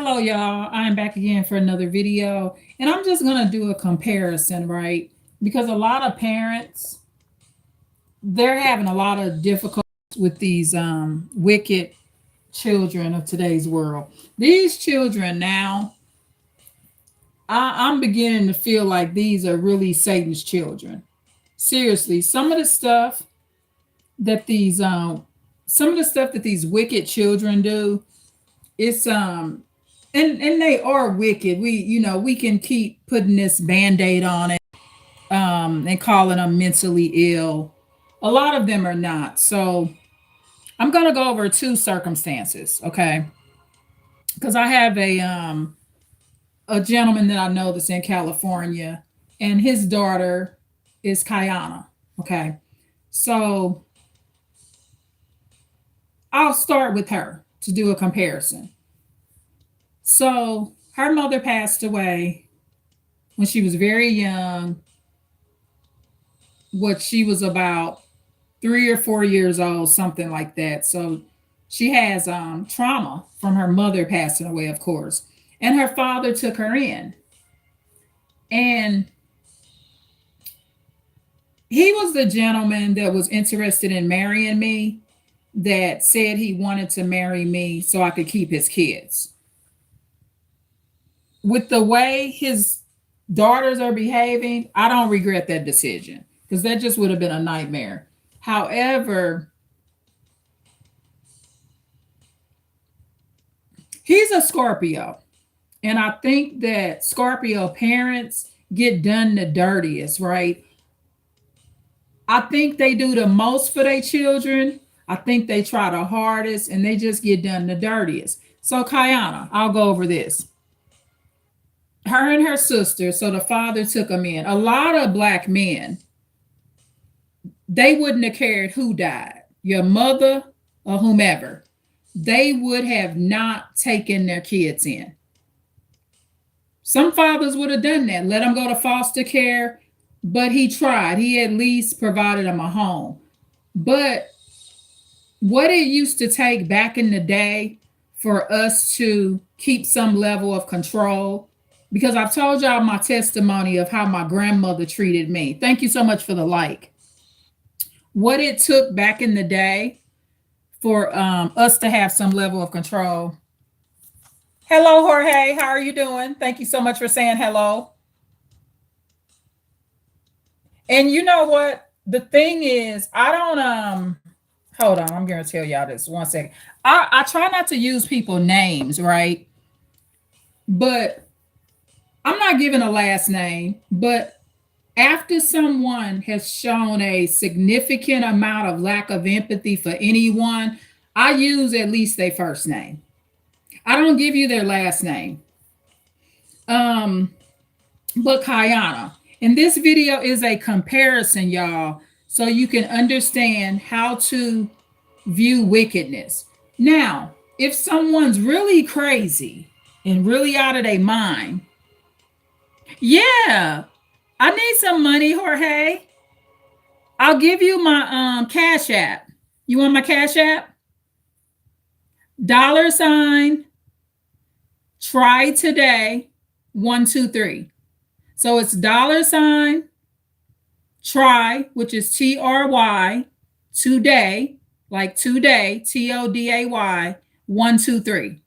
Hello, y'all. I'm back again for another video, and I'm just gonna do a comparison, right? Because a lot of parents they're having a lot of difficulties with these wicked children of today's world. These children now, I'm beginning to feel like these are really Satan's children. Seriously, that these some of the stuff that these wicked children do, it's and they are wicked. We can keep putting this band-aid on it and calling them mentally ill. A lot of them are not. So I'm gonna go over two circumstances, okay? Because I have a gentleman that I know that's in California, and his daughter is Kayana. Okay. So I'll start with her to do a comparison. So her mother passed away when she was very young, what she was about 3 or 4 years old, something like that. So she has trauma from her mother passing away, of course. And her father took her in. And he was the gentleman that was interested in marrying me, that said he wanted to marry me so I could keep his kids. With the way his daughters are behaving, I don't regret that decision because that just would have been a nightmare. However, he's a Scorpio. And I think that Scorpio parents get done the dirtiest, right? I think they do the most for their children. I think they try the hardest and they just get done the dirtiest. So, Kayana, I'll go over this. Her and her sister, so the father took them in. A lot of black men, they wouldn't have cared who died, your mother or whomever. They would have not taken their kids in. Some fathers would have done that, let them go to foster care, but he tried. He at least provided them a home. But what it used to take back in the day for us to keep some level of control, because I've told y'all my testimony of how my grandmother treated me. Thank you so much for the like. What it took back in the day for us to have some level of control. Hello, Jorge. How are you doing? Thank you so much for saying hello. And you know what? The thing is, I don't hold on, I'm gonna tell y'all this 1 second. I try not to use people names, right? But I'm not giving a last name, but after someone has shown a significant amount of lack of empathy for anyone, I use at least their first name. I don't give you their last name. Um, but Kayana, and this video is a comparison, y'all, so you can understand how to view wickedness. Now, if someone's really crazy and really out of their mind, yeah, I need some money, Jorge. I'll give you my Cash App. You want my Cash App? $ try today 123. So it's $ try, which is TRY, today, like today, TODAY 123.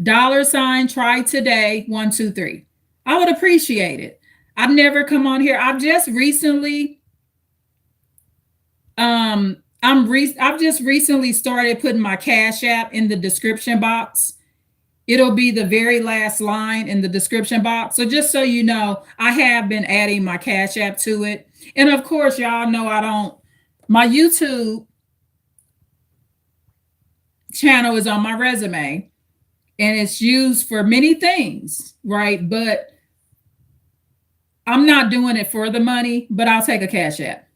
$ try today 123. I would appreciate it. I've never come on here. I've just recently I've just recently started putting my Cash App in the description box. It'll be the very last line in the description box. So just so you know, I have been adding my Cash App to it. And of course, y'all know my YouTube channel is on my resume and it's used for many things, right? But I'm not doing it for the money, but I'll take a Cash App.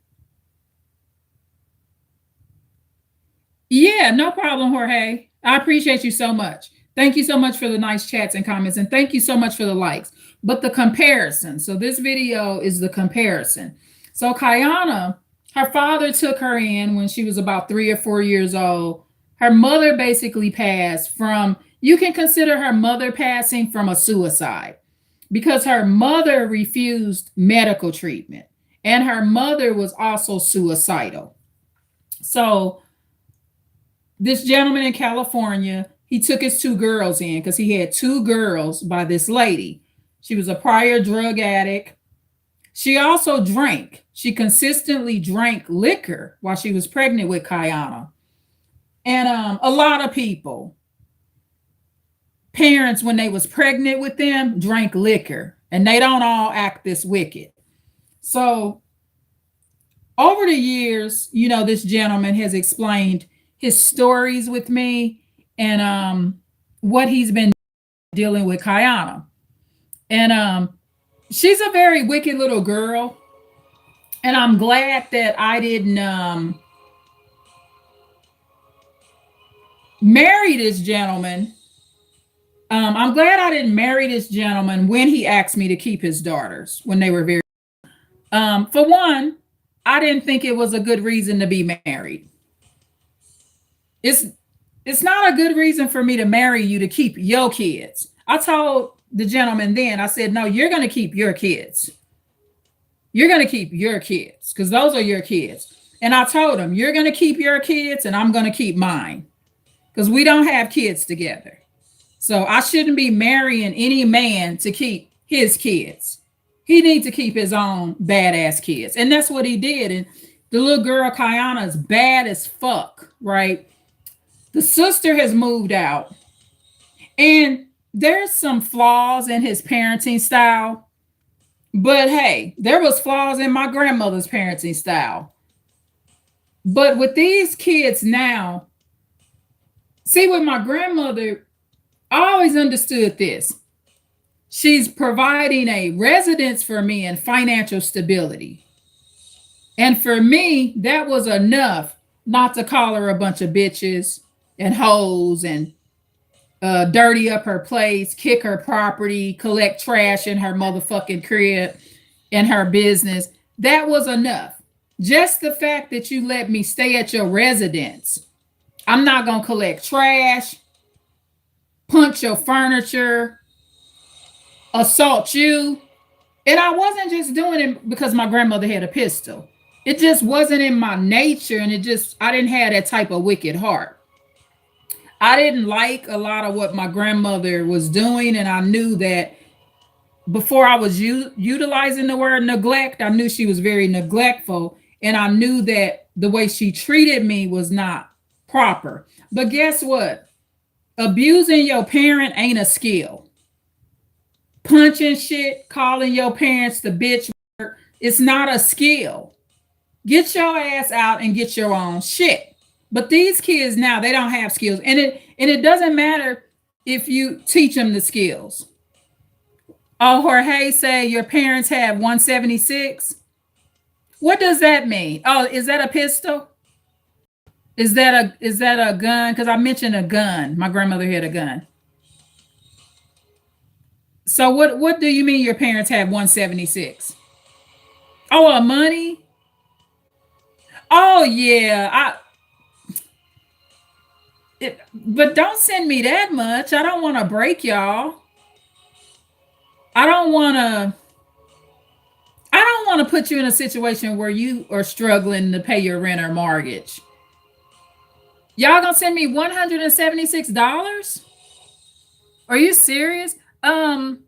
Yeah, no problem, Jorge. I appreciate you so much. Thank you so much for the nice chats and comments, and thank you so much for the likes. But the comparison, so this video is the comparison. So Kayana, her father took her in when she was about 3 or 4 years old Her mother basically passed from, you can consider her mother passing from a suicide because her mother refused medical treatment and her mother was also suicidal. So, this gentleman in California, he took his two girls in because he had two girls by this lady. She was a prior drug addict. She also drank. She consistently drank liquor while she was pregnant with Kayana. And a lot of people, parents, when they was pregnant with them, drank liquor. And they don't all act this wicked. So over the years, this gentleman has explained his stories with me and what he's been dealing with Kayana. And she's a very wicked little girl. And I'm glad that I didn't marry this gentleman. I'm glad I didn't marry this gentleman when he asked me to keep his daughters when they were very. For one, I didn't think it was a good reason to be married. It's it's not a good reason for me to marry you to keep your kids. I told the gentleman then, I said, no, you're going to keep your kids. You're going to keep your kids because those are your kids. And I told him, you're going to keep your kids and I'm going to keep mine because we don't have kids together. So I shouldn't be marrying any man to keep his kids. He needs to keep his own badass kids. And that's what he did. And the little girl, Kayana, is bad as fuck, right? The sister has moved out. And there's some flaws in his parenting style. But hey, there was flaws in my grandmother's parenting style. But with these kids now, see, with my grandmother, I always understood this. She's providing a residence for me and financial stability. And for me, that was enough not to call her a bunch of bitches and hoes and dirty up her place, kick her property, collect trash in her motherfucking crib and her business. That was enough. Just the fact that you let me stay at your residence. I'm not going to collect trash, punch your furniture, assault you. And I wasn't just doing it because my grandmother had a pistol. It just wasn't in my nature. And I didn't have that type of wicked heart. I didn't like a lot of what my grandmother was doing. And I knew that before I was utilizing the word neglect, I knew she was very neglectful. And I knew that the way she treated me was not proper. But guess what? Abusing your parent ain't a skill. Punching shit, calling your parents the bitch, it's not a skill. Get your ass out and get your own shit. But these kids now, they don't have skills. And it doesn't matter if you teach them the skills. Oh, Jorge say your parents have 176. What does that mean? Oh, is that a pistol? Is that a gun? Because I mentioned a gun. My grandmother had a gun. So what do you mean your parents have 176? Oh, a money? Oh yeah. But don't send me that much. I don't want to break y'all. I don't want to put you in a situation where you are struggling to pay your rent or mortgage. Y'all gonna send me $176? Are you serious? But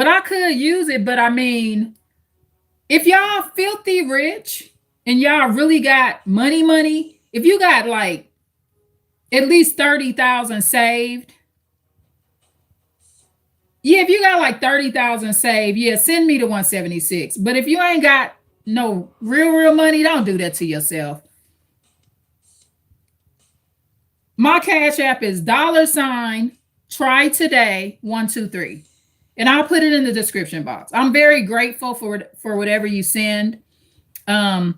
I could use it, but I mean, if y'all filthy rich and y'all really got money, if you got like at least 30,000 saved, yeah, if you got like 30,000 saved, yeah, send me the 176. But if you ain't got no real money, don't do that to yourself. My Cash App is $try today 123. And I'll put it in the description box. I'm very grateful for whatever you send. I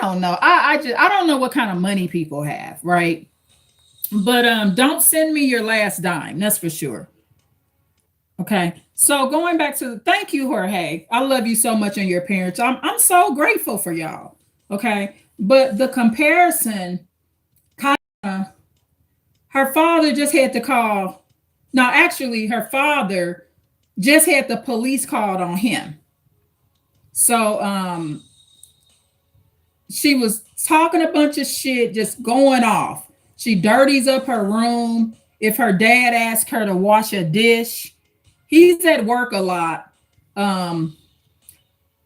don't know. I don't know what kind of money people have, right? But don't send me your last dime. That's for sure. Okay. So going back to thank you, Jorge. I love you so much and your parents. I'm so grateful for y'all. Okay. But the comparison, Kaya, her father just had to call. No, actually, her father just had the police called on him. So she was talking a bunch of shit, just going off. She dirties up her room. If her dad asked her to wash a dish, he's at work a lot. Um,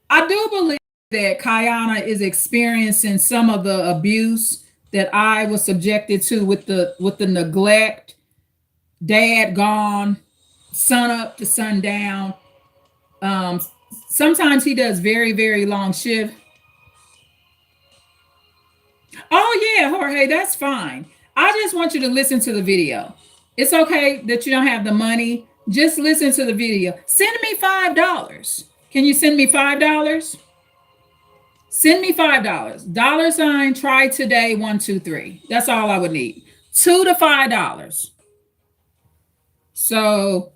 I do believe that Kayana is experiencing some of the abuse that I was subjected to with the neglect, dad gone, sun up to sundown. Um, Sometimes he does very, very long shift. Oh yeah, Jorge, that's fine. I just want you to listen to the video. It's okay that you don't have the money. Just listen to the video. Send me $5. Can you send me $5? Send me $5. Dollar sign try today 123. That's all I would need. $2 to $5. So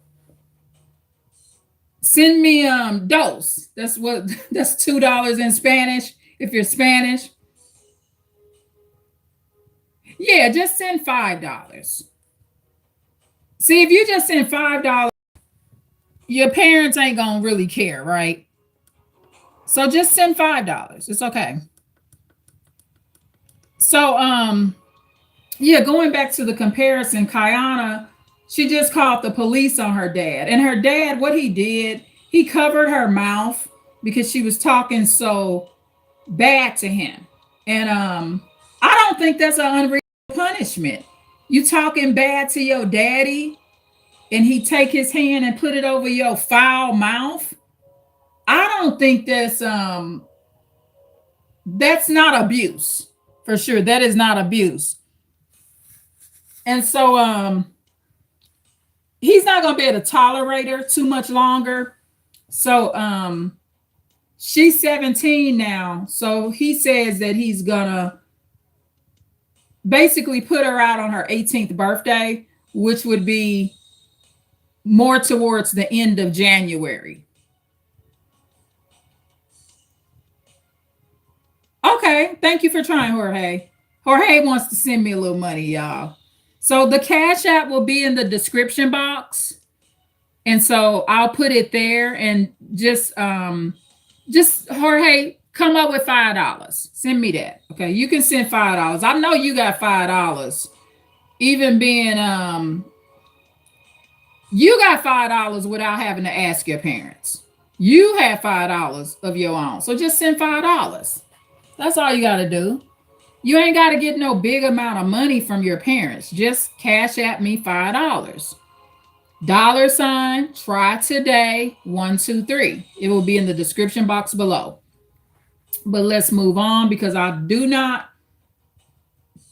send me dos. That's what that's $2 in Spanish if you're Spanish. Yeah, just send $5. See, if you just send $5, your parents ain't gonna really care, right? So just send $5. It's okay. So yeah, going back to the comparison, Kayana, she just called the police on her dad. And her dad, what he did, he covered her mouth because she was talking so bad to him. And I don't think that's an unreasonable punishment. You talking bad to your daddy and he take his hand and put it over your foul mouth. I don't think that's not abuse. For sure. That is not abuse. And so he's not gonna be able to tolerate her too much longer. So she's 17 now. So he says that he's gonna basically put her out on her 18th birthday, which would be more towards the end of January. Okay, thank you for trying, Jorge. Jorge wants to send me a little money, y'all. So the Cash App will be in the description box. And so I'll put it there and just Jorge, come up with $5. Send me that. Okay. You can send $5. I know you got $5. Even being you got $5 without having to ask your parents. You have $5 of your own. So just send $5. That's all you gotta do. You ain't gotta get no big amount of money from your parents. Just cash at me $5. Dollar sign, try today, 123. It will be in the description box below. But let's move on because I do not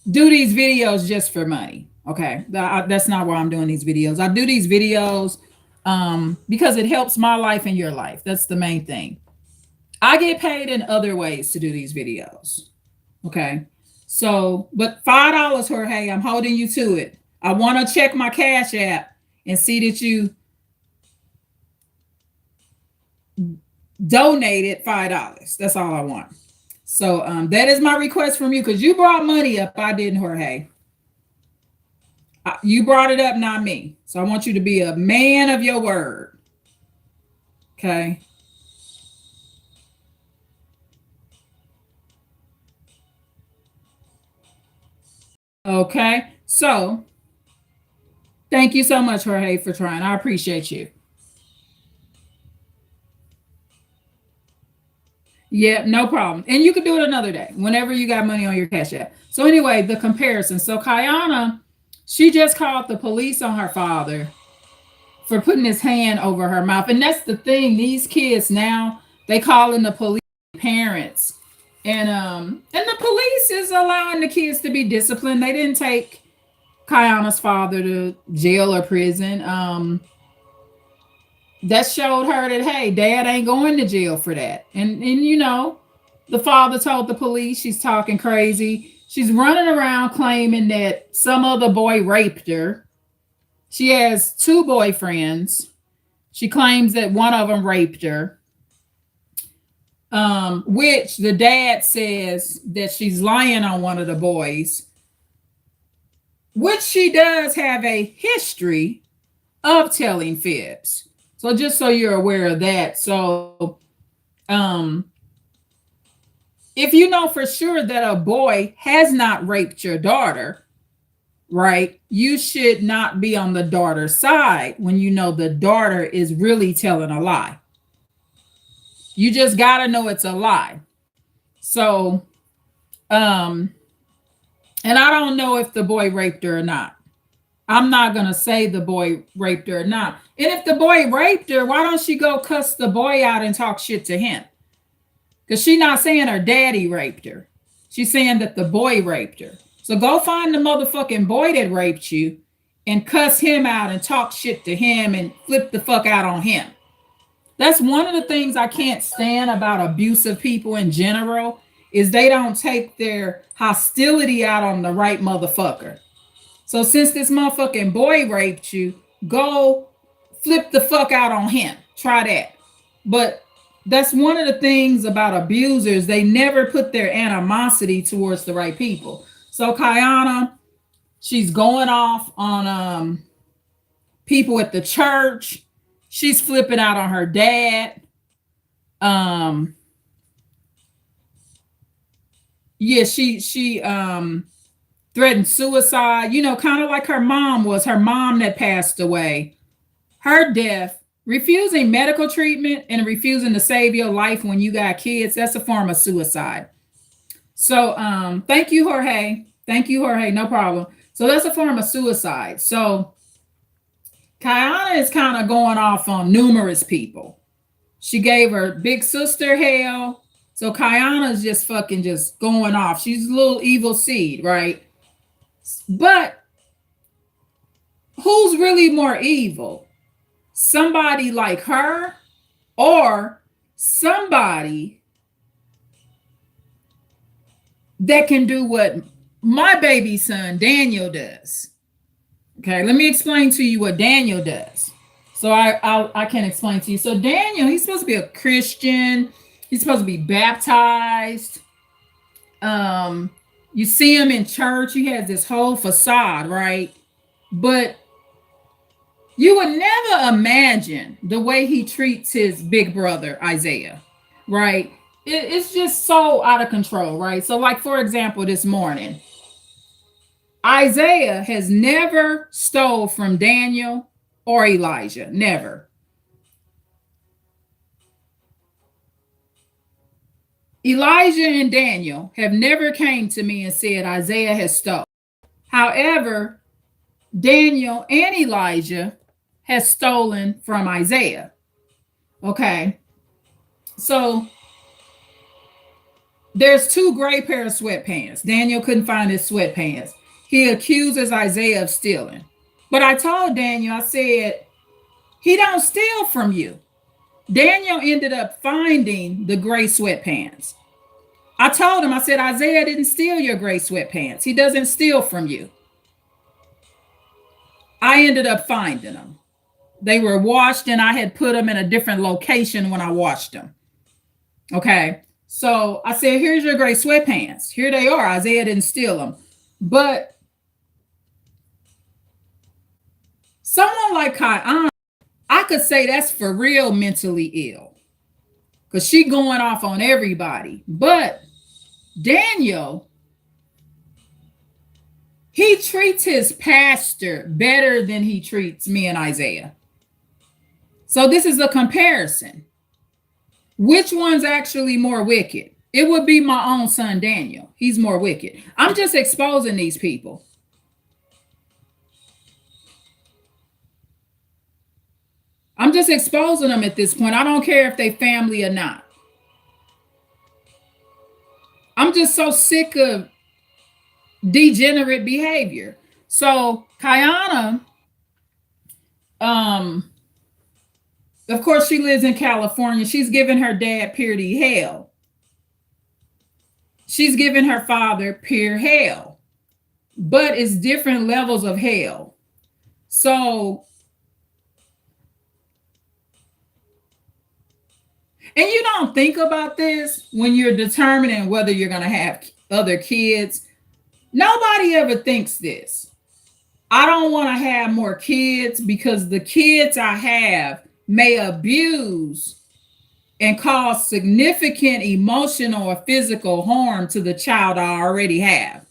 do these videos just for money. Okay. That's not why I'm doing these videos. I do these videos because it helps my life and your life. That's the main thing. I get paid in other ways to do these videos. Okay. So, but $5, Jorge, I'm holding you to it. I want to check my Cash App and see that you donated $5. That's all I want. So that is my request from you because you brought money up. I didn't, Jorge. You brought it up, not me. So I want you to be a man of your word. Okay. Okay. So thank you so much, Jorge, for trying. I appreciate you. Yeah, no problem. And you could do it another day whenever you got money on your Cash App. So anyway, the comparison. So Kayana, she just called the police on her father for putting his hand over her mouth. And that's the thing. These kids now, they call in the police parents. And the police is allowing the kids to be disciplined. They didn't take Kayana's father to jail or prison. That showed her that hey, dad ain't going to jail for that. And you know, the father told the police she's talking crazy. She's running around claiming that some other boy raped her. She has two boyfriends. She claims that one of them raped her. which the dad says that she's lying on one of the boys, which she does have a history of telling fibs. So just so you're aware of that. So um if you know for sure that a boy has not raped your daughter, right, you should not be on the daughter's side when you know the daughter is really telling a lie. You just got to know it's a lie. So um and I don't know if the boy raped her or not. I'm not going to say the boy raped her or not. And if the boy raped her, why don't she go cuss the boy out and talk shit to him? Because she's not saying her daddy raped her. She's saying that the boy raped her. So go find the motherfucking boy that raped you and cuss him out and talk shit to him and flip the fuck out on him. That's one of the things I can't stand about abusive people in general is they don't take their hostility out on the right motherfucker. So since this motherfucking boy raped you, go flip the fuck out on him. Try that. But that's one of the things about abusers. They never put their animosity towards the right people. So Kiana, she's going off on people at the church. She's flipping out on her dad. Yeah, she threatened suicide, you know, kind of like her mom was, her mom that passed away. Her death, refusing medical treatment and refusing to save your life when you got kids, that's a form of suicide. So thank you, Jorge. Thank you, Jorge. No problem. So that's a form of suicide. So Kiana is kind of going off on numerous people. She gave her big sister hell. So Kiana's just fucking just going off. She's a little evil seed, right? But who's really more evil? Somebody like her or somebody that can do what my baby son Daniel does? Okay, let me explain to you what Daniel does. So I can explain to you. So Daniel, he's supposed to be a Christian. He's supposed to be baptized. You see him in church. He has this whole facade, right? But you would never imagine the way he treats his big brother, Isaiah, right? It's just so out of control, right? So, like, for example, this morning, Isaiah has never stole from Daniel or Elijah. Never. Elijah and Daniel have never came to me and said Isaiah has stolen. However, Daniel and Elijah has stolen from Isaiah. Okay. So there's two gray pair of sweatpants. Daniel couldn't find his sweatpants. He accuses Isaiah of stealing. But I told Daniel, I said, he don't steal from you. Daniel ended up finding the gray sweatpants. I told him, I said, Isaiah didn't steal your gray sweatpants. He doesn't steal from you. I ended up finding them. They were washed and I had put them in a different location when I washed them. Okay. So I said, here's your gray sweatpants. Here they are. Isaiah didn't steal them. But someone like Kai, I could say that's for real mentally ill. Because she going off on everybody. But Daniel, he treats his pastor better than he treats me and Isaiah. So this is a comparison. Which one's actually more wicked? It would be my own son, Daniel. He's more wicked. I'm just exposing these people. I'm just exposing them at this point. I don't care if they family or not. I'm just so sick of degenerate behavior. So Kiana, of course, she lives in California. She's giving her dad purity hell. She's giving her father pure hell. But it's different levels of hell. So, And you don't think about this when you're determining whether you're going to have other kids. Nobody ever thinks this. I don't want to have more kids because the kids I have may abuse and cause significant emotional or physical harm to the child I already have.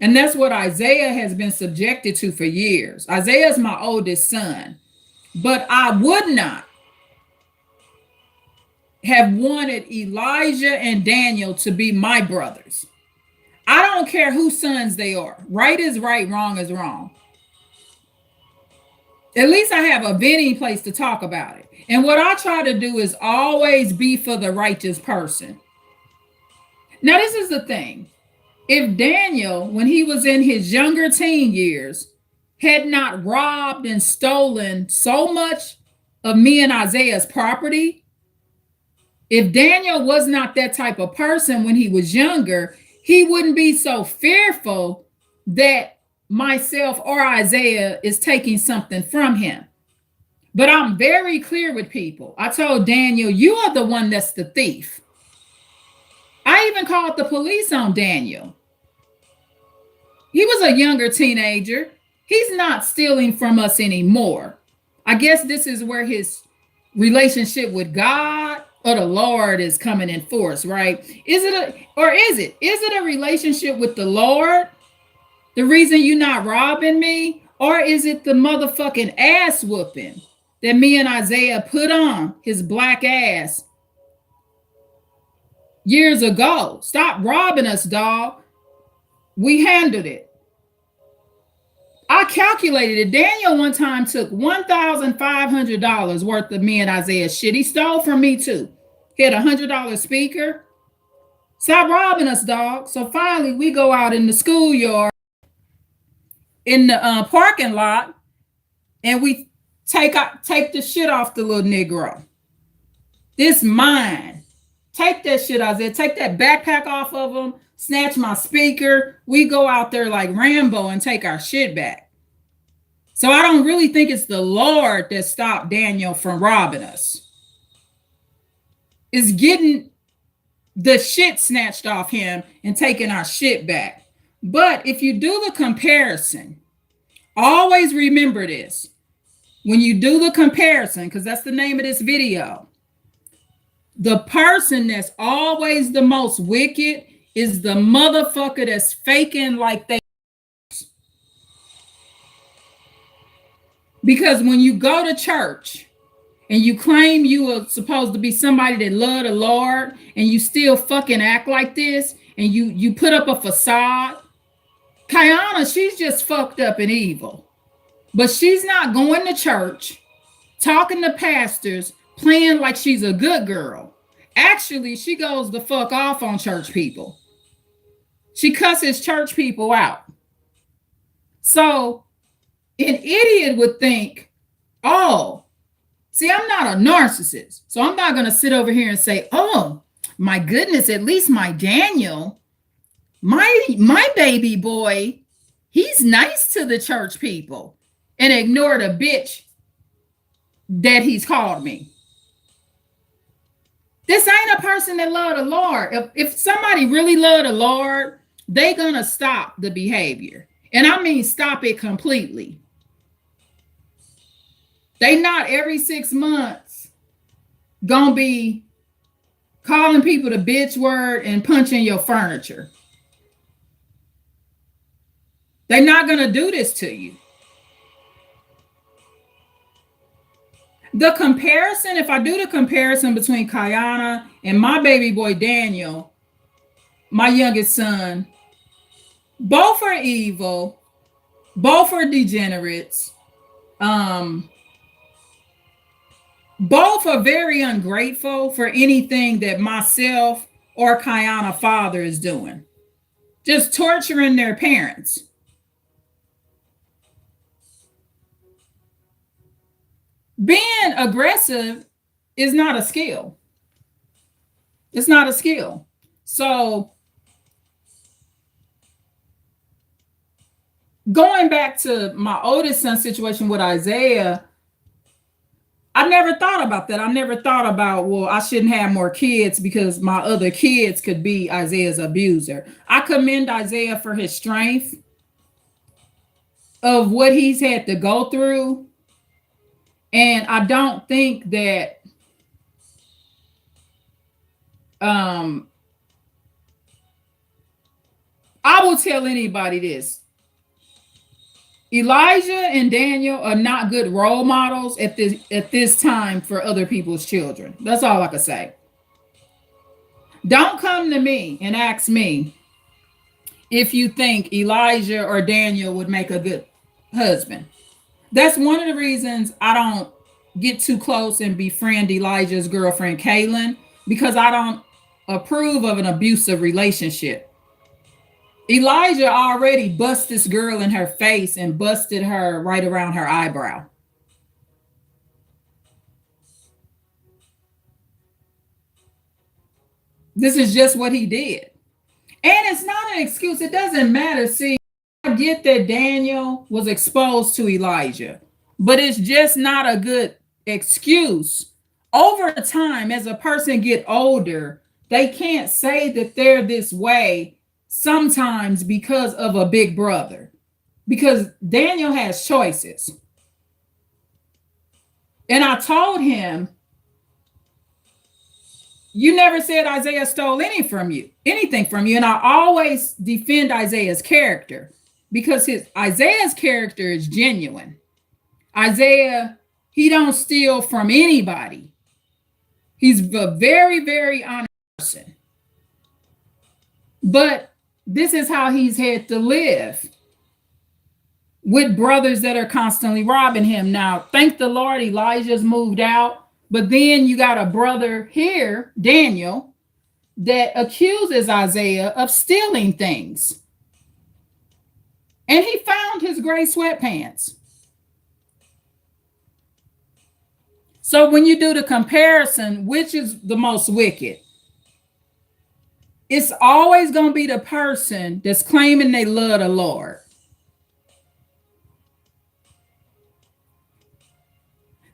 And that's what Isaiah has been subjected to for years. Isaiah is my oldest son, but I would not have wanted Elijah and Daniel to be my brothers. I don't care whose sons they are. Right is right, wrong is wrong. At least I have a venting place to talk about it. And what I try to do is always be for the righteous person. Now, this is the thing. If Daniel, when he was in his younger teen years, had not robbed and stolen so much of me and Isaiah's property, if Daniel was not that type of person when he was younger, he wouldn't be so fearful that myself or Isaiah is taking something from him. But I'm very clear with people. I told Daniel, you are the one that's the thief. I even called the police on Daniel. He was a younger teenager. He's not stealing from us anymore. I guess this is where his relationship with God or the Lord is coming in force, right? Is it a relationship with the Lord? The reason you're not robbing me? Or is it the motherfucking ass whooping that me and Isaiah put on his black ass years ago? Stop robbing us, dog. We handled it. I calculated it. Daniel one time took $1,500 worth of me and Isaiah's shit. He stole from me too. He had $100 speaker. Stop robbing us, dog. So finally, we go out in the schoolyard, in the parking lot, and we take the shit off the little Negro. This mine. Take that shit, Isaiah. Take that backpack off of him. Snatch my speaker. We go out there like Rambo and take our shit back. So I don't really think it's the Lord that stopped Daniel from robbing us. It's getting the shit snatched off him and taking our shit back. But if you do the comparison, always remember this. When you do the comparison, because that's the name of this video, the person that's always the most wicked is the motherfucker that's faking like they. Because when you go to church and you claim you are supposed to be somebody that love the Lord and you still fucking act like this and you put up a facade, Kiana, she's just fucked up and evil. But she's not going to church, talking to pastors, playing like she's a good girl. Actually, she goes the fuck off on church people. She cusses church people out. So an idiot would think, oh, see, I'm not a narcissist. So I'm not going to sit over here and say, oh, my goodness, at least my Daniel, my baby boy, he's nice to the church people, and ignore the bitch that he's called me. This ain't a person that love the Lord. If somebody really love the Lord, they gonna stop the behavior. And I mean stop it completely. They not every 6 months gonna be calling people the bitch word and punching your furniture. They're not gonna do this to you. The comparison, if I do the comparison between Kiana and my baby boy Daniel, my youngest son, both are evil, both are degenerates, both are very ungrateful for anything that myself or Kiana father is doing, just torturing their parents. Being aggressive is not a skill. It's not a skill. So going back to my oldest son's situation with Isaiah, I never thought about that. I never thought about, well, I shouldn't have more kids because my other kids could be Isaiah's abuser. I commend Isaiah for his strength of what he's had to go through. And I don't think that um I will tell anybody this. Elijah and Daniel are not good role models at this time for other people's children. That's all I can say. Don't come to me and ask me if you think Elijah or Daniel would make a good husband. That's one of the reasons I don't get too close and befriend Elijah's girlfriend, Kaylin, because I don't approve of an abusive relationship. Elijah already bust this girl in her face and busted her right around her eyebrow. This is just what he did. And it's not an excuse. It doesn't matter. See, I get that Daniel was exposed to Elijah, but it's just not a good excuse. Over time, as a person get older, they can't say that they're this way sometimes because of a big brother. Because Daniel has choices. And I told him, you never said Isaiah stole anything from you. And I always defend Isaiah's character because his Isaiah's character is genuine. Isaiah, he don't steal from anybody. He's a very, very honest person. But this is how he's had to live with brothers that are constantly robbing him. Now, thank the Lord, Elijah's moved out. But then you got a brother here, Daniel, that accuses Isaiah of stealing things. And he found his gray sweatpants. So when you do the comparison, which is the most wicked? It's always going to be the person that's claiming they love the Lord.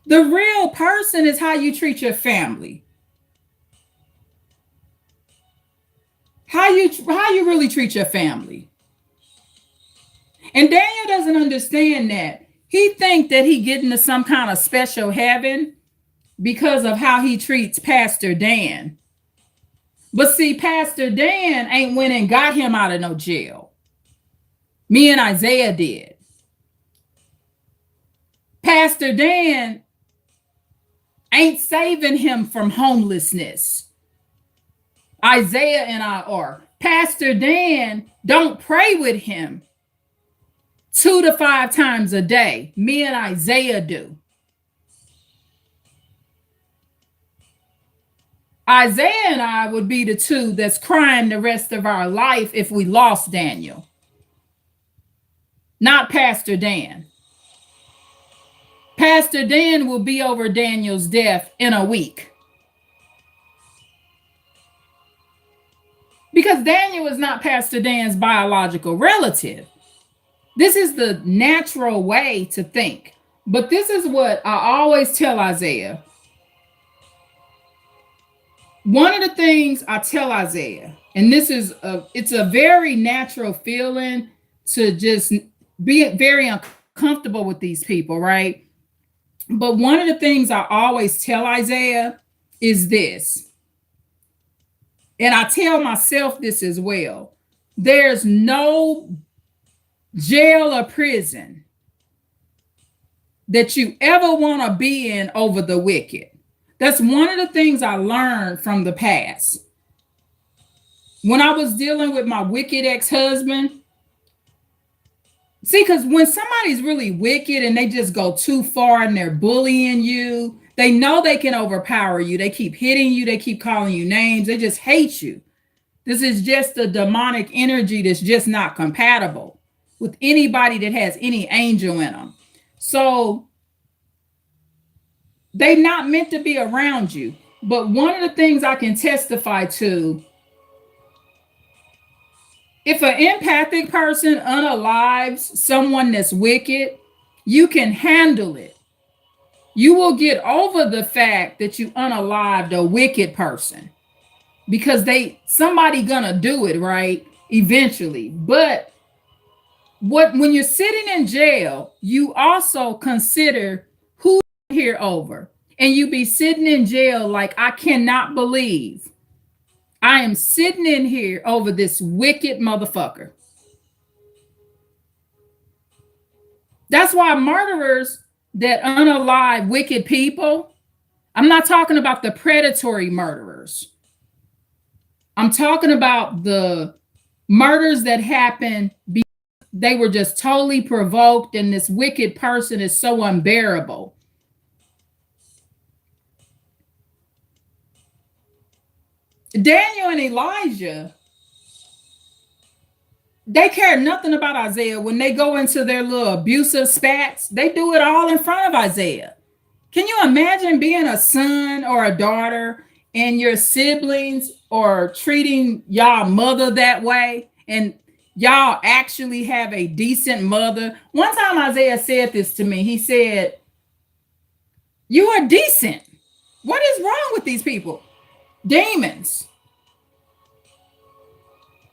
The real person is how you treat your family. How you really treat your family. And Daniel doesn't understand that. He think that he getting to some kind of special heaven because of how he treats Pastor Dan. But see, Pastor Dan ain't went and got him out of no jail. Me and Isaiah did. Pastor Dan ain't saving him from homelessness. Isaiah and I are. Pastor Dan don't pray with him 2 to 5 times a day. Me and Isaiah do. Isaiah and I would be the two that's crying the rest of our life if we lost Daniel. Not Pastor Dan. Pastor Dan will be over Daniel's death in a week. Because Daniel is not Pastor Dan's biological relative. This is the natural way to think. But this is what I always tell Isaiah. One of the things I tell Isaiah, and it's a very natural feeling to just be very uncomfortable with these people, right? But one of the things I always tell Isaiah is this, and I tell myself this as well. There's no jail or prison that you ever want to be in over the wicked. That's one of the things I learned from the past. When I was dealing with my wicked ex-husband, see, because when somebody's really wicked and they just go too far and they're bullying you, they know they can overpower you. They keep hitting you. They keep calling you names. They just hate you. This is just a demonic energy that's just not compatible with anybody that has any angel in them. So they're not meant to be around you. But one of the things I can testify to, if an empathic person unalives someone that's wicked, you can handle it. you will get over the fact that you unalived a wicked person, because somebody gonna do it, right? Eventually. But when you're sitting in jail, you also consider who here over. And you be sitting in jail like, I cannot believe I am sitting in here over this wicked motherfucker. That's why murderers that unalive wicked people, I'm not talking about the predatory murderers. I'm talking about the murders that happen because they were just totally provoked, and this wicked person is so unbearable. Daniel and Elijah, they care nothing about Isaiah. When they go into their little abusive spats, they do it all in front of Isaiah. Can you imagine being a son or a daughter and your siblings are treating y'all mother that way, and y'all actually have a decent mother? One time Isaiah said this to me. He said, you are decent. What is wrong with these people? Demons.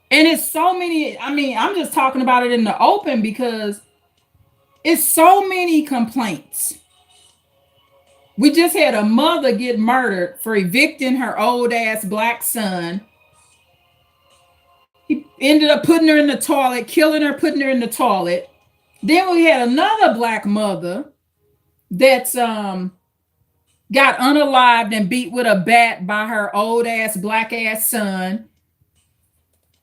And it's so many, I mean, I'm just talking about it in the open because it's so many complaints. We just had a mother get murdered for evicting her old ass black son. He ended up putting her in the toilet, killing her, putting her in the toilet. Then we had another black mother that's got unalived and beat with a bat by her old ass black ass son.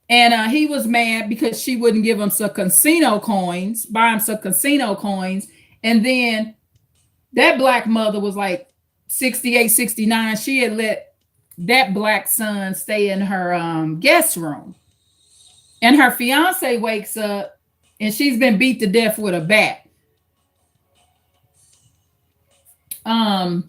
And he was mad because she wouldn't give him some casino coins, buy him some casino coins. And then that black mother was like 68, 69. She had let that black son stay in her guest room. And her fiance wakes up and she's been beat to death with a bat. I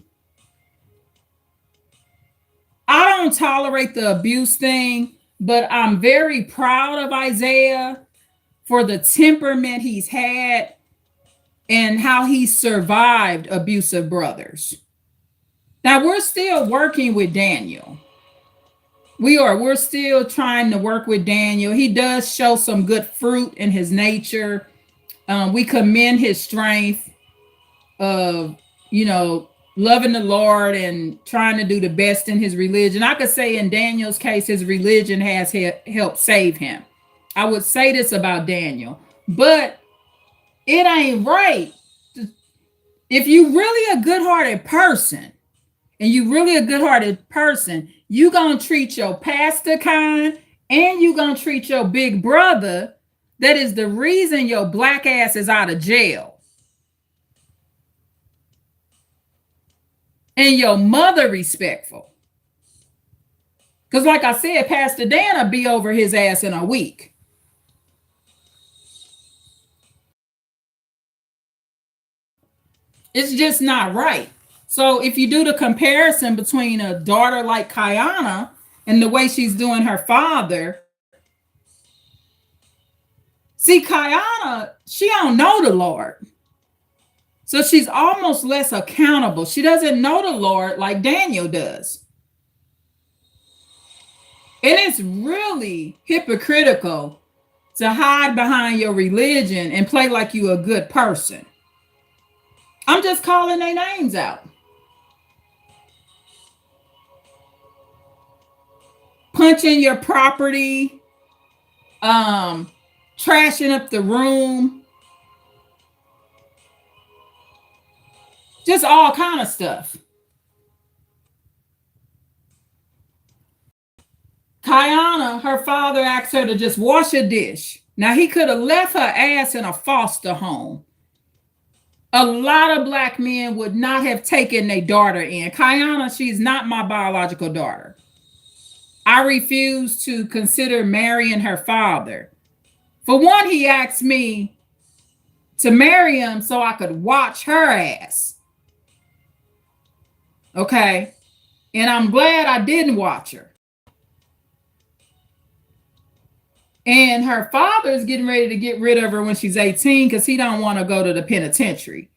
don't tolerate the abuse thing, but I'm very proud of Isaiah for the temperament he's had and how he survived abusive brothers. Now, we're still working with Daniel. We're still trying to work with Daniel. He does show some good fruit in his nature. We commend his strength of, loving the Lord and trying to do the best in his religion. I could say in Daniel's case, his religion has helped save him. I would say this about Daniel, but it ain't right. If you really a good-hearted person, you gonna treat your pastor kind, and you gonna treat your big brother that is the reason your black ass is out of jail. And your mother respectful. Because like I said, Pastor Dan will be over his ass in a week. It's just not right. So if you do the comparison between a daughter like Kiana and the way she's doing her father, see, Kiana, she don't know the Lord. So she's almost less accountable. She doesn't know the Lord like Daniel does. And it's really hypocritical to hide behind your religion and play like you a good person. I'm just calling their names out. Punching your property, trashing up the room, just all kind of stuff. Kiana, her father asked her to just wash a dish. Now, he could have left her ass in a foster home. A lot of black men would not have taken their daughter in. Kiana, she's not my biological daughter. I refuse to consider marrying her father. For one, he asked me to marry him so I could watch her ass. Okay. And I'm glad I didn't watch her. And her father's getting ready to get rid of her when she's 18 because he don't want to go to the penitentiary.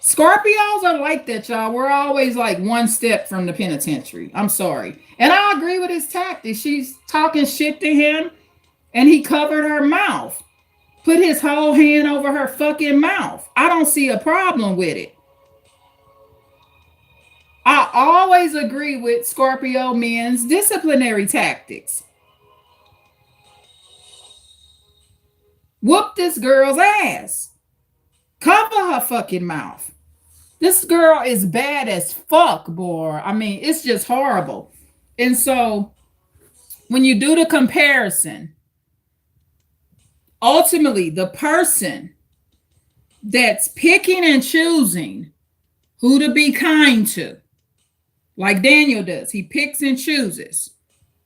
Scorpios are like that, y'all. We're always like one step from the penitentiary. I'm sorry. And I agree with his tactics. She's talking shit to him and he covered her mouth. Put his whole hand over her fucking mouth. I don't see a problem with it. I always agree with Scorpio men's disciplinary tactics. Whoop this girl's ass. Cover her fucking mouth. This girl is bad as fuck, boy. I mean, it's just horrible. And so when you do the comparison, ultimately the person that's picking and choosing who to be kind to, like Daniel does, he picks and chooses.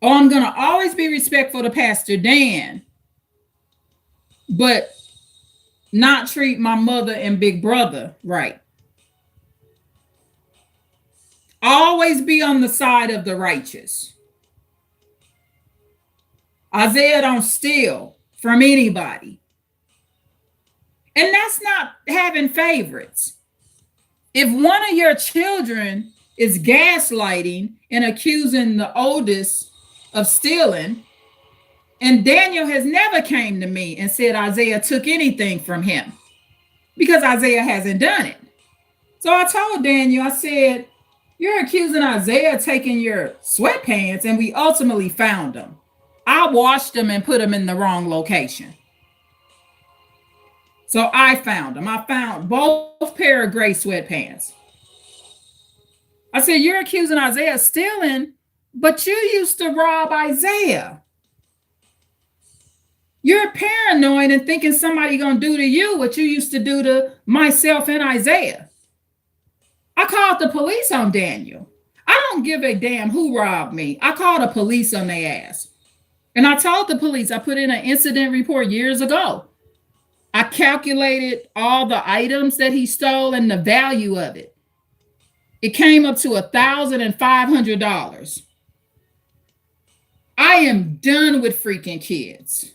Oh, I'm going to always be respectful to Pastor Dan, but not treat my mother and big brother right. Always be on the side of the righteous. Isaiah don't steal from anybody. And that's not having favorites. If one of your children is gaslighting and accusing the oldest of stealing, and Daniel has never came to me and said Isaiah took anything from him because Isaiah hasn't done it. So I told Daniel, I said, you're accusing Isaiah of taking your sweatpants, and we ultimately found them. I washed them and put them in the wrong location. So I found them. I found both pair of gray sweatpants. I said, you're accusing Isaiah of stealing, but you used to rob Isaiah. You're paranoid and thinking somebody gonna do to you what you used to do to myself and Isaiah. I called the police on Daniel. I don't give a damn who robbed me. I called the police on their ass. And I told the police, I put in an incident report years ago. I calculated all the items that he stole and the value of it. It came up to $1,500. I am done with freaking kids.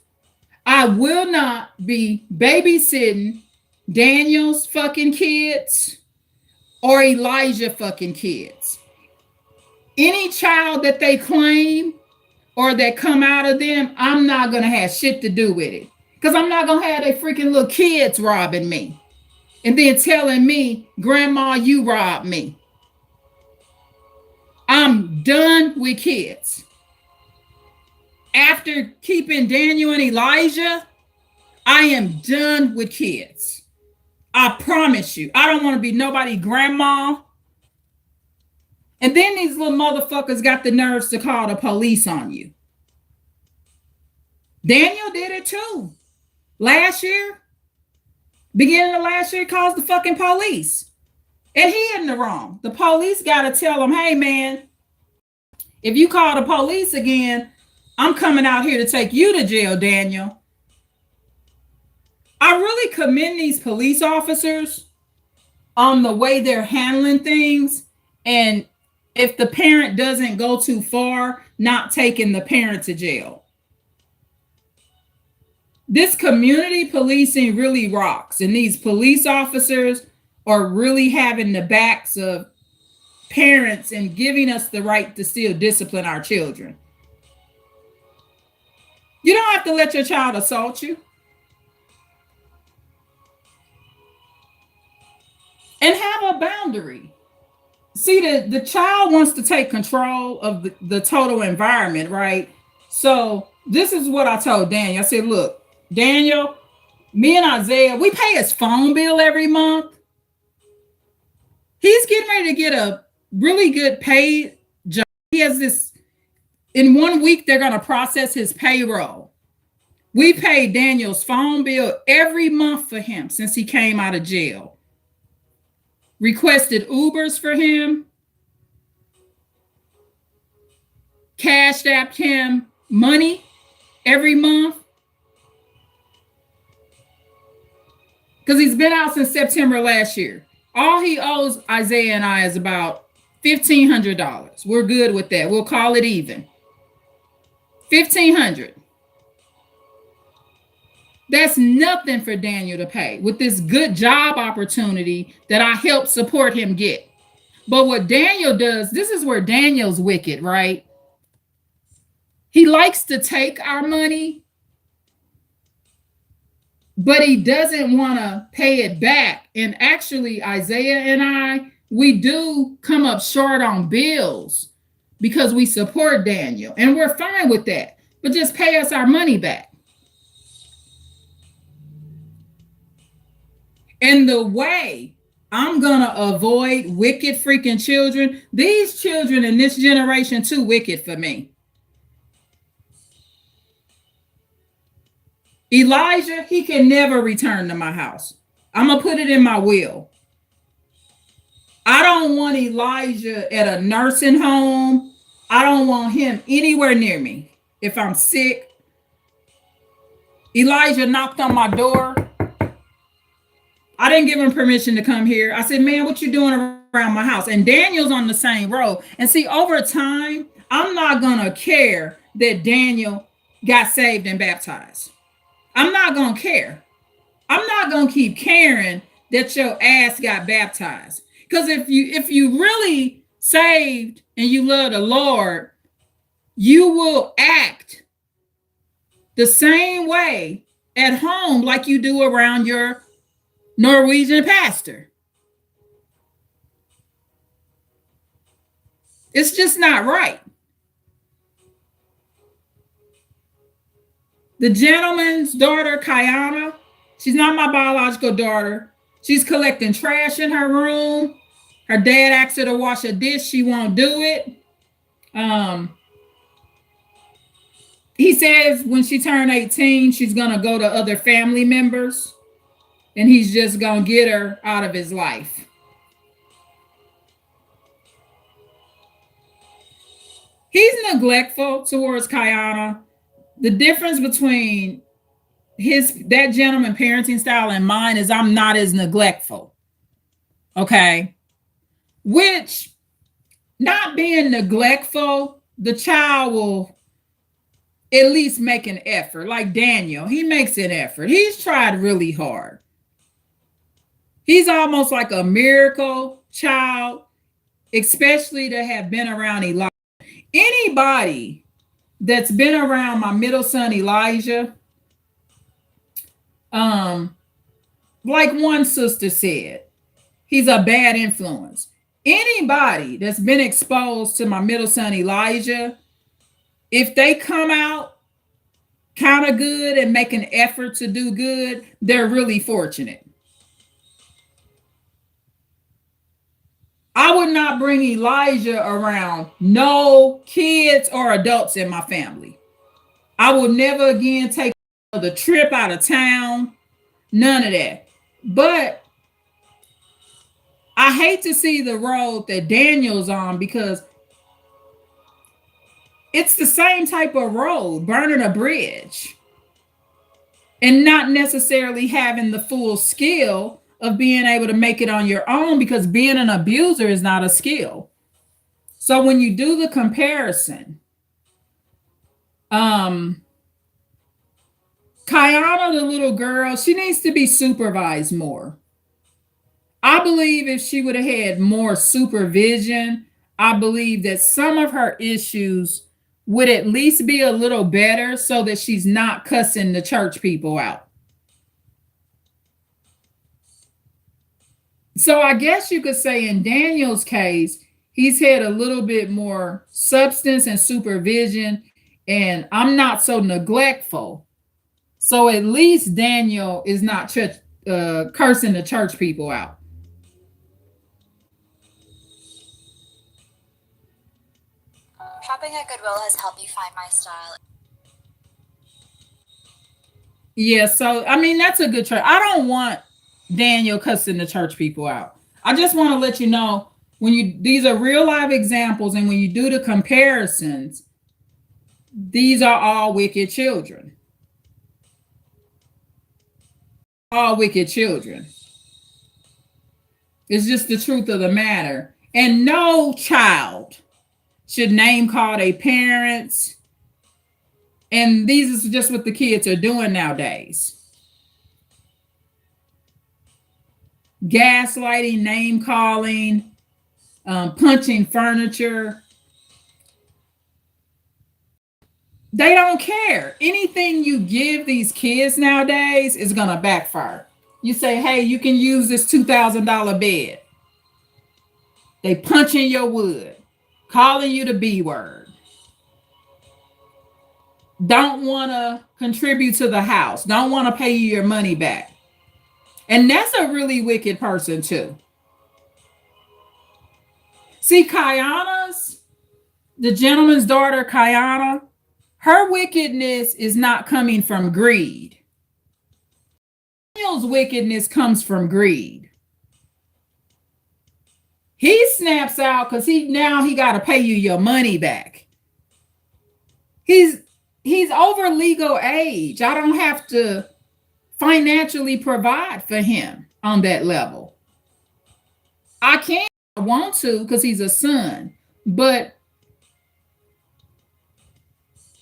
I will not be babysitting Daniel's fucking kids or Elijah fucking kids. Any child that they claim or that come out of them, I'm not going to have shit to do with it. Because I'm not going to have they freaking little kids robbing me. And then telling me, Grandma, you robbed me. I'm done with kids. After keeping Daniel and Elijah, I am done with kids. I promise you. I don't want to be nobody grandma. And then these little motherfuckers got the nerves to call the police on you. Daniel did it too. Last year, beginning of last year, calls the fucking police. And he in the wrong. The police got to tell him, hey, man, if you call the police again, I'm coming out here to take you to jail, Daniel. I really commend these police officers on the way they're handling things. And if the parent doesn't go too far, not taking the parent to jail. This community policing really rocks. And these police officers are really having the backs of parents and giving us the right to still discipline our children. You don't have to let your child assault you. And have a boundary. See, the child wants to take control of the total environment, right? So this is what I told Daniel. I said, look, Daniel, me and Isaiah, we pay his phone bill every month. He's getting ready to get a really good paid job. He has this, in 1 week, they're going to process his payroll. We paid Daniel's phone bill every month for him since he came out of jail. Requested Ubers for him. Cashed apped him money every month. Because he's been out since September last year. All he owes Isaiah and I is about $1,500. We're good with that. We'll call it even. $1,500. That's nothing for Daniel to pay with this good job opportunity that I helped support him get. But what Daniel does, this is where Daniel's wicked, right? He likes to take our money, but he doesn't want to pay it back. And actually, Isaiah and I, we do come up short on bills because we support Daniel, and we're fine with that. But just pay us our money back. And the way I'm gonna avoid wicked freaking children, these children in this generation too wicked for me. Elijah, he can never return to my house. I'm gonna put it in my will. I don't want Elijah at a nursing home. I don't want him anywhere near me. If I'm sick, Elijah knocked on my door. I didn't give him permission to come here. I said, man, what you doing around my house? And Daniel's on the same road. And see, over time, I'm not going to care that Daniel got saved and baptized. I'm not going to care. I'm not going to keep caring that your ass got baptized. Because if you really saved and you love the Lord, you will act the same way at home like you do around your Norwegian pastor. It's just not right. The gentleman's daughter, Kayana, she's not my biological daughter. She's collecting trash in her room. Her dad asked her to wash a dish. She won't do it. He says when she turned 18, she's going to go to other family members, and he's just going to get her out of his life. He's neglectful towards Kayana. The difference between that gentleman parenting style and mine is I'm not as neglectful. Okay. Which, not being neglectful, the child will at least make an effort. Like Daniel, he makes an effort. He's tried really hard. He's almost like a miracle child, especially to have been around Elijah. Anybody that's been around my middle son Elijah, like one sister said, he's a bad influence. Anybody that's been exposed to my middle son Elijah, if they come out kind of good and make an effort to do good, they're really fortunate. I would not bring Elijah around no kids or adults in my family. I will never again take the trip out of town. None of that. But I hate to see the road that Daniel's on because it's the same type of road, burning a bridge and not necessarily having the full skill of being able to make it on your own, because being an abuser is not a skill. So when you do the comparison, Kayana, the little girl, she needs to be supervised more. I believe if she would have had more supervision, I believe that some of her issues would at least be a little better so that she's not cussing the church people out. So I guess you could say in Daniel's case, he's had a little bit more substance and supervision, and I'm not so neglectful. So at least Daniel is not cursing the church people out. Shopping at Goodwill has helped me find my style. Yeah, so I mean that's a good trait. I don't want Daniel cussing the church people out. I just want to let you know these are real live examples, and when you do the comparisons, these are all wicked children. All wicked children. It's just the truth of the matter. And no child should name call their parents. And these is just what the kids are doing nowadays. gaslighting, name calling, punching furniture. They don't care. Anything you give these kids nowadays is going to backfire. You say, hey, you can use this $2,000 bed. They punching your wood, calling you the B word. Don't want to contribute to the house. Don't want to pay you your money back. And that's a really wicked person too. See, Kayana's, the gentleman's daughter, Kayana, her wickedness is not coming from greed. Daniel's wickedness comes from greed. He snaps out because he got to pay you your money back. He's over legal age. I don't have to financially provide for him on that level. I can't, I want to because he's a son, but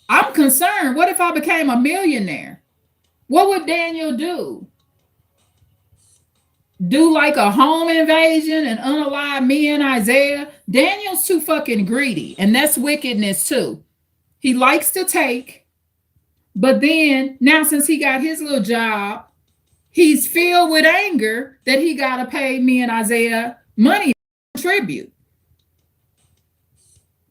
I'm concerned. What if I became a millionaire? What would Daniel do? Do like a home invasion and unalive me and Isaiah? Daniel's too fucking greedy, and that's wickedness too. He likes to take, but then now since he got his little job, he's filled with anger that he got to pay me and Isaiah money to contribute.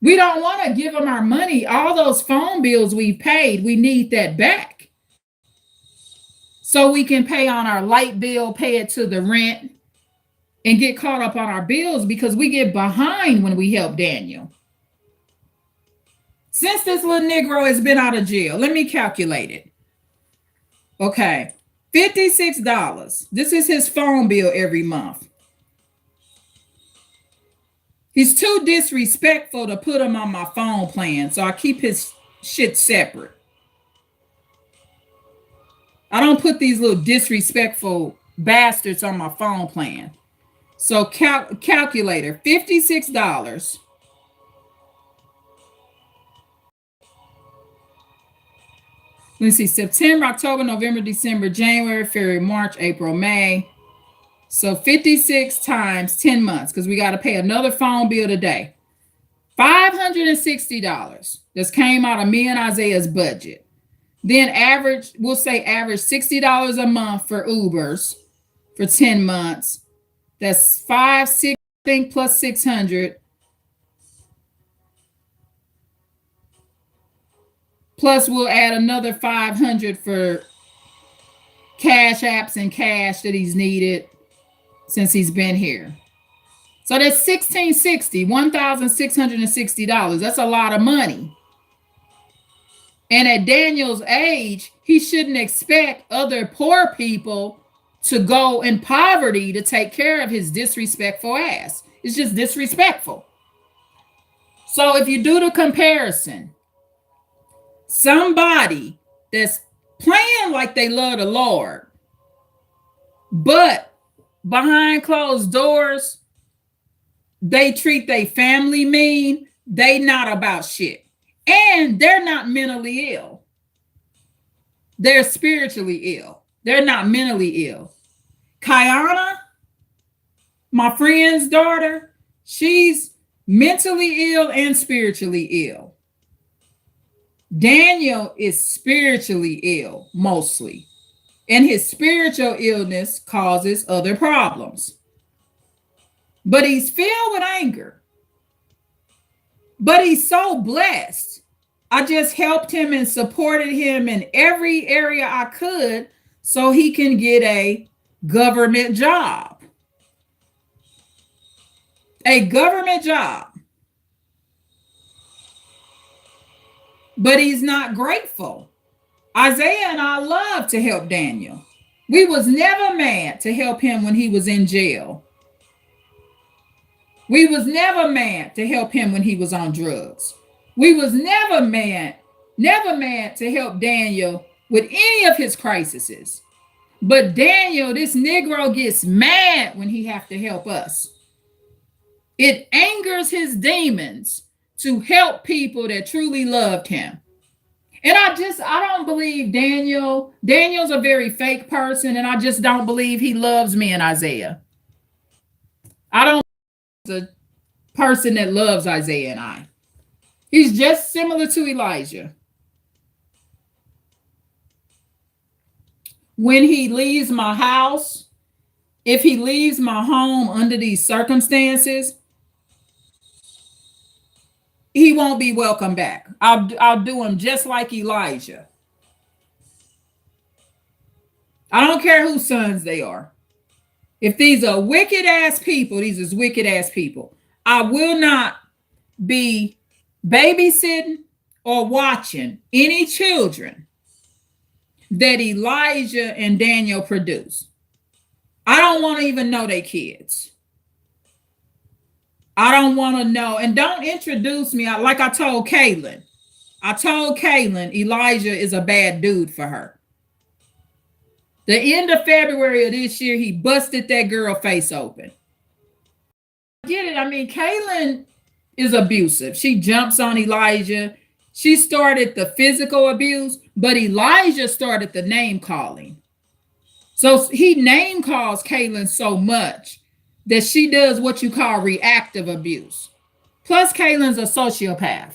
We don't want to give him our money. All those phone bills we paid, we need that back. So we can pay on our light bill, pay it to the rent, and get caught up on our bills because we get behind when we help Daniel. Since this little Negro has been out of jail, let me calculate it. Okay, $56. This is his phone bill every month. He's too disrespectful to put him on my phone plan, so I keep his shit separate. I don't put these little disrespectful bastards on my phone plan. So calculator, $56. Let's see, September, October, November, December, January, February, March, April, May. So 56 times 10 months, because we got to pay another phone bill today. $560. This came out of me and Isaiah's budget. Then average, we'll say average $60 a month for Ubers for 10 months. That's 560, I think, plus 600. Plus we'll add another 500 for cash apps and cash that he's needed since he's been here. So that's $1,660, $1,660. That's a lot of money. And at Daniel's age, he shouldn't expect other poor people to go in poverty to take care of his disrespectful ass. It's just disrespectful. So if you do the comparison, somebody that's playing like they love the Lord, but behind closed doors, they treat their family mean, they not about shit. And they're not mentally ill. They're spiritually ill. They're not mentally ill. Kayana, my friend's daughter, she's mentally ill and spiritually ill. Daniel is spiritually ill, mostly. And his spiritual illness causes other problems. But he's filled with anger. But he's so blessed. I just helped him and supported him in every area I could so he can get a government job. A government job. But he's not grateful. Isaiah and I love to help Daniel. We was never mad to help him when he was in jail. We was never mad to help him when he was on drugs. We was never mad to help Daniel with any of his crises. But Daniel, this Negro, gets mad when he have to help us. It angers his demons to help people that truly loved him. And I don't believe Daniel. Daniel's a very fake person, and I just don't believe he loves me and Isaiah. I don't the person that loves Isaiah and I. He's just similar to Elijah. When he leaves my house, if he leaves my home under these circumstances, he won't be welcome back. I'll do him just like Elijah. I don't care whose sons they are. If these are wicked ass people, these is wicked ass people. I will not be babysitting or watching any children that Elijah and Daniel produce. I don't want to even know their kids. I don't want to know. And don't introduce me. Like I told Kaylin. I told Kaylin Elijah is a bad dude for her. The end of February of this year, he busted that girl face open. Get it? I mean, Kaylin is abusive. She jumps on Elijah. She started the physical abuse, but Elijah started the name calling. So he name calls Kaylin so much that she does what you call reactive abuse. Plus, Kaylin's a sociopath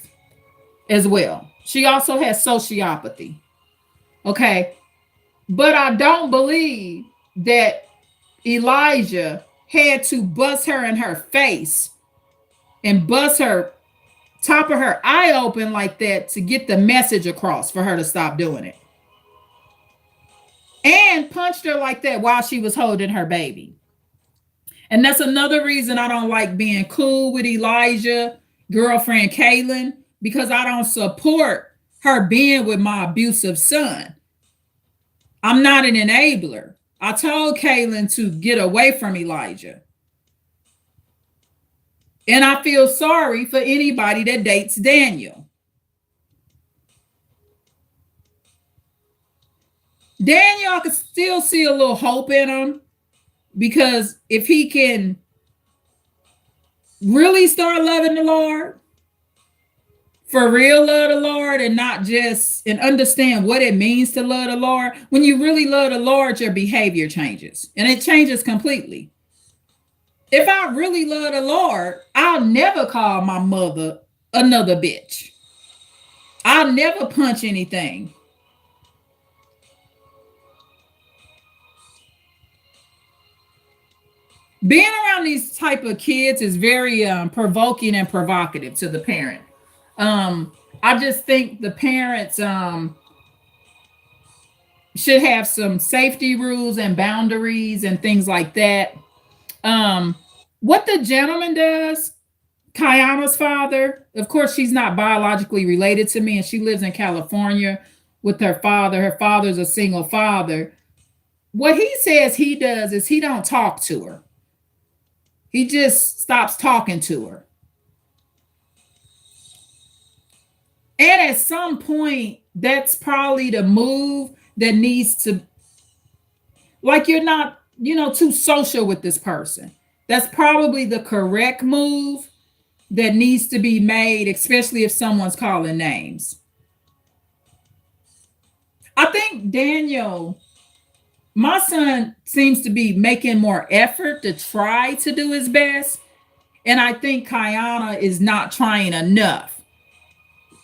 as well. She also has sociopathy. Okay. But I don't believe that Elijah had to bust her in her face and bust her top of her eye open like that to get the message across for her to stop doing it. And punched her like that while she was holding her baby. And that's another reason I don't like being cool with Elijah, girlfriend Kaylin, because I don't support her being with my abusive son. I'm not an enabler. I told Kaylin to get away from Elijah. And I feel sorry for anybody that dates Daniel. Daniel, I could still see a little hope in him, because if he can really start loving the Lord, for real love the Lord, and not just, and understand what it means to love the Lord. When you really love the Lord, your behavior changes, and it changes completely. If I really love the Lord, I'll never call my mother another bitch. I'll never punch anything. Being around these type of kids is very provoking and provocative to the parent. I just think the parents should have some safety rules and boundaries and things like that. What the gentleman does, Kayana's father, of course, she's not biologically related to me, and she lives in California with her father. Her father's a single father. What he says he does is he don't talk to her. He just stops talking to her. And at some point, that's probably the move that needs to, like, you're not, too social with this person. That's probably the correct move that needs to be made, especially if someone's calling names. I think Daniel, my son, seems to be making more effort to try to do his best. And I think Kayana is not trying enough.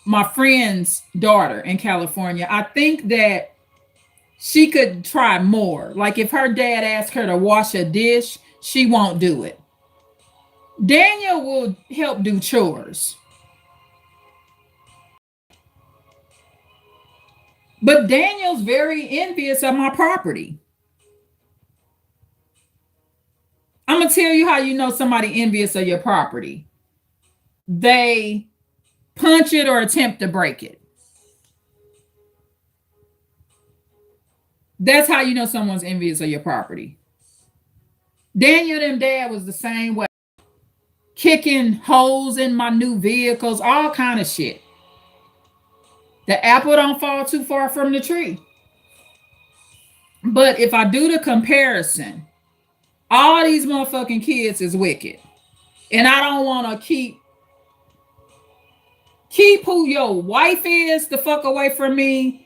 My friend's daughter in California, I think that she could try more. Like if her dad asked her to wash a dish, she won't do it. Daniel will help do chores. But Daniel's very envious of my property. I'm going to tell you how you know somebody envious of your property. They punch it or attempt to break it. That's how you know someone's envious of your property. Daniel and dad was the same way. Kicking holes in my new vehicles, all kind of shit. The apple don't fall too far from the tree. But if I do the comparison, all these motherfucking kids is wicked. And I don't want to keep who your wife is the fuck away from me.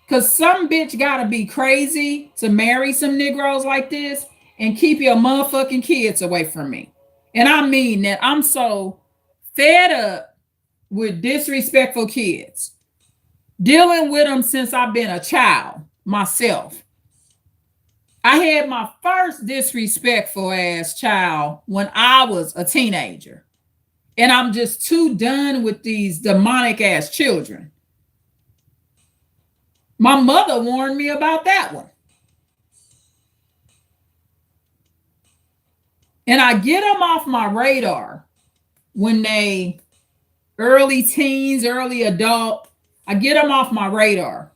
Because some bitch gotta be crazy to marry some Negroes like this, and keep your motherfucking kids away from me. And I mean that. I'm so fed up with disrespectful kids, dealing with them since I've been a child myself. I had my first disrespectful ass child when I was a teenager. And I'm just too done with these demonic ass children. My mother warned me about that one. And I get them off my radar when they early teens, early adult. I get them off my radar.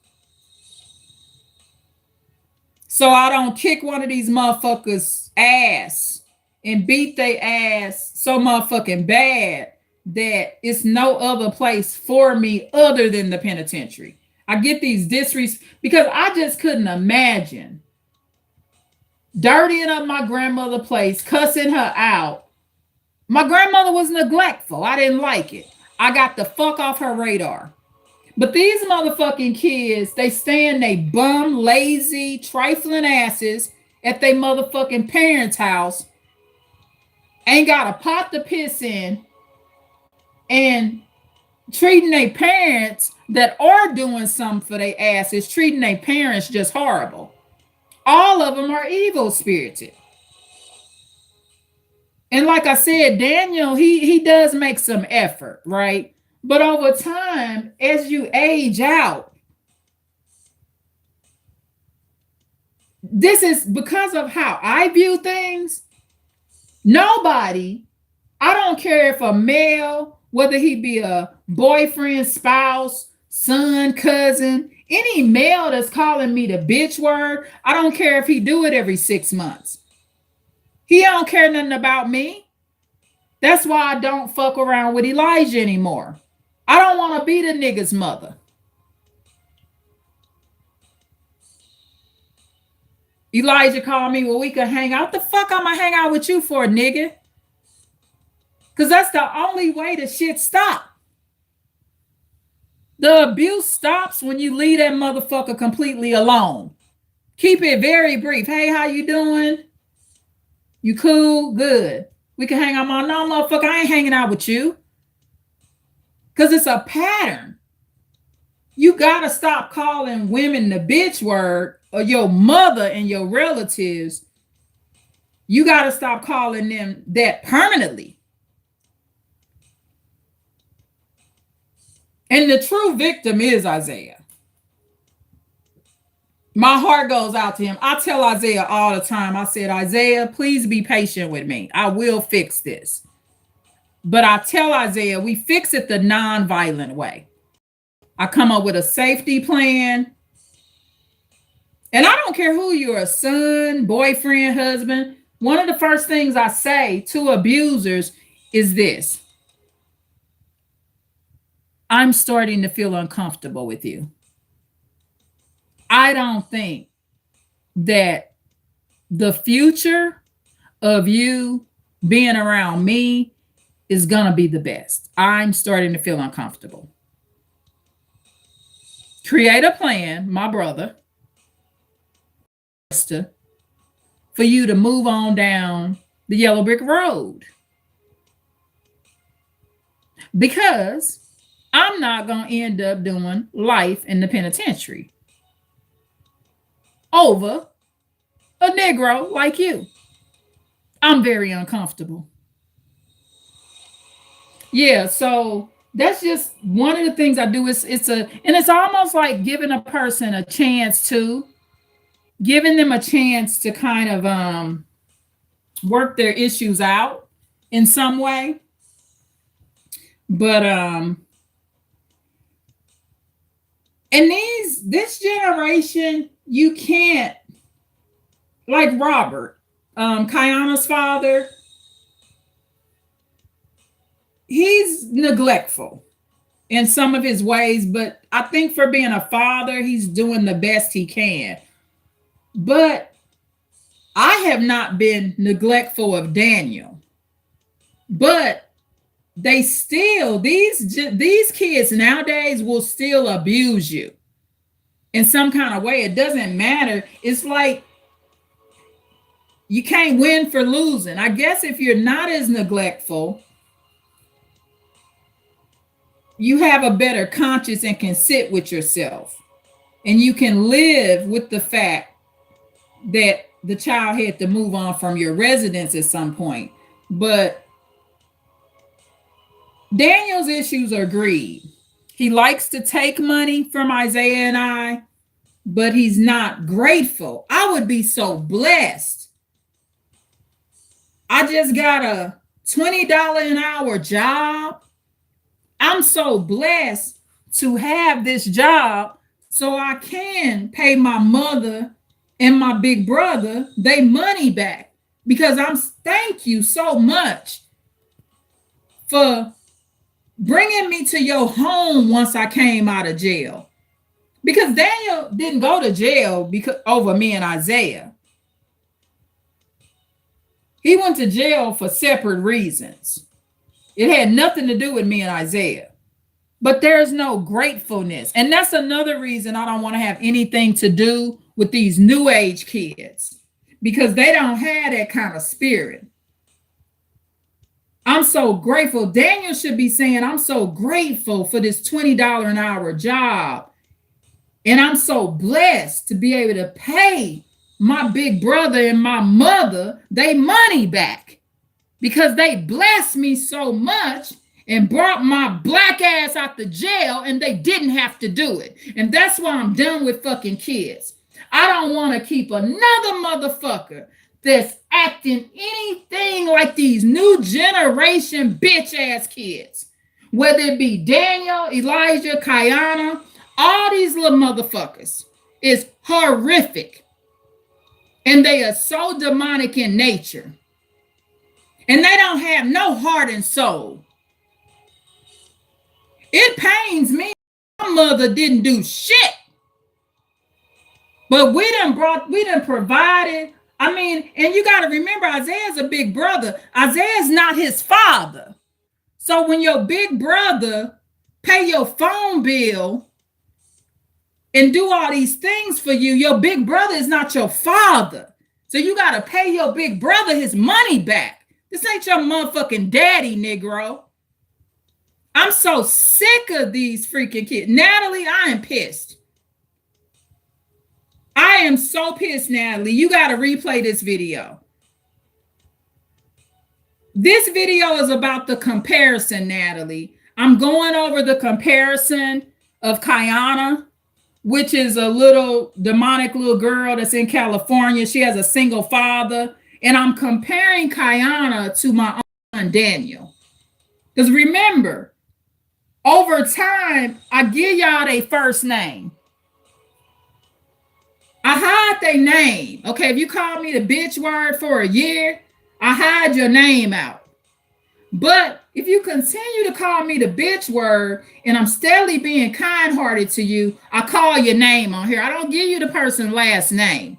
So I don't kick one of these motherfuckers' ass and beat their ass so motherfucking bad that it's no other place for me other than the penitentiary. I get these because I just couldn't imagine dirtying up my grandmother's place, cussing her out. My grandmother was neglectful. I didn't like it. I got the fuck off her radar. But these motherfucking kids, they stand they bum, lazy, trifling asses at their motherfucking parents' house, ain't got a pot to piss in, and treating their parents that are doing something for their asses, treating their parents just horrible. All of them are evil spirited. And like I said, Daniel, he does make some effort, right? But over time, as you age out, this is because of how I view things. Nobody, I don't care if a male, whether he be a boyfriend, spouse, son, cousin, any male that's calling me the bitch word, I don't care if he do it every 6 months. He don't care nothing about me. That's why I don't fuck around with Elijah anymore. I don't want to be the nigga's mother. Elijah called me, well, we could hang out. The fuck I'm gonna hang out with you for, nigga? Because that's the only way the shit stop. The abuse stops when you leave that motherfucker completely alone. Keep it very brief. Hey, how you doing? You cool? Good. We can hang out. No, motherfucker, I ain't hanging out with you. Because it's a pattern. You got to stop calling women the bitch word, or your mother and your relatives. You got to stop calling them that permanently. And the true victim is Isaiah. My heart goes out to him. I tell Isaiah all the time, I said, Isaiah, please be patient with me. I will fix this. But I tell Isaiah, we fix it the non-violent way. I come up with a safety plan. And I don't care who you're, a son, boyfriend, husband. One of the first things I say to abusers is this. I'm starting to feel uncomfortable with you. I don't think that the future of you being around me is going to be the best. I'm starting to feel uncomfortable. Create a plan, my brother, for you to move on down the yellow brick road. Because I'm not going to end up doing life in the penitentiary over a Negro like you. I'm very uncomfortable. Yeah, so that's just one of the things I do. It's almost like giving a person a chance to, giving them a chance to kind of work their issues out in some way. But and this generation, you can't, like Robert, Kayana's father, he's neglectful in some of his ways, but I think for being a father, he's doing the best he can. But I have not been neglectful of Daniel. But they still, these kids nowadays will still abuse you in some kind of way. It doesn't matter. It's like You can't win for losing. I guess if you're not as neglectful, you have a better conscience and can sit with yourself. And you can live with the fact that the child had to move on from your residence at some point. But Daniel's issues are greed. He likes to take money from Isaiah and I, but he's not grateful. I would be so blessed. I just got a $20 an hour job. I'm so blessed to have this job so I can pay my mother and my big brother their money back, because thank you so much for bringing me to your home once I came out of jail. Because Daniel didn't go to jail because over me and Isaiah. He went to jail for separate reasons. It had nothing to do with me and Isaiah. But there's no gratefulness. And that's another reason I don't want to have anything to do with these new age kids, because they don't have that kind of spirit. I'm so grateful. Daniel should be saying, I'm so grateful for this $20 an hour job. And I'm so blessed to be able to pay my big brother and my mother their money back, because they blessed me so much and brought my black ass out the jail, and they didn't have to do it. And that's why I'm done with fucking kids. I don't want to keep another motherfucker that's acting anything like these new generation bitch ass kids, whether it be Daniel, Elijah, Kayana, all these little motherfuckers. Is horrific. And they are so demonic in nature. And they don't have no heart and soul. It pains me. My mother didn't do shit. But we done provided. I mean, and you got to remember, Isaiah's a big brother. Isaiah's not his father. So when your big brother pay your phone bill and do all these things for you, your big brother is not your father. So you got to pay your big brother his money back. This ain't your motherfucking daddy, Negro. I'm so sick of these freaking kids. Natalie, I am pissed. I am so pissed, Natalie. You got to replay this video. This video is about the comparison, Natalie. I'm going over the comparison of Kayana, which is a little demonic little girl that's in California. She has a single father. And I'm comparing Kayana to my son, Daniel. Because remember, over time, I give y'all their first name. I hide their name. Okay, if you call me the bitch word for a year, I hide your name out. But if you continue to call me the bitch word and I'm steadily being kind-hearted to you, I call your name on here. I don't give you the person's last name.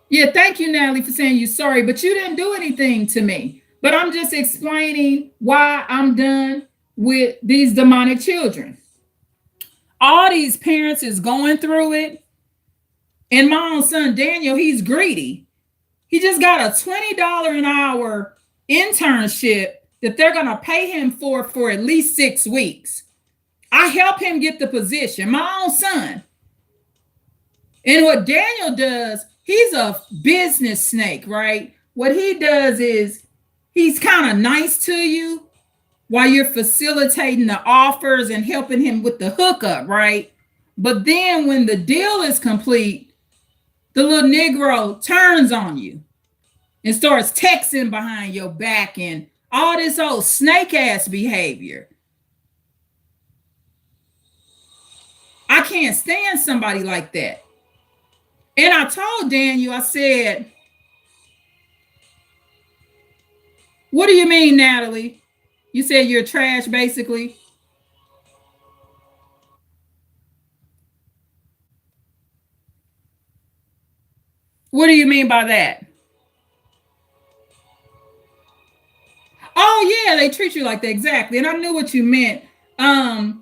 Yeah, thank you, Natalie, for saying you're sorry, but you didn't do anything to me. But I'm just explaining why I'm done with these demonic children. All these parents is going through it. And my own son, Daniel, he's greedy. He just got a $20 an hour internship that they're going to pay him for at least 6 weeks. I help him get the position, my own son. And what Daniel does, he's a business snake, right? What he does is he's kind of nice to you while you're facilitating the offers and helping him with the hookup, right? But then when the deal is complete, the little Negro turns on you and starts texting behind your back and all this old snake ass behavior. I can't stand somebody like that. And I told Daniel, I said, what do you mean, Natalie? You said you're trash, basically. What do you mean by that? Oh, yeah, they treat you like that. Exactly. And I knew what you meant. Yeah,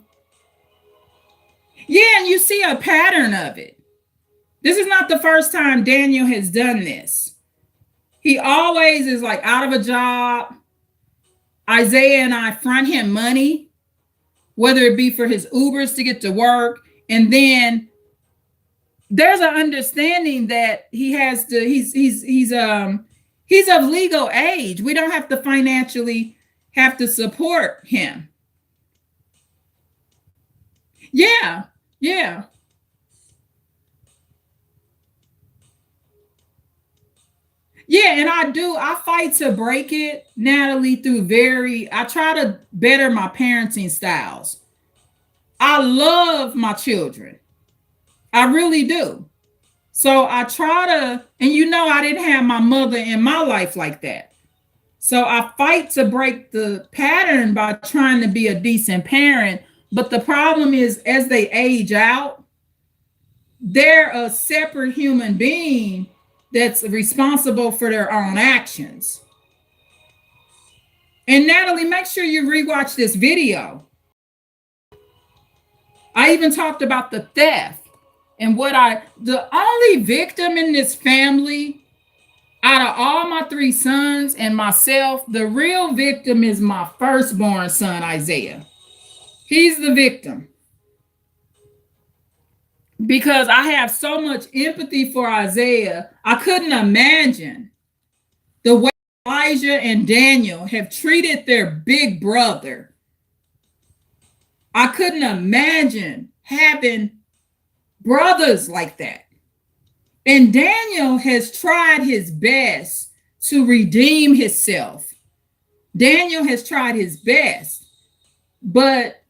and you see a pattern of it. This is not the first time Daniel has done this. He always is like out of a job. Isaiah and I front him money, whether it be for his Ubers to get to work. And then there's an understanding that he has to, he's of legal age. We don't have to financially have to support him. Yeah, yeah. Yeah, and I fight to break it, Natalie, I try to better my parenting styles. I love my children. I really do. So I try to, and I didn't have my mother in my life like that. So I fight to break the pattern by trying to be a decent parent. But the problem is, as they age out, they're a separate human being that's responsible for their own actions. And Natalie, make sure you rewatch this video. I even talked about the theft and the only victim in this family out of all my 3 sons and myself, the real victim is my firstborn son, Isaiah. He's the victim. Because I have so much empathy for Isaiah, I couldn't imagine the way Elijah and Daniel have treated their big brother. I couldn't imagine having brothers like that. And Daniel has tried his best to redeem himself. Daniel has tried his best, but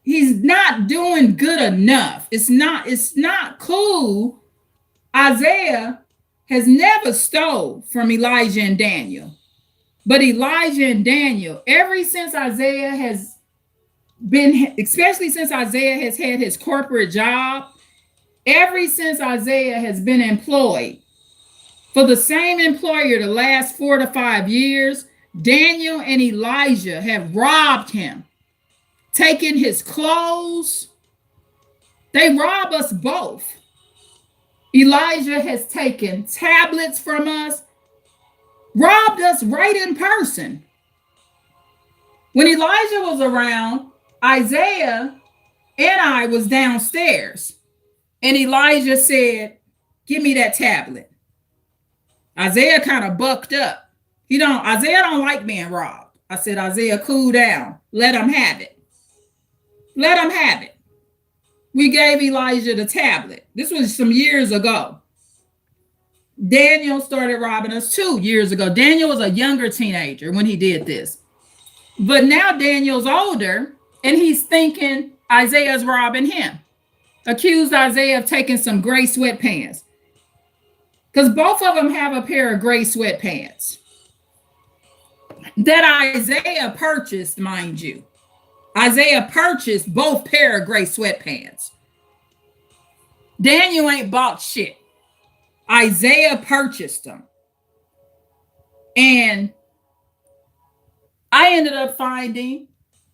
he's not doing good enough. It's not cool. Isaiah has never stole from Elijah and Daniel. But Elijah and Daniel, ever since Isaiah has been, especially since Isaiah has had his corporate job, ever since Isaiah has been employed for the same employer the last 4 to 5 years, Daniel and Elijah have robbed him, taken his clothes. They rob us both. Elijah has taken tablets from us, robbed us right in person. When Elijah was around, Isaiah and I was downstairs, and Elijah said, "Give me that tablet." Isaiah kind of bucked up. Isaiah don't like being robbed. I said, "Isaiah, cool down. Let him have it. Let him have it." We gave Elijah the tablet. This was some years ago. Daniel started robbing us 2 years ago. Daniel was a younger teenager when he did this. But now Daniel's older, and he's thinking Isaiah's robbing him. Accused Isaiah of taking some gray sweatpants. Because both of them have a pair of gray sweatpants that Isaiah purchased, mind you. Isaiah purchased both pair of gray sweatpants. Daniel ain't bought shit. Isaiah purchased them. And I ended up finding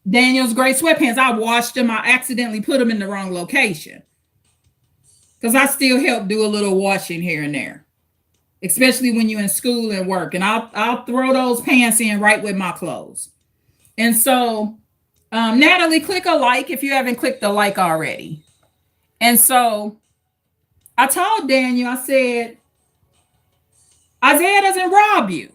Daniel's gray sweatpants. I washed them. I accidentally put them in the wrong location. Because I still help do a little washing here and there. Especially when you're in school and work. And I'll throw those pants in right with my clothes. And so, Natalie, click a like if you haven't clicked the like already. And so I told Daniel, I said, Isaiah doesn't rob you.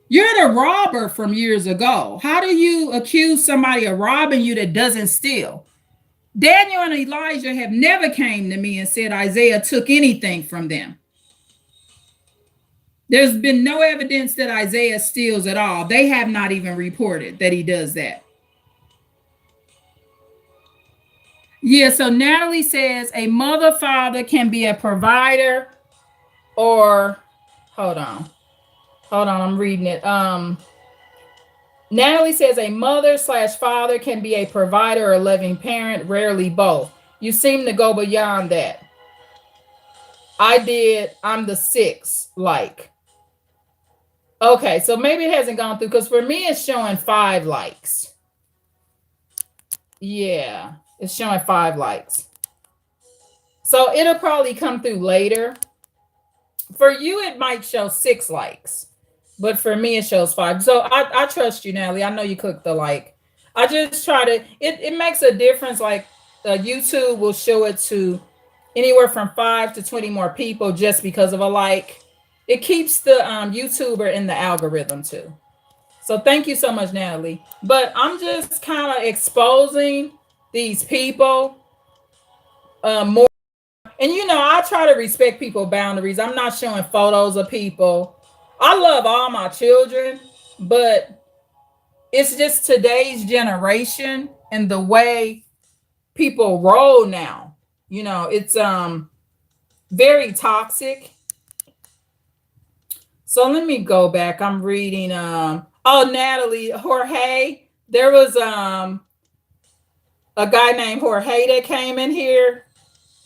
You're the robber from years ago. How do you accuse somebody of robbing you that doesn't steal? Daniel and Elijah have never came to me and said Isaiah took anything from them. There's been no evidence that Isaiah steals at all. They have not even reported that he does that. Yeah, so Natalie says a mother father can be a provider or, hold on, I'm reading it. Natalie says a mother/father can be a provider or a loving parent, rarely both. You seem to go beyond that. I'm the 6, like. Okay, so maybe it hasn't gone through because for me it's showing 5 likes. Yeah. It's showing 5 likes. So it'll probably come through later. For you, it might show 6 likes, but for me, it shows 5. So I trust you, Natalie. I know you clicked the like. I just try to, it makes a difference. Like YouTube will show it to anywhere from 5 to 20 more people just because of a like. It keeps the YouTuber in the algorithm too. So thank you so much, Natalie. But I'm just kind of exposing these people more. And I try to respect people boundaries. I'm not showing photos of people. I love all my children, but it's just today's generation and the way people roll now. It's very toxic. So let me go back. I'm reading oh, Natalie, Jorge. There was a guy named Jorge that came in here.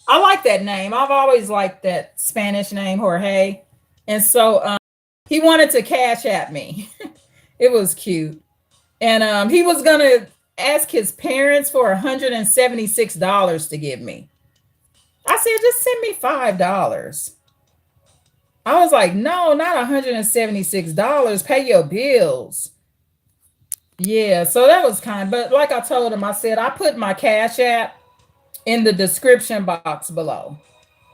I like that name. I've always liked that Spanish name, Jorge. And so he wanted to cash at me. It was cute. And he was going to ask his parents for $176 to give me. I said, just send me $5. I was like, no, not $176. Pay your bills. Yeah, so that was kind. But like I told him, I said, I put my Cash App in the description box below.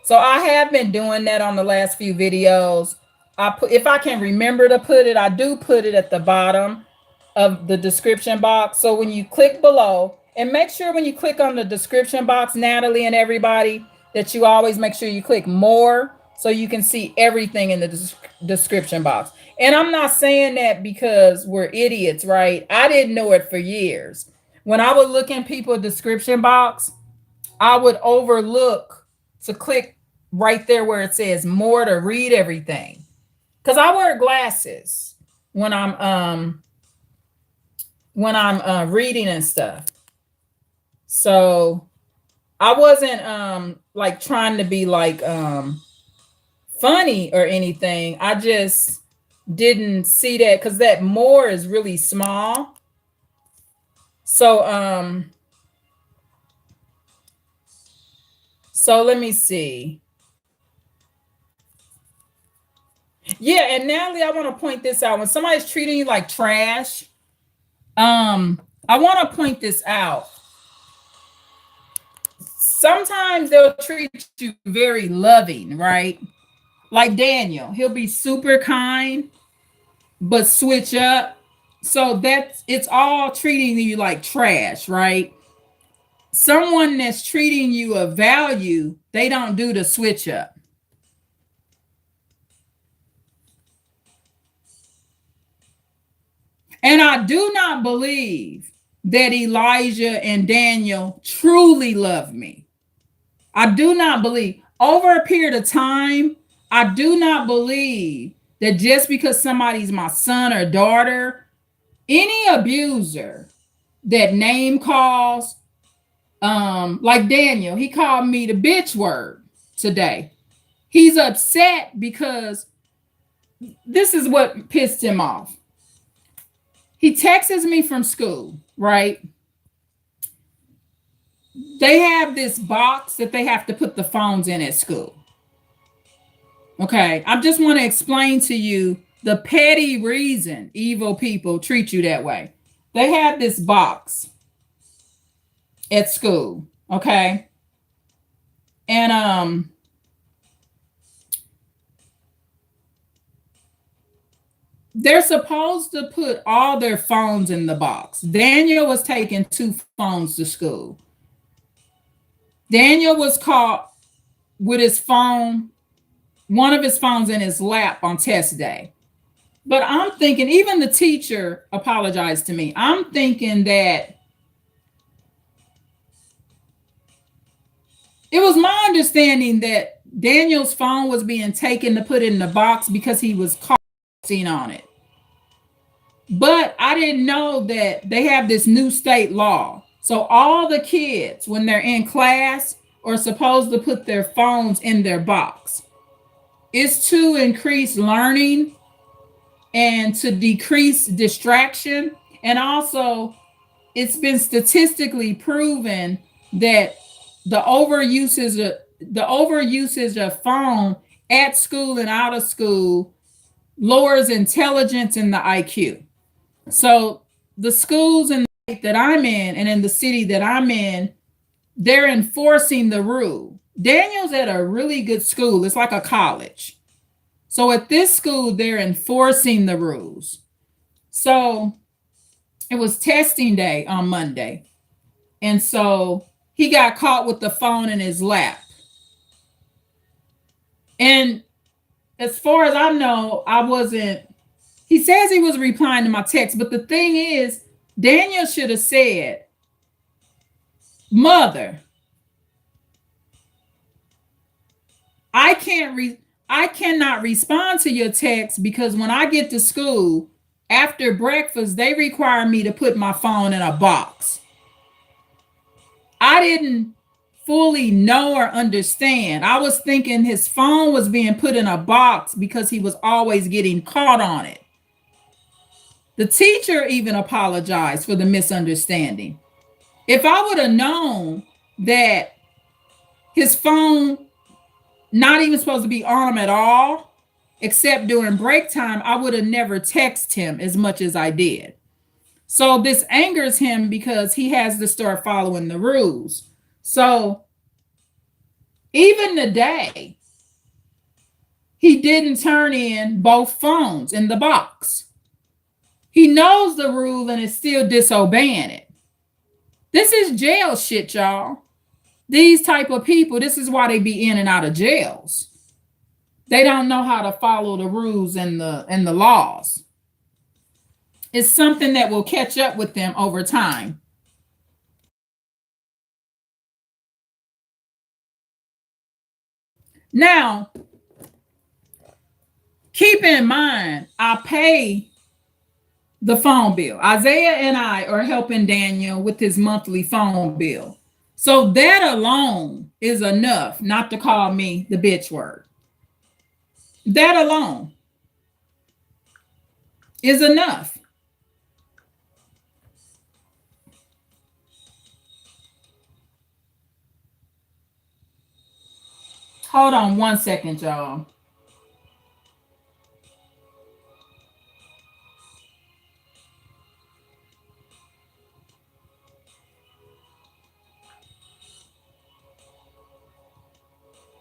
So I have been doing that on the last few videos. If I can remember to put it, I do put it at the bottom of the description box. So when you click below, and make sure when you click on the description box, Natalie and everybody, that you always make sure you click more so you can see everything in the description box. And I'm not saying that because we're idiots, right? I didn't know it for years. When I would look in people's description box, I would overlook to click right there where it says more to read everything. Because I wear glasses when I'm reading and stuff. So I wasn't like trying to be like funny or anything. I just didn't see that because that more is really small. So so let me see. Yeah, and Natalie, I want to point this out. When somebody's treating you like trash, I want to point this out. Sometimes they'll treat you very loving, right? Like Daniel, he'll be super kind, but switch up. So it's all treating you like trash, right? Someone that's treating you of value, they don't do the switch up. And I do not believe that Elijah and Daniel truly love me. I do not believe. Over a period of time, I do not believe that just because somebody's my son or daughter, any abuser that name calls, like Daniel, he called me the bitch word today. He's upset because this is what pissed him off. He texts me from school, right? They have this box that they have to put the phones in at school. Okay, I just want to explain to you the petty reason evil people treat you that way. They have this box at school, okay? And they're supposed to put all their phones in the box. Daniel was taking 2 phones to school. Daniel was caught with his phone, one of his phones in his lap on test day. But I'm thinking, even the teacher apologized to me. I'm thinking that it was my understanding that Daniel's phone was being taken to put in the box because he was caught on it. But I didn't know that they have this new state law. So all the kids, when they're in class, are supposed to put their phones in their box. It's to increase learning and to decrease distraction. And also, it's been statistically proven that the overuse the over usage of phone at school and out of school lowers intelligence and the IQ. So the schools in the state that I'm in and in the city that I'm in, they're enforcing the rule. Daniel's at a really good school. It's like a college. So at this school, they're enforcing the rules. So it was testing day on Monday. And so he got caught with the phone in his lap. And as far as I know, he says he was replying to my text. But the thing is, Daniel should have said, Mother, I cannot respond to your text because when I get to school after breakfast, they require me to put my phone in a box. I didn't fully know or understand. I was thinking his phone was being put in a box because he was always getting caught on it. The teacher even apologized for the misunderstanding. If I would have known that his phone not even supposed to be on him at all, except during break time, I would have never texted him as much as I did. So this angers him because he has to start following the rules. So even today, he didn't turn in both phones in the box. He knows the rule and is still disobeying it. This is jail shit, y'all. These type of people, this is why they be in and out of jails. They don't know how to follow the rules and the laws. It's something that will catch up with them over time. Now, keep in mind, I pay the phone bill. Isaiah and I are helping Daniel with his monthly phone bill. So that alone is enough not to call me the bitch word. That alone is enough. Hold on 1 second, y'all.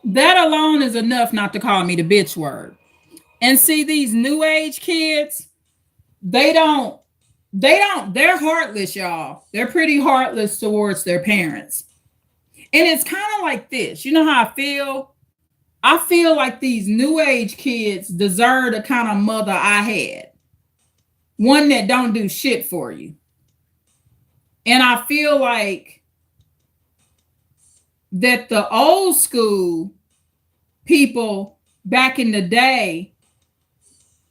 That alone is enough not to call me the bitch word. And see, these new age kids, they're heartless, y'all. They're pretty heartless towards their parents. And it's kind of like this. You know how I feel? I feel like these new age kids deserve the kind of mother I had. One that don't do shit for you. And I feel like that the old school people back in the day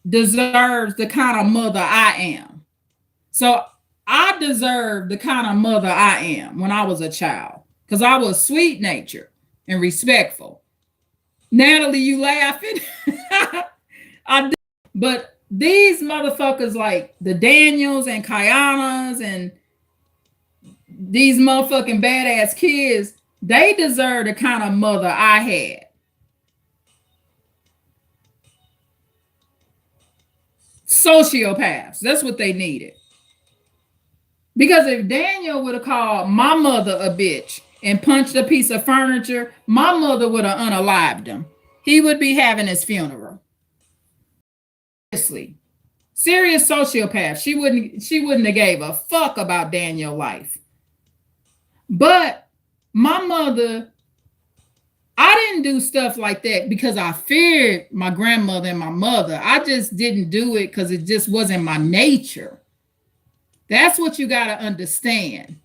deserves the kind of mother I am. So I deserve the kind of mother I am when I was a child because I was sweet natured and respectful. Natalie, you laughing? But these motherfuckers like the Daniels and Kayanas and these motherfucking badass kids, they deserve the kind of mother I had. Sociopaths, that's what they needed. Because if Daniel would have called my mother a bitch and punched a piece of furniture, my mother would have unalived him. He would be having his funeral. Seriously. Serious sociopath. She wouldn't have gave a fuck about Daniel's life. But my mother, I didn't do stuff like that because I feared my grandmother and my mother. I just didn't do it because it just wasn't my nature. That's what you got to understand.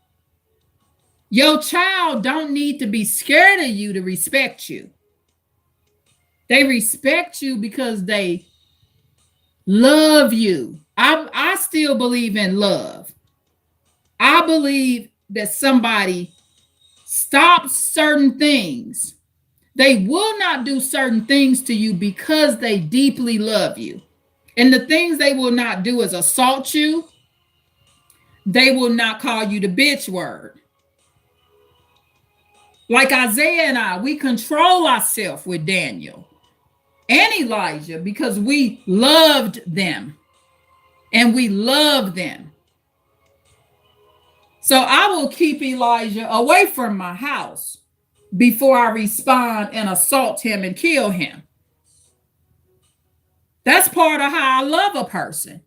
Your child don't need to be scared of you to respect you. They respect you because they love you. I still believe in love. I believe that somebody stops certain things. They will not do certain things to you because they deeply love you. And the things they will not do is assault you. They will not call you the bitch word. Like Isaiah and I, we control ourselves with Daniel and Elijah because we loved them and we love them. So I will keep Elijah away from my house before I respond and assault him and kill him. That's part of how I love a person.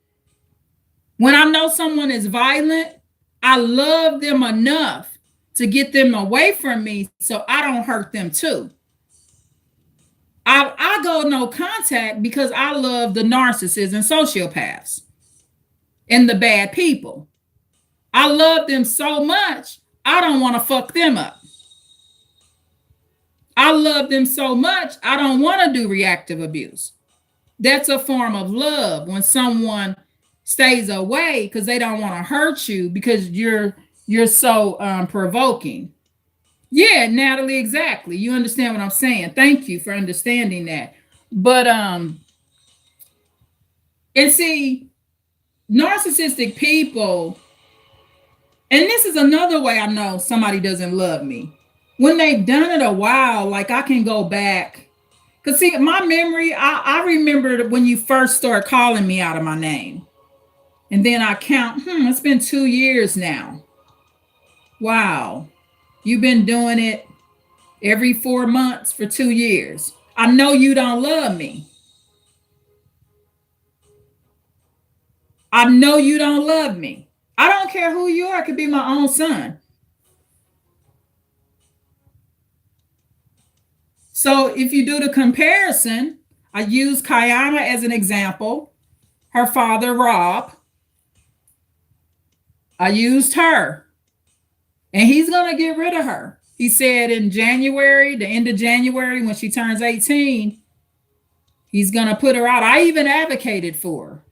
When I know someone is violent, I love them enough to get them away from me so I don't hurt them too. I go no contact because I love the narcissists and sociopaths and the bad people. I love them so much, I don't want to fuck them up. I love them so much, I don't want to do reactive abuse. That's a form of love when someone stays away because they don't want to hurt you because you're so provoking. Yeah, Natalie, exactly. You understand what I'm saying. Thank you for understanding that. But and see, narcissistic people, and this is another way I know somebody doesn't love me. When they've done it a while, like I can go back. Because see, my memory, I remember when you first start calling me out of my name. And then I count, it's been 2 years now. Wow. You've been doing it every 4 months for 2 years. I know you don't love me. I know you don't love me. I don't care who you are. It could be my own son. So if you do the comparison, I use Kayana as an example. Her father, Rob. I used her. And he's going to get rid of her. He said in January, the end of January, when she turns 18, he's going to put her out. I even advocated for her.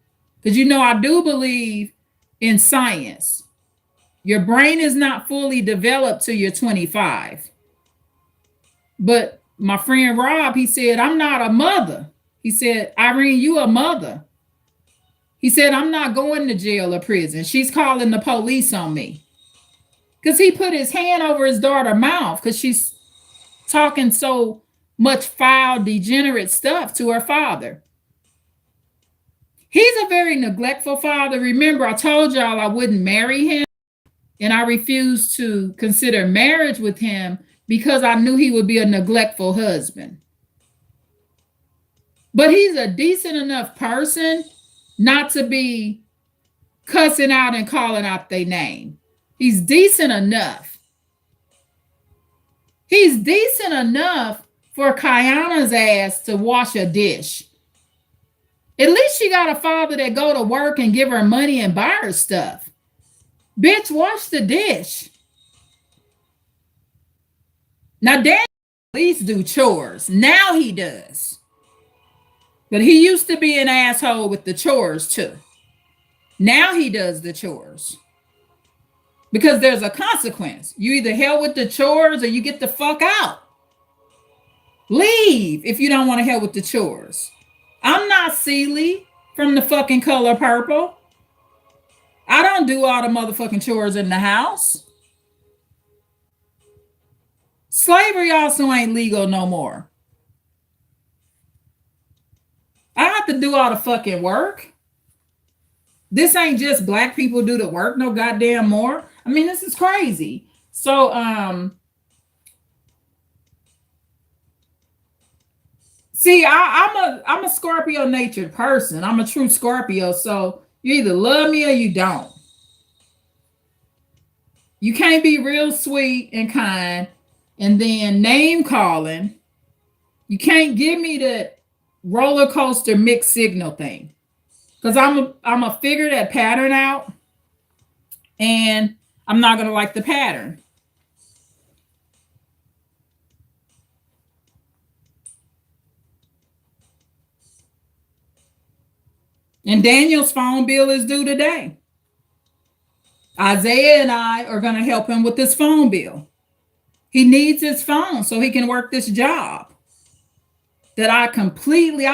Because, I do believe in science. Your brain is not fully developed till you're 25. But my friend Rob, he said, I'm not a mother. He said, Irene, you a mother. He said, I'm not going to jail or prison. She's calling the police on me. Because he put his hand over his daughter's mouth because she's talking so much foul, degenerate stuff to her father. He's a very neglectful father. Remember, I told y'all I wouldn't marry him, and I refused to consider marriage with him because I knew he would be a neglectful husband. But he's a decent enough person not to be cussing out and calling out their name. He's decent enough. He's decent enough for Kayana's ass to wash a dish. At least she got a father that go to work and give her money and buy her stuff. Bitch, wash the dish. Now, Daniel at least do chores. Now he does. But he used to be an asshole with the chores too. Now he does the chores. Because there's a consequence. You either help with the chores or you get the fuck out. Leave if you don't want to help with the chores. I'm not Celie from The Fucking Color Purple. I don't do all the motherfucking chores in the house. Slavery also ain't legal no more. I have to do all the fucking work. This ain't just black people do the work no goddamn more. I mean, this is crazy. So, see, I'm a Scorpio natured person. I'm a true Scorpio. So you either love me or you don't. You can't be real sweet and kind and then name calling. You can't give me the roller coaster mixed signal thing. Because I'm a figure that pattern out and I'm not going to like the pattern. And Daniel's phone bill is due today. Isaiah and I are going to help him with this phone bill. He needs his phone so he can work this job. That I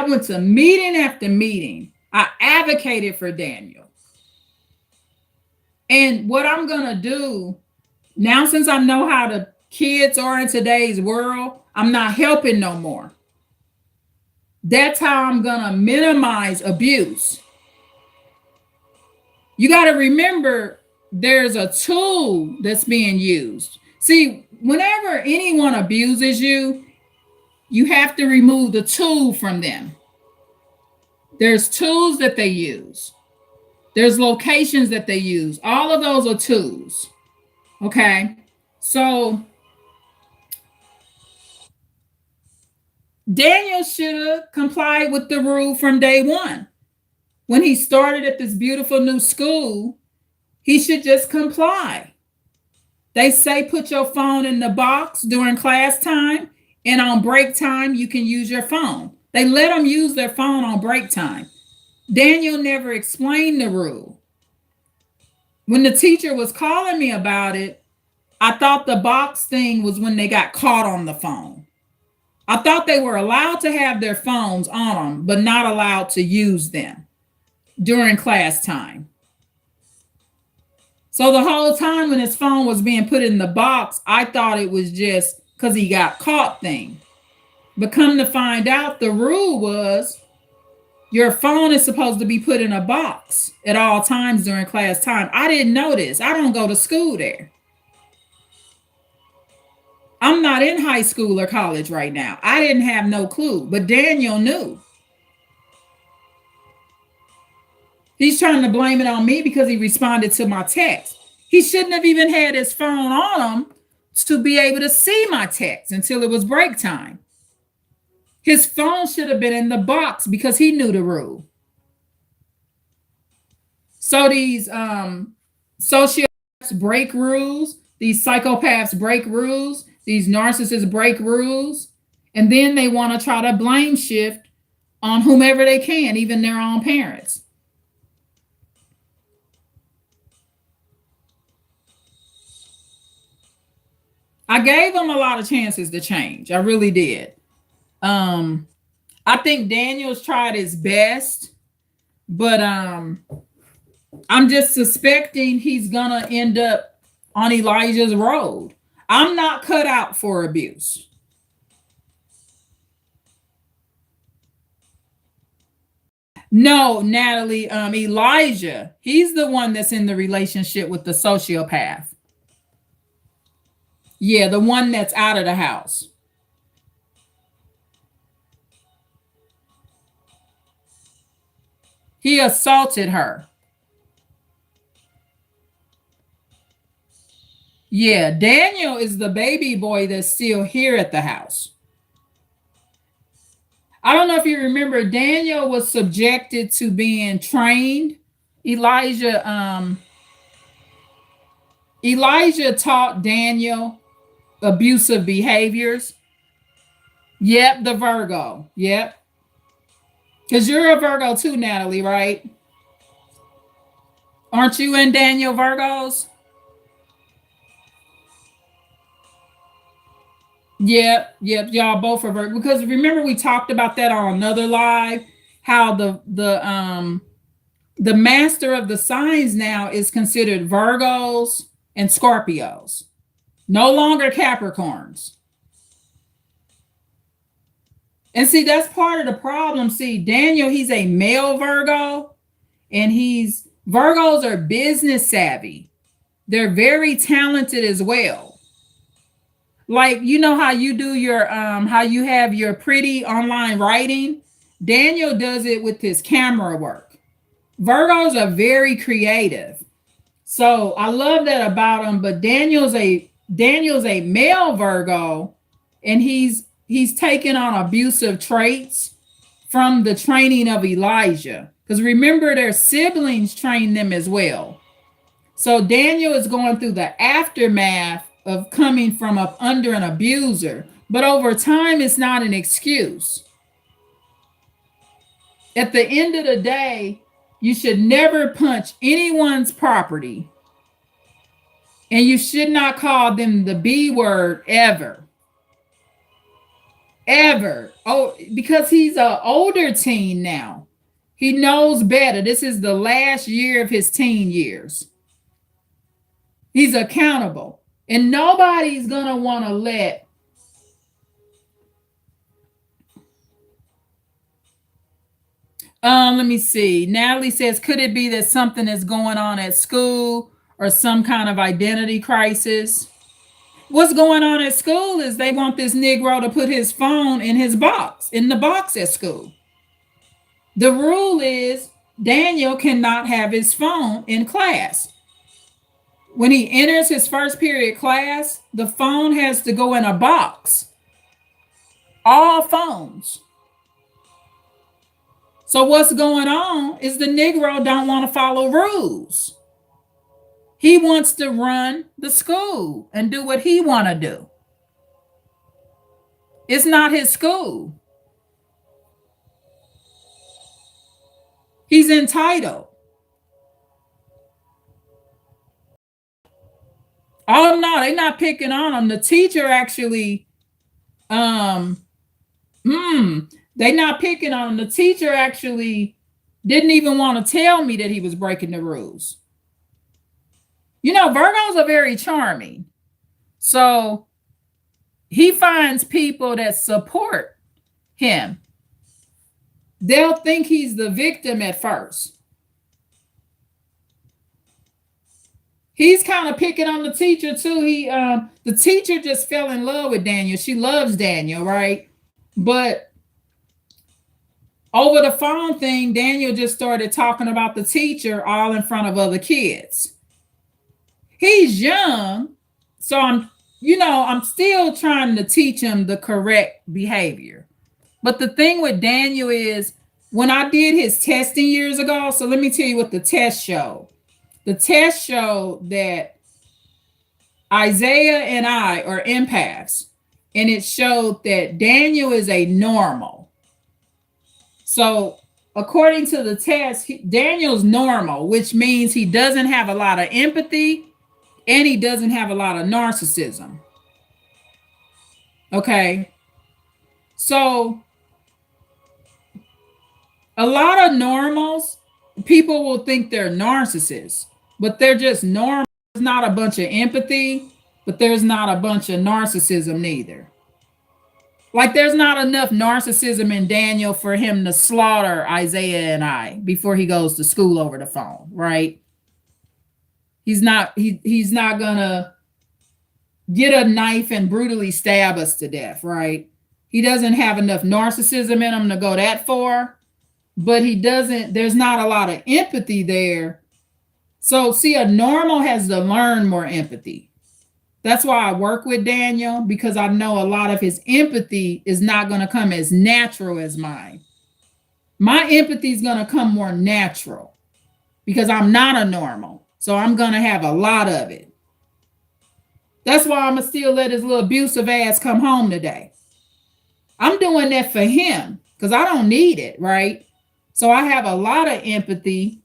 went to meeting after meeting. I advocated for Daniel. And what I'm going to do now, since I know how to kids are in today's world, I'm not helping no more. That's how I'm going to minimize abuse. You got to remember there's a tool that's being used. See, whenever anyone abuses you, you have to remove the tool from them. There's tools that they use. There's locations that they use. All of those are tools. Okay? So Daniel should have complied with the rule from day one. When he started at this beautiful new school, he should just comply. They say put your phone in the box during class time, and on break time, you can use your phone. They let them use their phone on break time. Daniel never explained the rule. When the teacher was calling me about it, I thought the box thing was when they got caught on the phone. I thought they were allowed to have their phones on them, but not allowed to use them during class time. So the whole time when his phone was being put in the box, I thought it was just because he got caught thing. But come to find out, the rule was your phone is supposed to be put in a box at all times during class time. I didn't know this. I don't go to school there. I'm not in high school or college right now. I didn't have no clue, but Daniel knew. He's trying to blame it on me because he responded to my text. He shouldn't have even had his phone on him to be able to see my text until it was break time. His phone should have been in the box because he knew the rule. So these sociopaths break rules, these psychopaths break rules, these narcissists break rules, and then they want to try to blame shift on whomever they can, even their own parents. I gave them a lot of chances to change. I really did. I think Daniel's tried his best, but I'm just suspecting he's gonna end up on Elijah's road. I'm not cut out for abuse. No, Natalie, Elijah, he's the one that's in the relationship with the sociopath. Yeah, the one that's out of the house. He assaulted her. Yeah, Daniel is the baby boy that's still here at the house. I don't know if you remember, Daniel was subjected to being trained. Elijah taught Daniel abusive behaviors. Yep, the Virgo. Yep. Because you're a Virgo too, Natalie, right? Aren't you and Daniel Virgos? Yep, y'all both are Virgo. Because remember we talked about that on another live, how the master of the signs now is considered Virgos and Scorpios. No longer Capricorns. And see, that's part of the problem. See, Daniel, he's a male Virgo, and Virgos are business savvy. They're very talented as well. Like, you know how you do your how you have your pretty online writing? Daniel does it with his camera work. Virgos are very creative. So I love that about him, but Daniel's a male Virgo, and he's taken on abusive traits from the training of Elijah. Because remember, their siblings trained them as well. So Daniel is going through the aftermath of coming from up under an abuser. But over time, it's not an excuse. At the end of the day, you should never punch anyone's property. And you should not call them the B word ever. Ever. Oh, because he's an older teen now. He knows better. This is the last year of his teen years. He's accountable. And nobody's going to want to let let me see. Natalie says, could it be that something is going on at school or some kind of identity crisis? What's going on at school is they want this Negro to put his phone in his box, in the box at school. The rule is Daniel cannot have his phone in class. When he enters his first period class, the phone has to go in a box. All phones. So what's going on is the Negro don't want to follow rules. He wants to run the school and do what he want to do. It's not his school. He's entitled. Oh no, they're not picking on him. The teacher actually, they're not picking on him. The teacher actually didn't even want to tell me that he was breaking the rules. You know, Virgos are very charming. So he finds people that support him. They'll think he's the victim at first. He's kind of picking on the teacher too. The teacher just fell in love with Daniel. She loves Daniel, right? But over the phone thing, Daniel just started talking about the teacher all in front of other kids. He's young, so I'm still trying to teach him the correct behavior. But the thing with Daniel is when I did his testing years ago, so let me tell you what the test showed. The test showed that Isaiah and I are empaths, and it showed that Daniel is a normal. So according to the test, Daniel's normal, which means he doesn't have a lot of empathy and he doesn't have a lot of narcissism. Okay. So a lot of normals, people will think they're narcissists, but they're just normal. There's not a bunch of empathy, but there's not a bunch of narcissism neither. Like there's not enough narcissism in Daniel for him to slaughter Isaiah and I before he goes to school over the phone, right? He's not gonna get a knife and brutally stab us to death, right? He doesn't have enough narcissism in him to go that far, but there's not a lot of empathy there. So see, a normal has to learn more empathy. That's why I work with Daniel, because I know a lot of his empathy is not going to come as natural as mine. My empathy is going to come more natural because I'm not a normal. So I'm going to have a lot of it. That's why I'm going to still let his little abusive ass come home today. I'm doing that for him because I don't need it, right? So I have a lot of empathy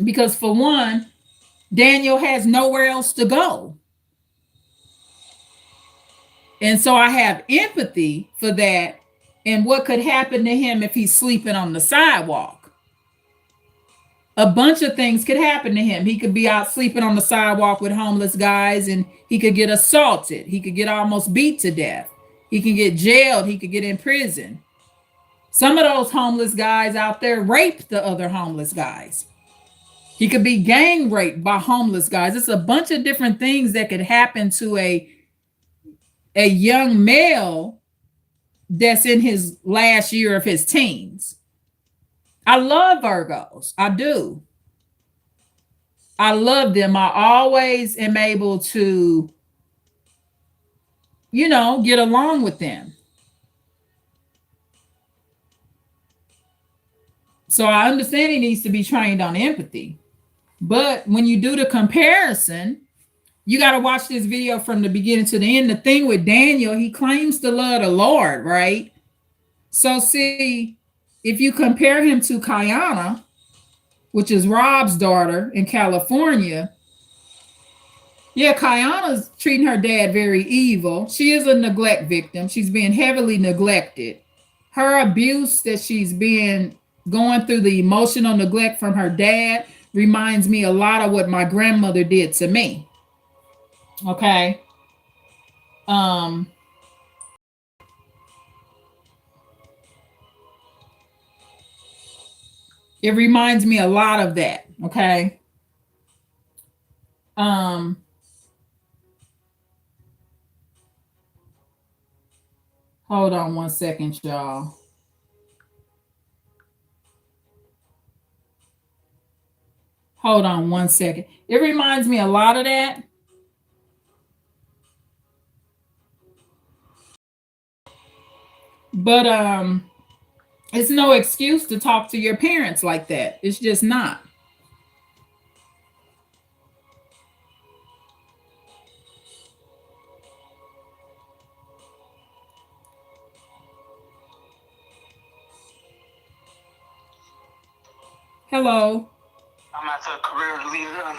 because, for one, Daniel has nowhere else to go. And so I have empathy for that and what could happen to him if he's sleeping on the sidewalk. A bunch of things could happen to him. He could be out sleeping on the sidewalk with homeless guys and he could get assaulted. He could get almost beat to death. He can get jailed. He could get in prison. Some of those homeless guys out there rape the other homeless guys. He could be gang raped by homeless guys. It's a bunch of different things that could happen to a young male that's in his last year of his teens. I love Virgos. I do. I love them. I always am able to, get along with them. So I understand he needs to be trained on empathy. But when you do the comparison, you got to watch this video from the beginning to the end. The thing with Daniel, he claims to love the Lord, right? So see, if you compare him to Kiana, which is Rob's daughter in California, yeah, Kiana's treating her dad very evil. She is a neglect victim. She's being heavily neglected. Her abuse that she's been going through, the emotional neglect from her dad, reminds me a lot of what my grandmother did to me. Okay. Um, it reminds me a lot of that. Okay. Um, hold on one second, y'all. Hold on one second. It reminds me a lot of that. But it's no excuse to talk to your parents like that. It's just not. Hello. I'm at the career leader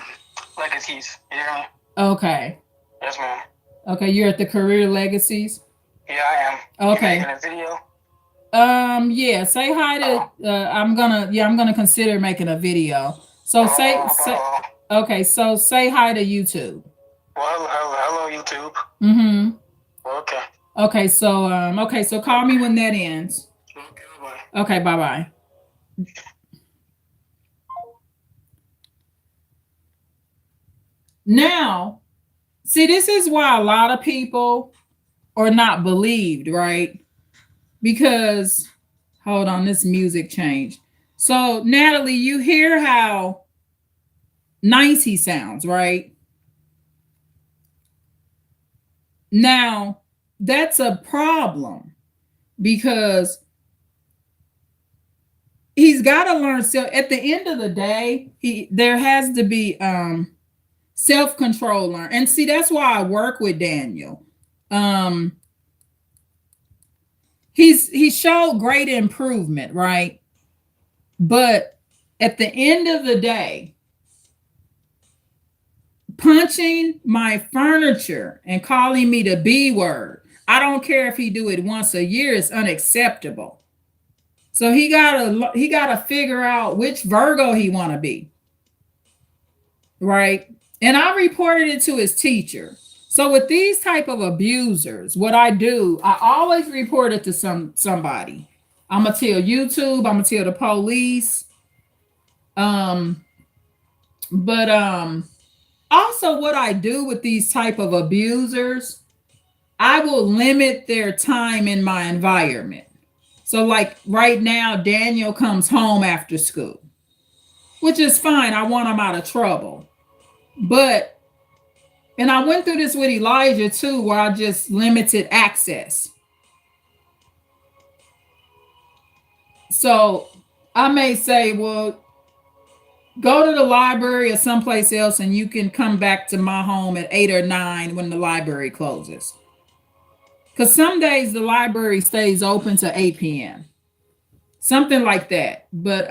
legacies. You hear me? Okay. Yes, ma'am. Okay, you're at the Career Legacies. Yeah, I am. Okay. You making a video? Yeah, say hi to I'm gonna consider making a video. So say okay, so say hi to YouTube. Well, hello, YouTube. Mm-hmm. Okay. Okay, so call me when that ends. Okay, bye. Okay, bye-bye. Now, see, this is why a lot of people are not believed, right? Because hold on, this music changed. So, Natalie, you hear how nice he sounds, right? Now, that's a problem because he's got to learn. So, at the end of the day, there has to be self-control learn. And see, that's why I work with Daniel. Um, he showed great improvement, right? But at the end of the day, punching my furniture and calling me the B word, I don't care if he do it once a year, is unacceptable. So he gotta figure out which Virgo he want to be, right? And I reported it to his teacher. So with these type of abusers, what I do, I always report it to somebody. I'm gonna tell YouTube. I'm gonna tell the police. Um, but also what I do with these type of abusers, I will limit their time in my environment. So like right now, Daniel comes home after school, which is fine. I want him out of trouble. But and I went through this with Elijah too, where I just limited access. So I may say, well, go to the library or someplace else and you can come back to my home at 8 or 9 when the library closes. Because some days the library stays open to 8 p.m. Something like that. But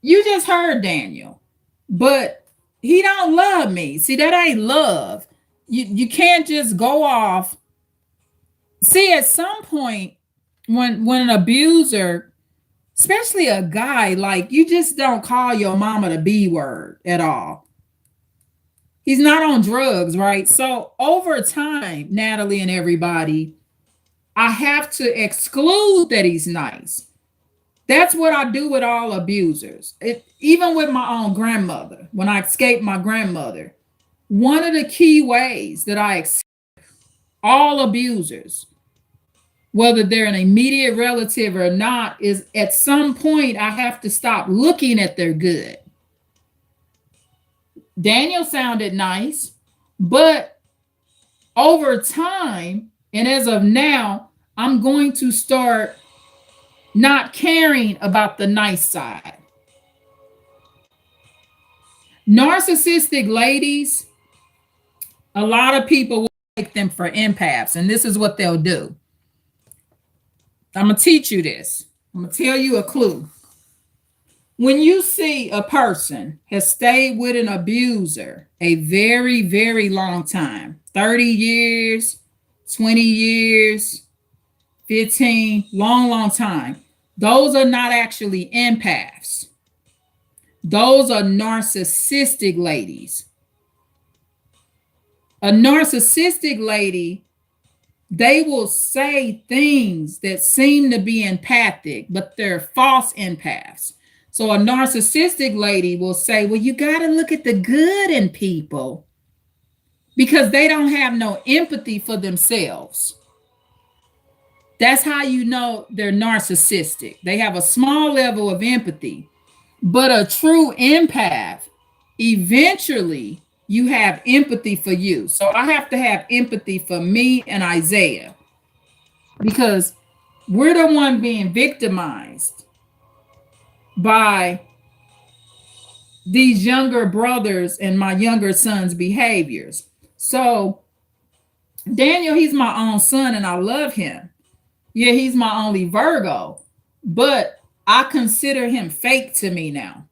you just heard Daniel. But he don't love me. See, that ain't love. You can't just go off. See, at some point, when an abuser, especially a guy, like you just don't call your mama the B word at all. He's not on drugs, right? So over time, Natalie and everybody, I have to exclude that he's nice. That's what I do with all abusers. Even with my own grandmother, when I escaped my grandmother, one of the key ways that I escape all abusers, whether they're an immediate relative or not, is at some point I have to stop looking at their good. Daniel sounded nice, but over time, and as of now, I'm going to start not caring about the nice side. Narcissistic ladies, a lot of people will take them for empaths, and this is what they'll do. I'm going to teach you this. I'm going to tell you a clue. When you see a person has stayed with an abuser a very, very long time, 30 years, 20 years, 15, long, long time, those are not actually empaths. Those are narcissistic ladies. A narcissistic lady, they will say things that seem to be empathic, but they're false empaths. So a narcissistic lady will say, well, you got to look at the good in people because they don't have no empathy for themselves. That's how you know they're narcissistic. They have a small level of empathy, but a true empath, eventually you have empathy for you. So I have to have empathy for me and Isaiah because we're the one being victimized by these younger brothers and my younger son's behaviors. So Daniel, he's my own son and I love him. Yeah, he's my only Virgo, but I consider him fake to me now.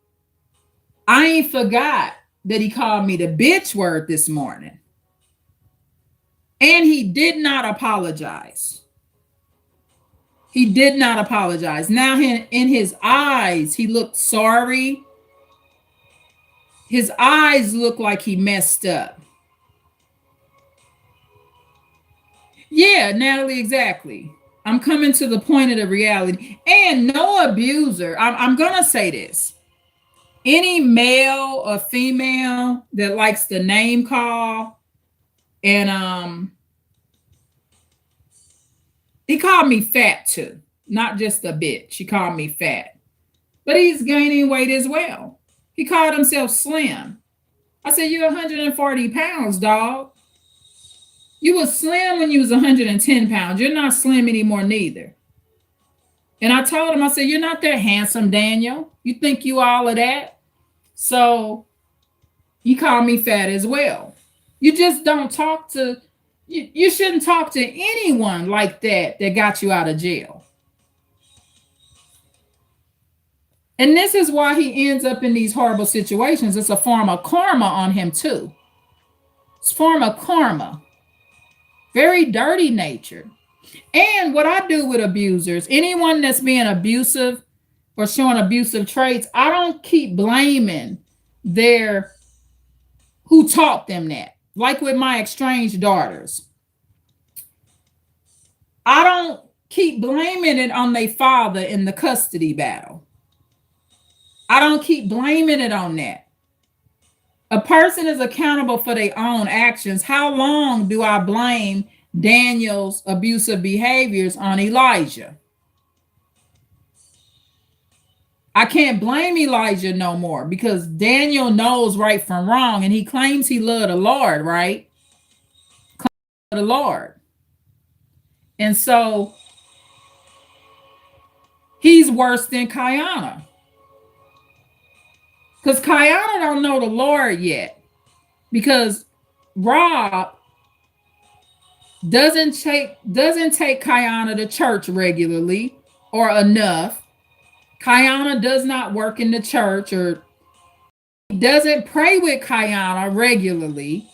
I ain't forgot that he called me the bitch word this morning. And he did not apologize. He did not apologize. Now in his eyes, he looked sorry. His eyes look like he messed up. Yeah, Natalie, exactly. I'm coming to the point of the reality. And no abuser, I'm going to say this. Any male or female that likes the name call, and he called me fat too, not just a bitch. He called me fat. But he's gaining weight as well. He called himself slim. I said, you're 140 pounds, dog. You were slim when you was 110 pounds. You're not slim anymore neither. And I told him, I said, you're not that handsome, Daniel. You think you all of that? So he called me fat as well. You just don't talk to, you shouldn't talk to anyone like that got you out of jail. And this is why he ends up in these horrible situations. It's a form of karma on him too. It's a form of karma. Very dirty nature. And what I do with abusers, anyone that's being abusive or showing abusive traits, I don't keep blaming who taught them that. Like with my estranged daughters. I don't keep blaming it on their father in the custody battle. I don't keep blaming it on that. A person is accountable for their own actions. How long do I blame Daniel's abusive behaviors on Elijah? I can't blame Elijah no more because Daniel knows right from wrong and he claims he loved the Lord, right? The Lord. And so he's worse than Kayana. Because Kayana don't know the Lord yet. Because Rob doesn't take Kayana to church regularly or enough. Kayana does not work in the church or doesn't pray with Kayana regularly.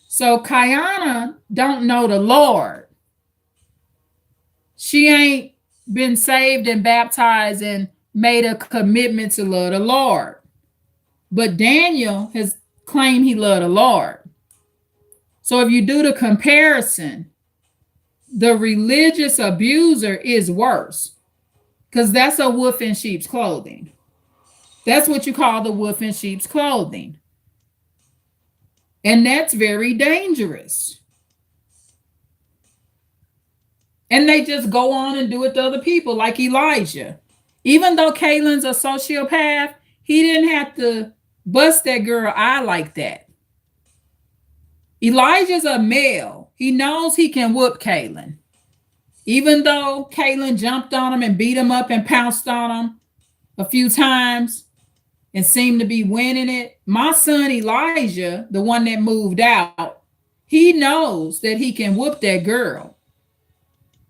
So Kayana don't know the Lord. She ain't been saved and baptized and made a commitment to love the Lord. But Daniel has claimed he loved the Lord. So if you do the comparison, the religious abuser is worse because that's a wolf in sheep's clothing. That's what you call the wolf in sheep's clothing. And that's very dangerous. And they just go on and do it to other people like Elijah. Even though Kaylin's a sociopath, he didn't have to bust that girl eye like that. Elijah's a male. He knows he can whoop Kaylin. Even though Kaylin jumped on him and beat him up and pounced on him a few times and seemed to be winning it, my son Elijah, the one that moved out, he knows that he can whoop that girl.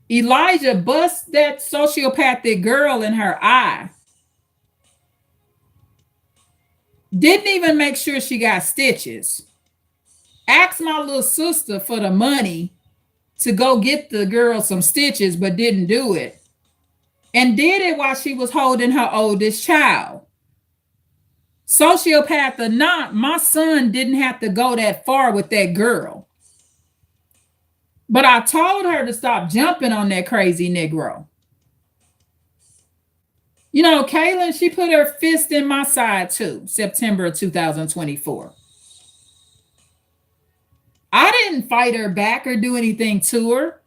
Elijah bust that sociopathic girl in her eye. Didn't even make sure she got stitches. Asked my little sister for the money to go get the girl some stitches, but didn't do it. And did it while she was holding her oldest child. Sociopath or not, my son didn't have to go that far with that girl. But I told her to stop jumping on that crazy Negro. You know, Kaylin, she put her fist in my side too, September of 2024. I didn't fight her back or do anything to her.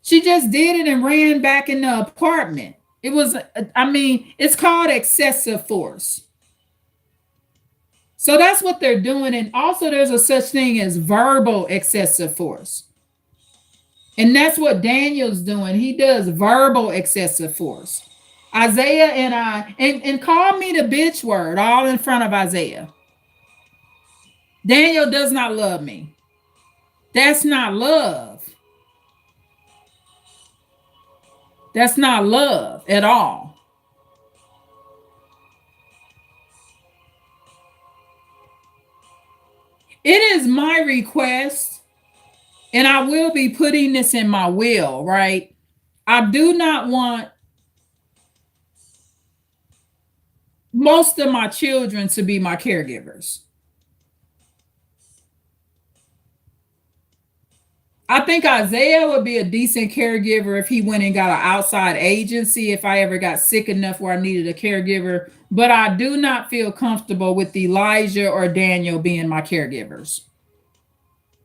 She just did it and ran back in the apartment. It was, I mean, it's called excessive force. So that's what they're doing. And also, there's a such thing as verbal excessive force. And that's what Daniel's doing. He does verbal excessive force. Isaiah and I, and call me the bitch word all in front of Isaiah. Daniel does not love me. That's not love. That's not love at all. It is my request, and I will be putting this in my will, right? I do not want most of my children to be my caregivers. I think Isaiah would be a decent caregiver if he went and got an outside agency, if I ever got sick enough where I needed a caregiver. But I do not feel comfortable with Elijah or Daniel being my caregivers.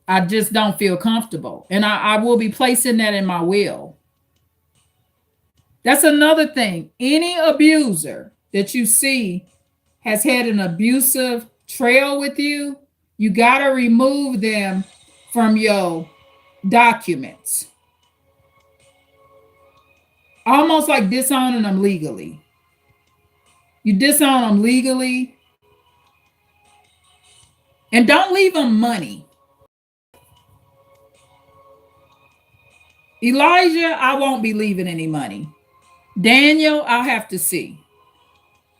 I just don't feel comfortable. And I will be placing that in my will. That's another thing. Any abuser that you see has had an abusive trail with you, you got to remove them from your documents. Almost like disowning them legally. You disown them legally. And don't leave them money. Elijah, I won't be leaving any money. Daniel, I'll have to see.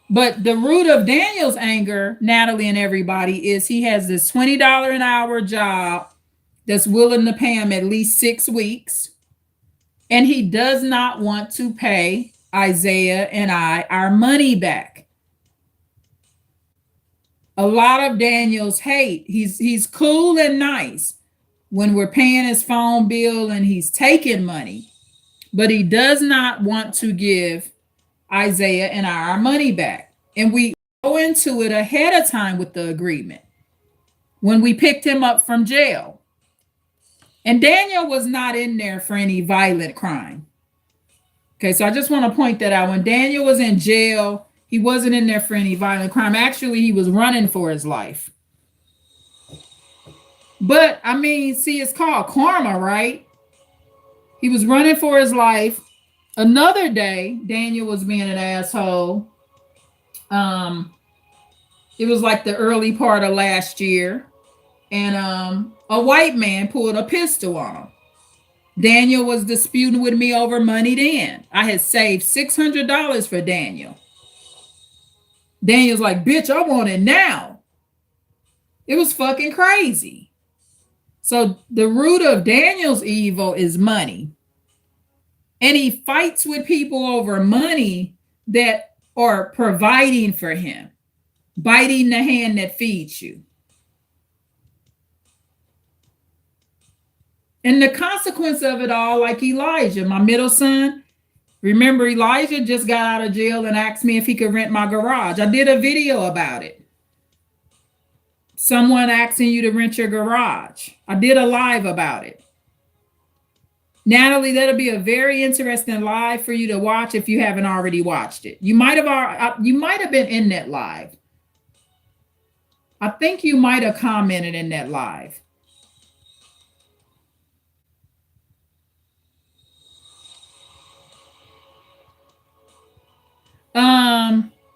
But the root of Daniel's anger, Natalie and everybody, is he has this $20 an hour job that's willing to pay him at least 6 weeks. And he does not want to pay Isaiah and I our money back. A lot of Daniel's hate. He's cool and nice when we're paying his phone bill and he's taking money, but he does not want to give Isaiah and I our money back. And we go into it ahead of time with the agreement when we picked him up from jail. And Daniel was not in there for any violent crime. Okay, so I just want to point that out. When Daniel was in jail, he wasn't in there for any violent crime. Actually, he was running for his life. But, I mean, see, it's called karma, right? He was running for his life. Another day, Daniel was being an asshole. It was like the early part of last year. And a white man pulled a pistol on him. Daniel was disputing with me over money then. I had saved $600 for Daniel. Daniel's like, bitch, I want it now. It was fucking crazy. So the root of Daniel's evil is money. And he fights with people over money that are providing for him, biting the hand that feeds you. And the consequence of it all, like Elijah, my middle son, remember Elijah just got out of jail and asked me if he could rent my garage. I did a video about it. Someone asking you to rent your garage. I did a live about it. Natalie, that'll be a very interesting live for you to watch if you haven't already watched it. You might have been in that live. I think you might have commented in that live.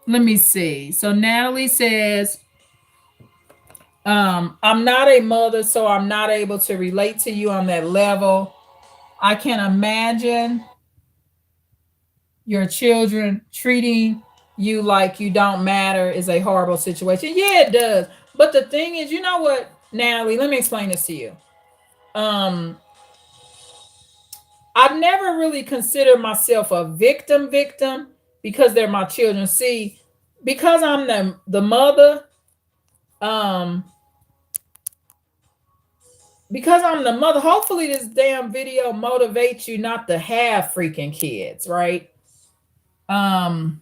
Let me see. So Natalie says, I'm not a mother, so I'm not able to relate to you on that level. I can imagine your children treating you like you don't matter is a horrible situation. Yeah, it does. But the thing is, you know what, Natalie, let me explain this to you. I've never really considered myself a victim because they're my children. See, because I'm the mother, because I'm the mother, hopefully this damn video motivates you not to have freaking kids, right? Um,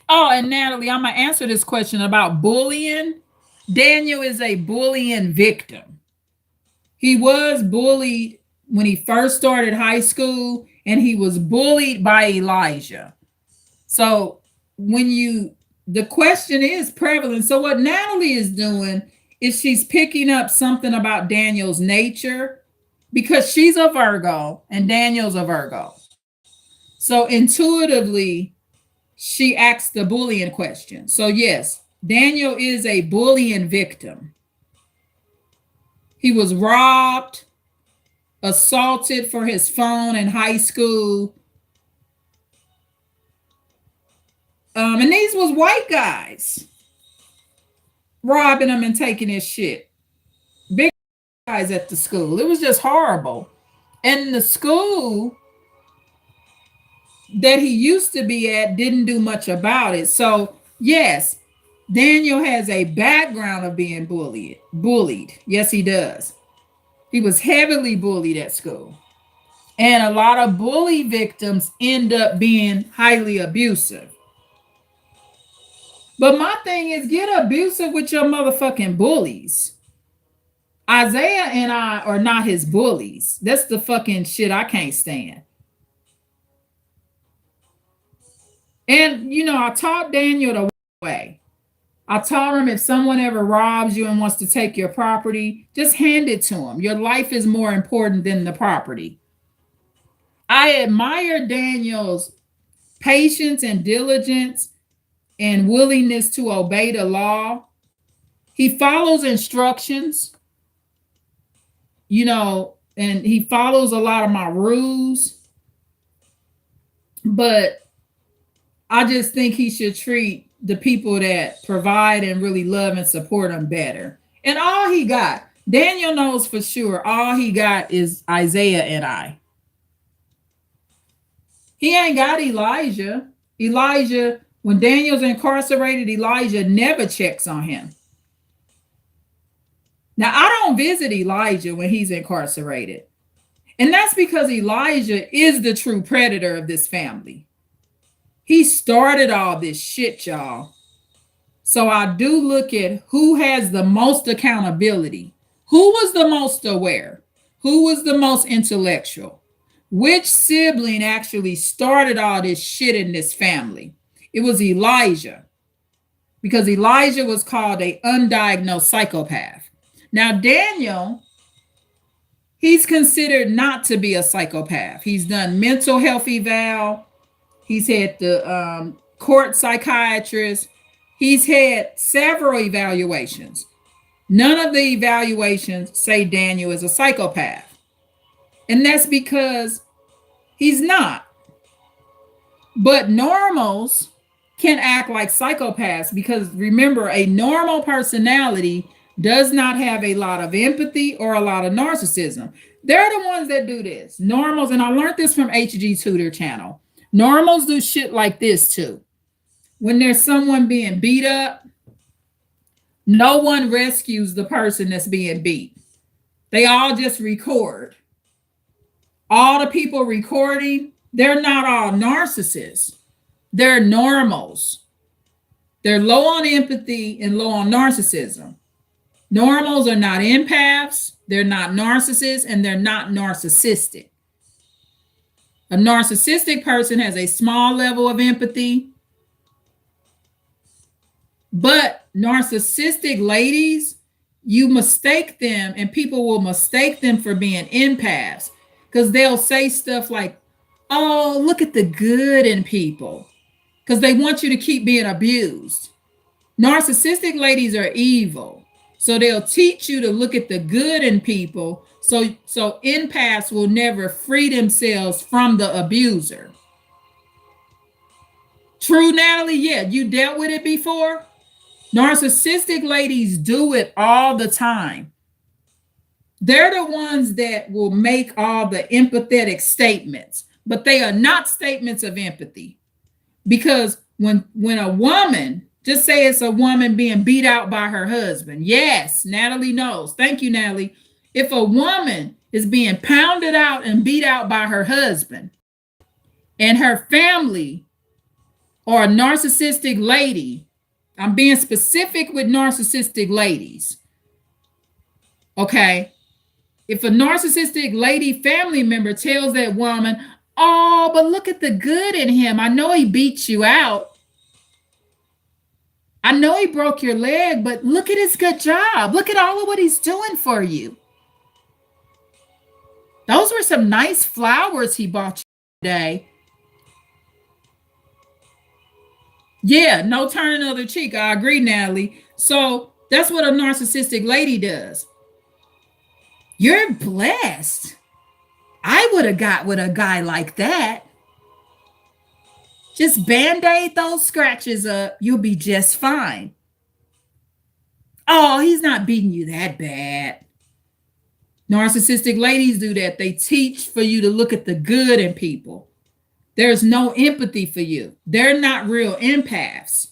oh, and Natalie, I'm gonna answer this question about bullying. Daniel is a bullying victim. He was bullied when he first started high school, and he was bullied by Elijah. So when you, the question is prevalent. So what Natalie is doing is she's picking up something about Daniel's nature because she's a Virgo and Daniel's a Virgo. So intuitively, she asks the bullying question. So yes, Daniel is a bullying victim. He was robbed, assaulted for his phone in high school. And these was white guys robbing him and taking his shit. Big guys at the school. It was just horrible. And the school that he used to be at didn't do much about it. So yes, Daniel has a background of being bullied. Yes, he does. He was heavily bullied at school. And a lot of bully victims end up being highly abusive. But my thing is, get abusive with your motherfucking bullies. Isaiah and I are not his bullies. That's the fucking shit I can't stand. And, you know, I taught Daniel the way. I taught him if someone ever robs you and wants to take your property, just hand it to him. Your life is more important than the property. I admire Daniel's patience and diligence and willingness to obey the law. He follows instructions, you know, and he follows a lot of my rules. But I just think he should treat the people that provide and really love and support him better. And all he got, Daniel knows for sure, all he got is Isaiah and I. He ain't got Elijah. Elijah, when Daniel's incarcerated, Elijah never checks on him. Now, I don't visit Elijah when he's incarcerated. And that's because Elijah is the true predator of this family. He started all this shit, y'all. So I do look at who has the most accountability. Who was the most aware? Who was the most intellectual? Which sibling actually started all this shit in this family? It was Elijah, because Elijah was called an undiagnosed psychopath. Now, Daniel, he's considered not to be a psychopath. He's done mental health eval. He's had the court psychiatrist. He's had several evaluations. None of the evaluations say Daniel is a psychopath. And that's because he's not. But normals can act like psychopaths because remember, a normal personality does not have a lot of empathy or a lot of narcissism. They're the ones that do this. Normals, and I learned this from HG Tutor channel. Normals do shit like this too. When there's someone being beat up, no one rescues the person that's being beat. They all just record. All the people recording, they're not all narcissists. They're normals. They're low on empathy and low on narcissism. Normals are not empaths, they're not narcissists, and they're not narcissistic. A narcissistic person has a small level of empathy, but narcissistic ladies, you mistake them, and people will mistake them for being empaths because they'll say stuff like, oh, look at the good in people, because they want you to keep being abused. Narcissistic ladies are evil. So they'll teach you to look at the good in people. So empaths will never free themselves from the abuser. True, Natalie? Yeah, you dealt with it before? Narcissistic ladies do it all the time. They're the ones that will make all the empathetic statements, but they are not statements of empathy. Because when a woman, just say it's a woman being beat out by her husband. Yes, Natalie knows. Thank you, Natalie. If a woman is being pounded out and beat out by her husband and her family or a narcissistic lady, I'm being specific with narcissistic ladies, okay? If a narcissistic lady family member tells that woman, oh, but look at the good in him. I know he beat you out. I know he broke your leg, but look at his good job. Look at all of what he's doing for you. Those were some nice flowers he bought you today. Yeah, no turning the other cheek. I agree, Natalie. So that's what a narcissistic lady does. You're blessed. I would have got with a guy like that. Just band-aid those scratches up. You'll be just fine. Oh, he's not beating you that bad. Narcissistic ladies do that. They teach for you to look at the good in people. There's no empathy for you. They're not real empaths.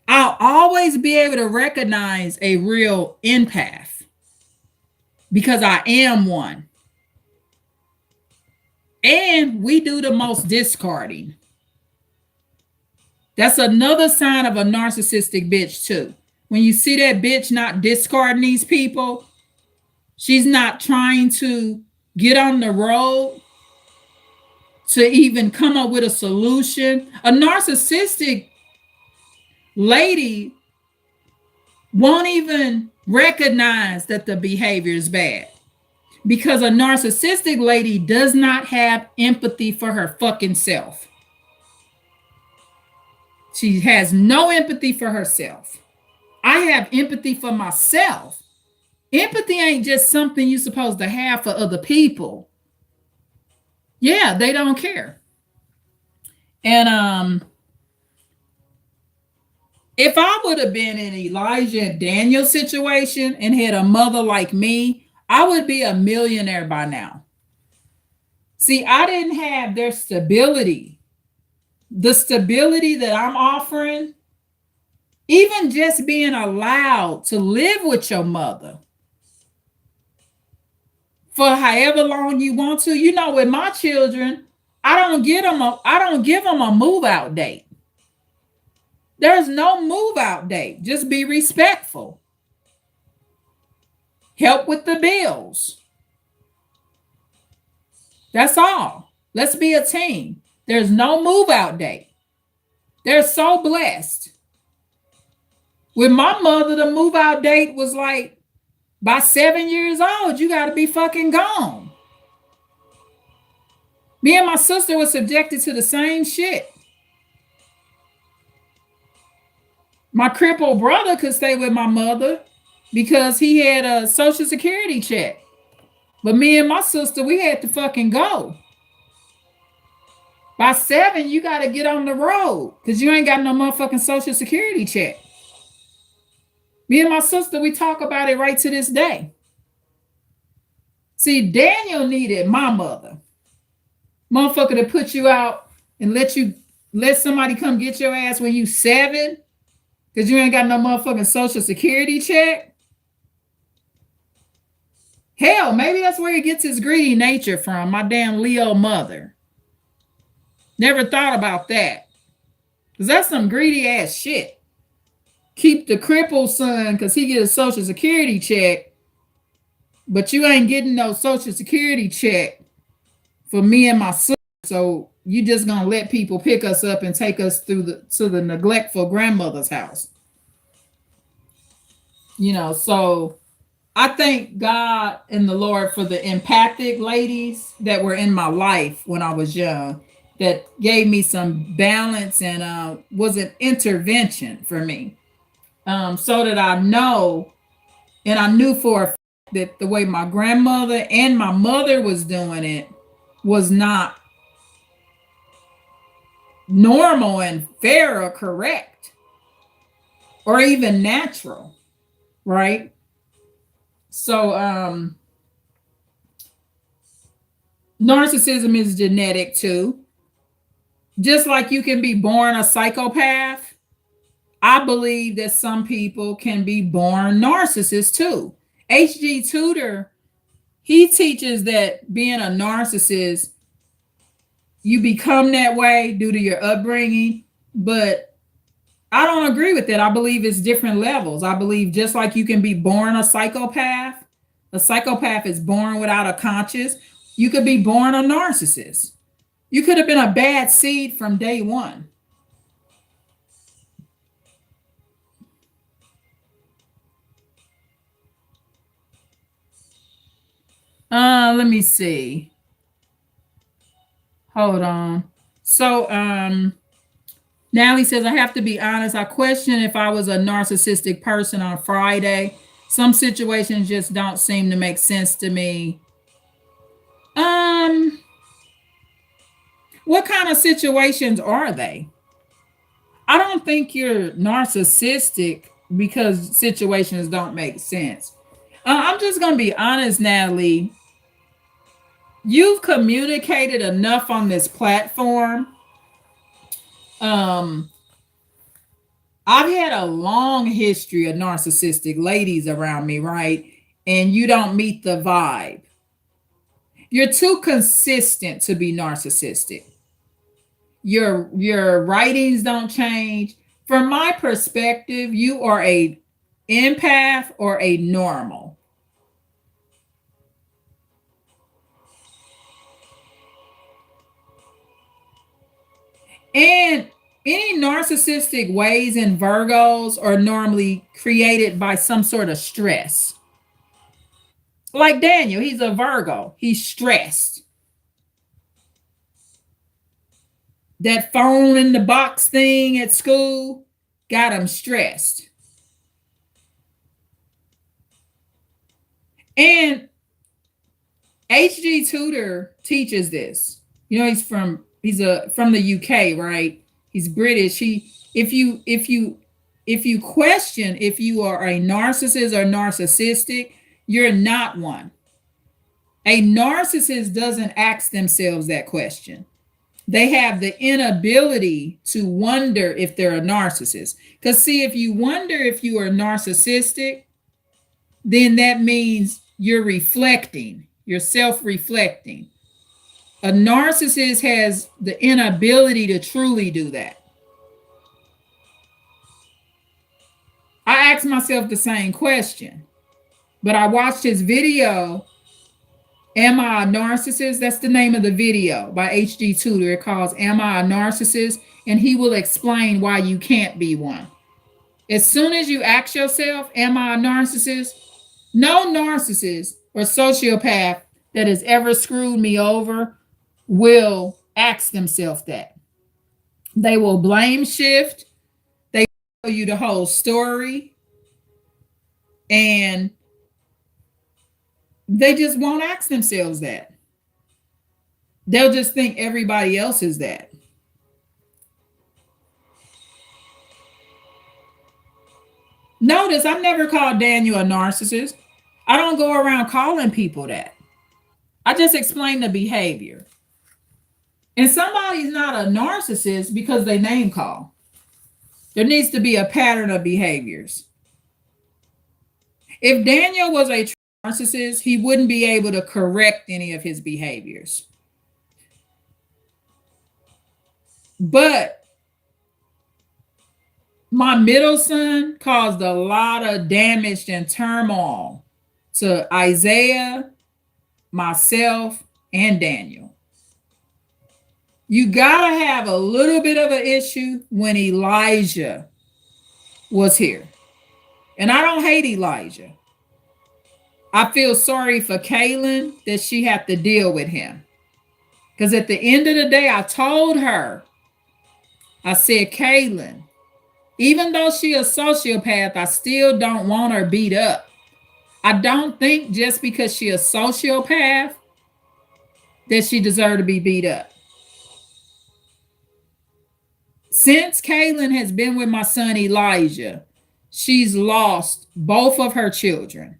I'll always be able to recognize a real empath because I am one. And we do the most discarding. That's another sign of a narcissistic bitch too. When you see that bitch not discarding these people, she's not trying to get on the road to even come up with a solution. A narcissistic lady won't even recognize that the behavior is bad because a narcissistic lady does not have empathy for her fucking self. She has no empathy for herself. I have empathy for myself. Empathy ain't just something you're supposed to have for other people. Yeah, they don't care. And if I would have been in Elijah and Daniel's situation and had a mother like me, I would be a millionaire by now. See, I didn't have their stability. The stability that I'm offering, even just being allowed to live with your mother for however long you want to. You know, with my children, I don't give them a move out date. There's no move out date. Just be respectful. Help with the bills. That's all. Let's be a team. There's no move out date. They're so blessed. With my mother, the move out date was like, by 7 years old, you got to be fucking gone. Me and my sister were subjected to the same shit. My crippled brother could stay with my mother because he had a Social Security check. But me and my sister, we had to fucking go. By 7, you got to get on the road because you ain't got no motherfucking Social Security check. Me and my sister, we talk about it right to this day. See, Daniel needed my mother. Motherfucker to put you out and let somebody come get your ass when you 7 because you ain't got no motherfucking Social Security check. Hell, maybe that's where he gets his greedy nature from, my damn Leo mother. Never thought about that. Because that's some greedy ass shit. Keep the crippled son because he get a Social Security check, but you ain't getting no Social Security check for me and my sister. So you just gonna let people pick us up and take us to the neglectful grandmother's house. You know, so I thank God and the Lord for the empathic ladies that were in my life when I was young that gave me some balance and was an intervention for me. So that I know, and I knew for a fact that the way my grandmother and my mother was doing it was not normal and fair or correct or even natural, right? So narcissism is genetic too. Just like you can be born a psychopath, I believe that some people can be born narcissists too. H.G. Tudor He teaches that being a narcissist, you become that way due to your upbringing, but I don't agree with that. I believe it's different levels. I believe just like you can be born a psychopath is born without a conscience. You could be born a narcissist. You could have been a bad seed from day one. Let me see. Hold on. So, Natalie says, I have to be honest. I question if I was a narcissistic person on Friday. Some situations just don't seem to make sense to me. Um, what kind of situations are they? I don't think you're narcissistic because situations don't make sense. I'm just going to be honest, Natalie. You've communicated enough on this platform. Um, I've had a long history of narcissistic ladies around me, right? And you don't meet the vibe. You're too consistent to be narcissistic. Your writings don't change. From my perspective, you are a empath or a normal. And any narcissistic ways in Virgos are normally created by some sort of stress. Like Daniel, he's a Virgo. He's stressed. That phone in the box thing at school got him stressed. And HG Tudor teaches this. You know, he's from the UK, right? He's British. He if you question if you are a narcissist or narcissistic, you're not one. A narcissist doesn't ask themselves that question. They have the inability to wonder if they're a narcissist. Because, see, if you wonder if you are narcissistic, then that means you're reflecting, you're self reflecting. A narcissist has the inability to truly do that. I asked myself the same question, but I watched his video. Am I a narcissist? That's the name of the video by HG Tudor. It calls Am I a Narcissist? And he will explain why you can't be one. As soon as you ask yourself, Am I a narcissist? No narcissist or sociopath that has ever screwed me over will ask themselves that. They will blame shift. They tell you the whole story. And they just won't ask themselves that. They'll just think everybody else is that. Notice I've never called Daniel a narcissist. I don't go around calling people that. I just explain the behavior. And somebody's not a narcissist because they name call. There needs to be a pattern of behaviors. If Daniel was a narcissist, he wouldn't be able to correct any of his behaviors. But my middle son caused a lot of damage and turmoil to Isaiah, myself, and Daniel. You gotta have a little bit of an issue when Elijah was here. And I don't hate Elijah. I feel sorry for Kaylin that she had to deal with him. Because at the end of the day, I told her, I said, Kaylin, even though she a sociopath, I still don't want her beat up. I don't think just because she a sociopath that she deserves to be beat up. Since Kaylin has been with my son Elijah, she's lost both of her children.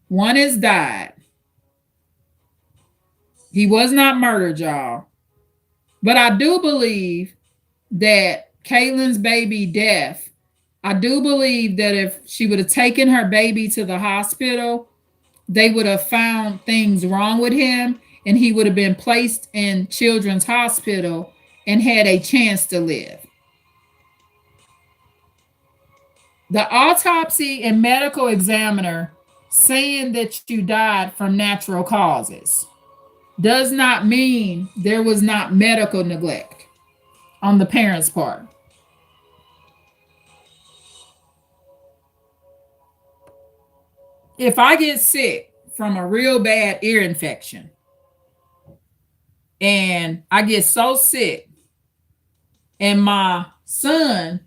One has died. He was not murdered, y'all. But I do believe that Kaylin's baby death, I do believe that if she would have taken her baby to the hospital they would have found things wrong with him and he would have been placed in children's hospital and had a chance to live. The autopsy and medical examiner saying that you died from natural causes does not mean there was not medical neglect on the parents' part. If I get sick from a real bad ear infection and I get so sick and my son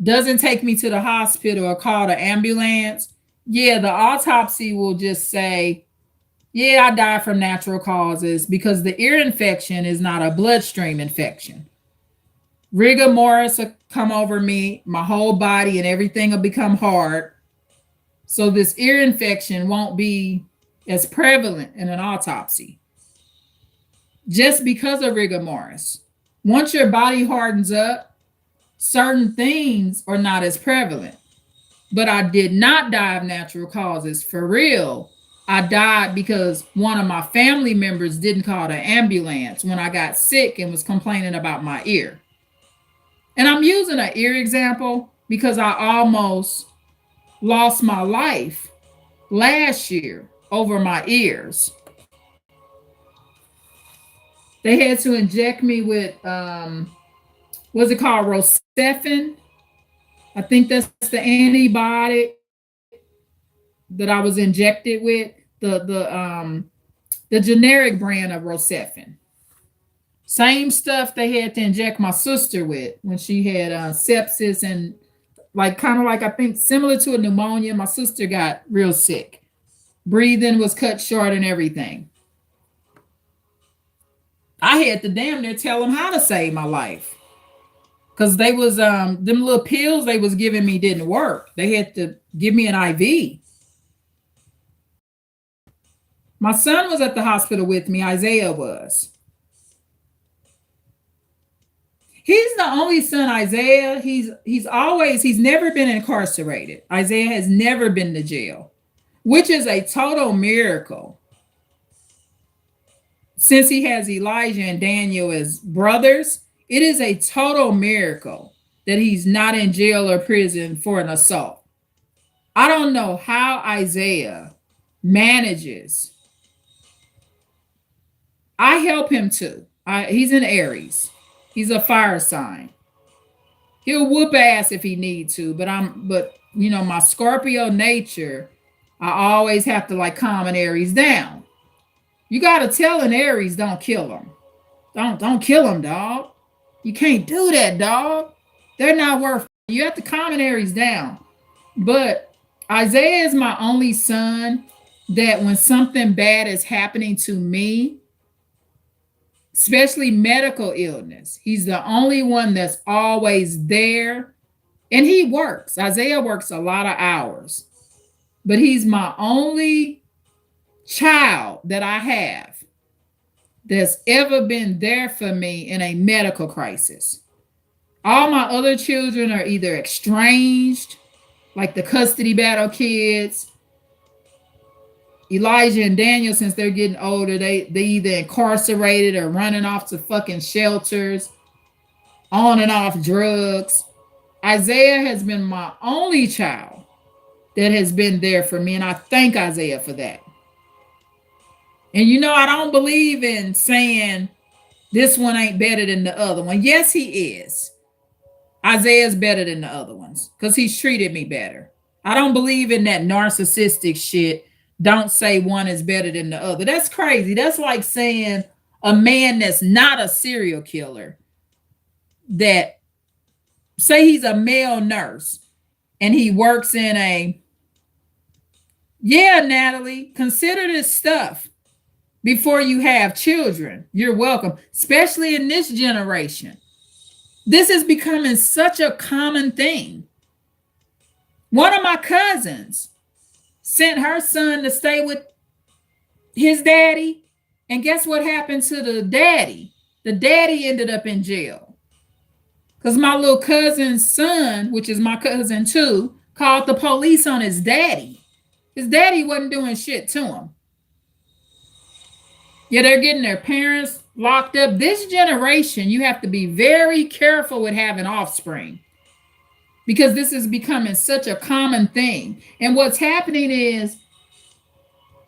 doesn't take me to the hospital or call the ambulance, yeah, the autopsy will just say, yeah, I died from natural causes because the ear infection is not a bloodstream infection. Rigor mortis will come over me, my whole body and everything will become hard. So this ear infection won't be as prevalent in an autopsy. Just because of rigor mortis. Once your body hardens up, certain things are not as prevalent. But I did not die of natural causes. For real, I died because one of my family members didn't call the ambulance when I got sick and was complaining about my ear. And I'm using an ear example because I almost lost my life last year over my ears. They had to inject me with, what's it called, Rocephin? I think that's the antibiotic that I was injected with, the generic brand of Rocephin. Same stuff they had to inject my sister with when she had sepsis and like kind of like I think similar to a pneumonia. My sister got real sick. Breathing was cut short and everything. I had to damn near tell them how to save my life. Because they was them little pills they was giving me didn't work. They had to give me an IV. My son was at the hospital with me, Isaiah was. He's the only son, Isaiah. He's never been incarcerated. Isaiah has never been to jail, which is a total miracle. Since he has Elijah and Daniel as brothers, it is a total miracle that he's not in jail or prison for an assault. I don't know how Isaiah manages. I help him too. He's an Aries. He's a fire sign. He'll whoop ass if he need to, but you know, my Scorpio nature, I always have to like calm an Aries down. You gotta tell an Aries, don't kill him. Don't kill him, dog. You can't do that, dog. They're not worth it. You have to calm an Aries down. But Isaiah is my only son that when something bad is happening to me, especially medical illness, he's the only one that's always there. And he works. Isaiah works a lot of hours. But he's my only child that I have that's ever been there for me in a medical crisis. All my other children are either estranged, like the custody battle kids. Elijah and Daniel, since they're getting older, they either incarcerated or running off to fucking shelters, on and off drugs. Isaiah has been my only child that has been there for me, and I thank Isaiah for that. And you know, I don't believe in saying this one ain't better than the other one. Yes, he is. Isaiah's better than the other ones because he's treated me better. I don't believe in that narcissistic shit. Don't say one is better than the other. That's crazy. That's like saying a man that's not a serial killer, that say he's a male nurse and he works in a, yeah, Natalie, consider this stuff before you have children. You're welcome, especially in this generation. This is becoming such a common thing. One of my cousins sent her son to stay with his daddy. And guess what happened to the daddy? The daddy ended up in jail. Because my little cousin's son, which is my cousin too, called the police on his daddy. His daddy wasn't doing shit to him. Yeah, they're getting their parents locked up. This generation, you have to be very careful with having offspring because this is becoming such a common thing. And what's happening is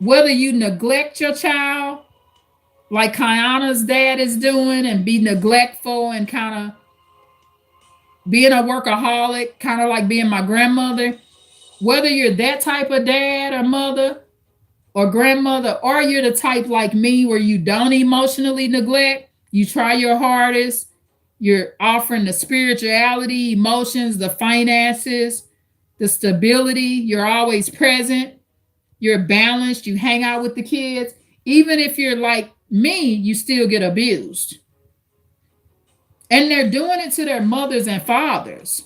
whether you neglect your child, like Kayana's dad is doing, and be neglectful and kind of being a workaholic, kind of like being my grandmother, whether you're that type of dad or mother or grandmother, or you're the type like me where you don't emotionally neglect, you try your hardest, you're offering the spirituality, emotions, the finances, the stability, you're always present, you're balanced, you hang out with the kids. Even if you're like me, you still get abused. And they're doing it to their mothers and fathers.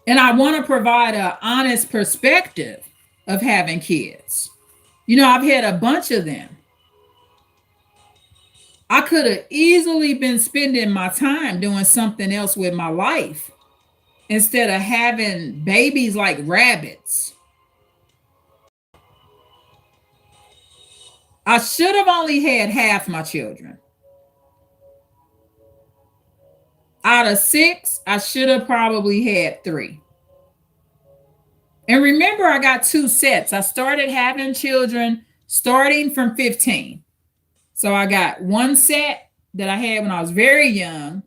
And I want to provide an honest perspective of having kids. You know, I've had a bunch of them. I could have easily been spending my time doing something else with my life instead of having babies like rabbits. I should have only had half my children. Out of 6, I should have probably had 3. And remember, I got 2 sets. I started having children starting from 15. So I got 1 set that I had when I was very young.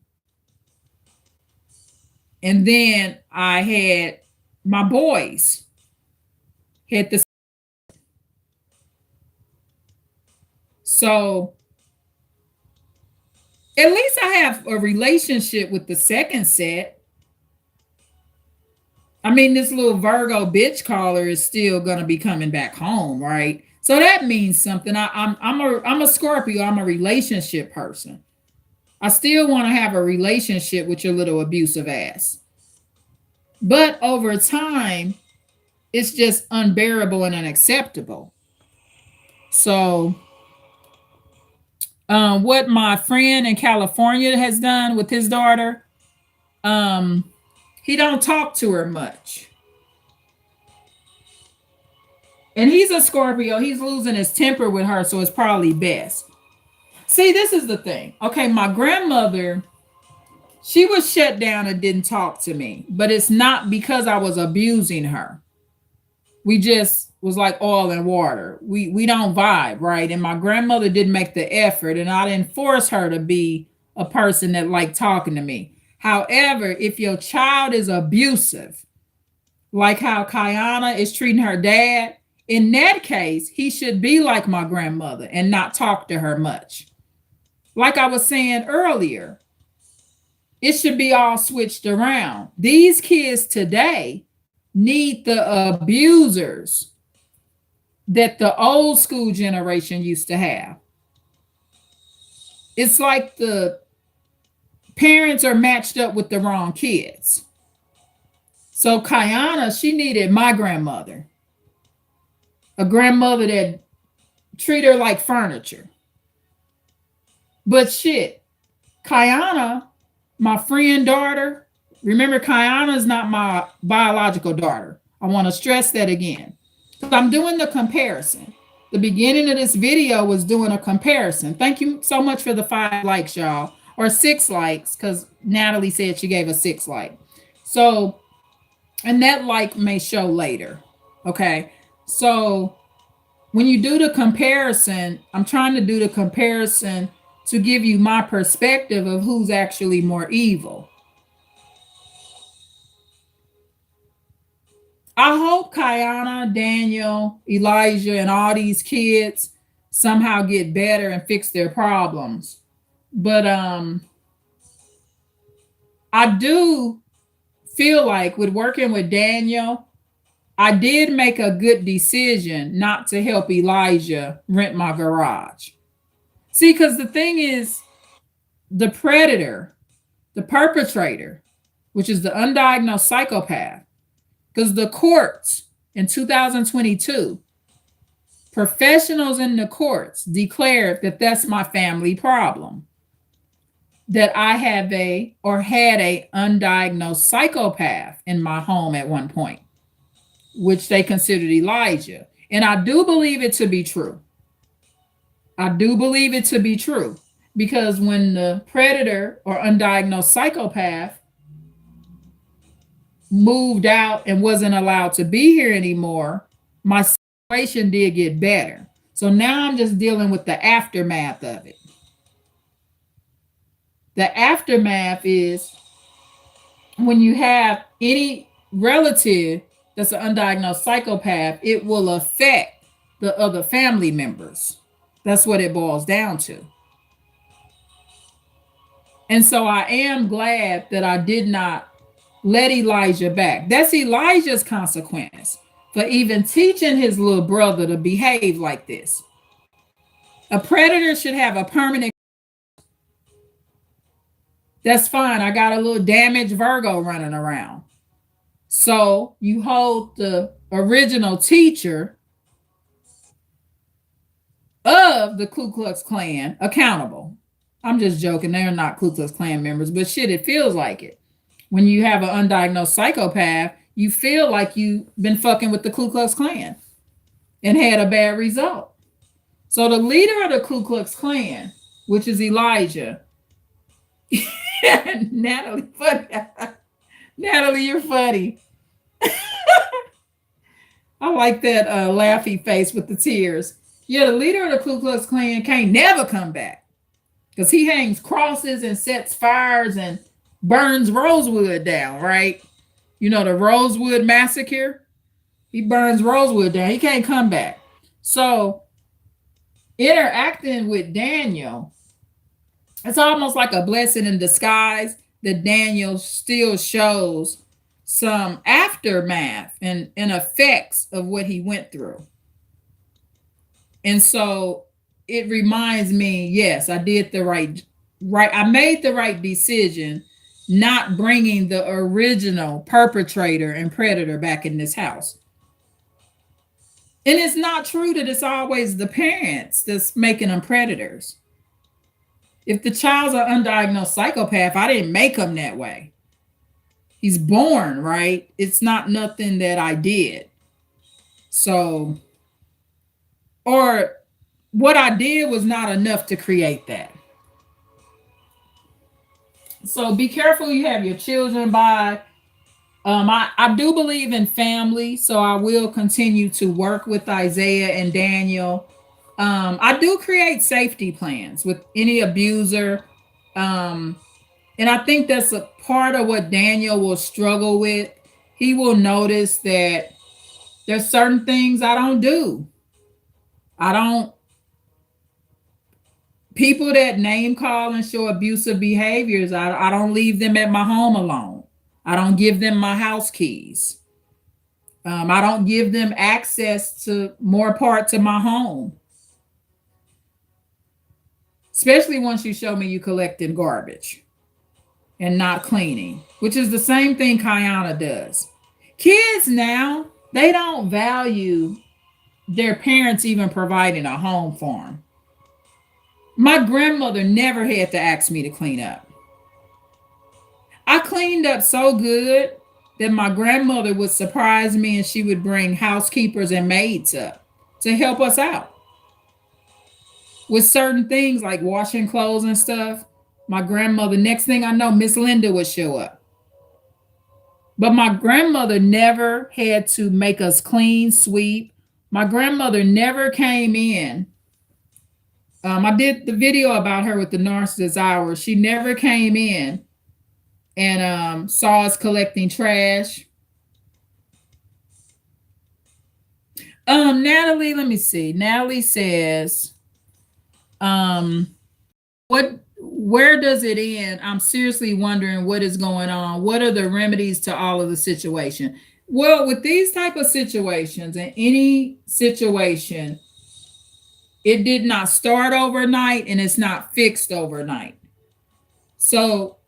And then I had my boys. Had the So at least I have a relationship with the second set. I mean, this little Virgo bitch caller is still gonna be coming back home, right? So that means something. I'm a Scorpio. I'm a relationship person. I still want to have a relationship with your little abusive ass. But over time, it's just unbearable and unacceptable. So what my friend in California has done with his daughter, he don't talk to her much. And he's a Scorpio. He's losing his temper with her, so it's probably best. See, this is the thing. Okay, my grandmother, she was shut down and didn't talk to me, but it's not because I was abusing her. We just was like oil and water. We don't vibe, right? And my grandmother didn't make the effort, and I didn't force her to be a person that liked talking to me. However, if your child is abusive, like how Kayana is treating her dad, in that case, he should be like my grandmother and not talk to her much. Like I was saying earlier, it should be all switched around. These kids today need the abusers that the old school generation used to have. It's like the parents are matched up with the wrong kids. So Kayana, she needed my grandmother, a grandmother that treat her like furniture. But shit, Kayana, my friend daughter, remember Kayana is not my biological daughter. I want to stress that again. So I'm doing the comparison. The beginning of this video was doing a comparison. Thank you so much for the 5 likes, y'all, or 6 likes, because Natalie said she gave a 6 like. So, and that like may show later. Okay. So when you do the comparison, I'm trying to do the comparison to give you my perspective of who's actually more evil. I hope Kayana, Daniel, Elijah, and all these kids somehow get better and fix their problems. But I do feel like with working with Daniel, I did make a good decision not to help Elijah rent my garage. See, because the thing is, the predator, the perpetrator, which is the undiagnosed psychopath, because the courts in 2022, professionals in the courts declared that that's my family problem, that I have had a undiagnosed psychopath in my home at one point. which they considered Elijah. And I do believe it to be true. I do believe it to be true because when the predator or undiagnosed psychopath moved out and wasn't allowed to be here anymore, my situation did get better. So now I'm just dealing with the aftermath of it. The aftermath is when you have any relative that's an undiagnosed psychopath, it will affect the other family members. That's what it boils down to. And so I am glad that I did not let Elijah back. That's Elijah's consequence for even teaching his little brother to behave like this. A predator should have a permanent. That's fine. I got a little damaged Virgo running around. So you hold the original teacher of the Ku Klux Klan accountable. I'm just joking. They're not Ku Klux Klan members, but shit, it feels like it. When you have an undiagnosed psychopath, you feel like you've been fucking with the Ku Klux Klan and had a bad result. So the leader of the Ku Klux Klan, which is Elijah, Natalie, funny. Natalie, you're funny. I like that laughy face with the tears. Yeah, the leader of the Ku Klux Klan can't never come back because he hangs crosses and sets fires and burns Rosewood down, right? You know, the Rosewood Massacre? He burns Rosewood down. He can't come back. So interacting with Daniel, it's almost like a blessing in disguise that Daniel still shows some aftermath and effects of what he went through. And so it reminds me, yes, I did the right. I made the right decision not bringing the original perpetrator and predator back in this house. And it's not true that it's always the parents that's making them predators. If the child's an undiagnosed psychopath, I didn't make him that way. He's born, right? It's not nothing that I did. So, or what I did was not enough to create that. So be careful you have your children by. I do believe in family, so I will continue to work with Isaiah and Daniel. I do create safety plans with any abuser. And I think that's a part of what Daniel will struggle with. He will notice that there's certain things I don't do. People that name call and show abusive behaviors, I don't leave them at my home alone. I don't give them my house keys. I don't give them access to more parts of my home. Especially once you show me you collecting garbage and not cleaning, which is the same thing Kayana does. Kids now, they don't value their parents even providing a home for them. My grandmother never had to ask me to clean up. I cleaned up so good that my grandmother would surprise me and she would bring housekeepers and maids up to help us out with certain things like washing clothes and stuff. My grandmother, next thing I know, Miss Linda would show up. But my grandmother never had to make us clean, sweep. My grandmother never came in. I did the video about her with the Narcissist Hour. She never came in and saw us collecting trash. Natalie, let me see. Natalie says, where does it end? I'm seriously wondering what is going on. What are the remedies to all of the situation? Well, with these type of situations, in any situation, it did not start overnight and it's not fixed overnight. So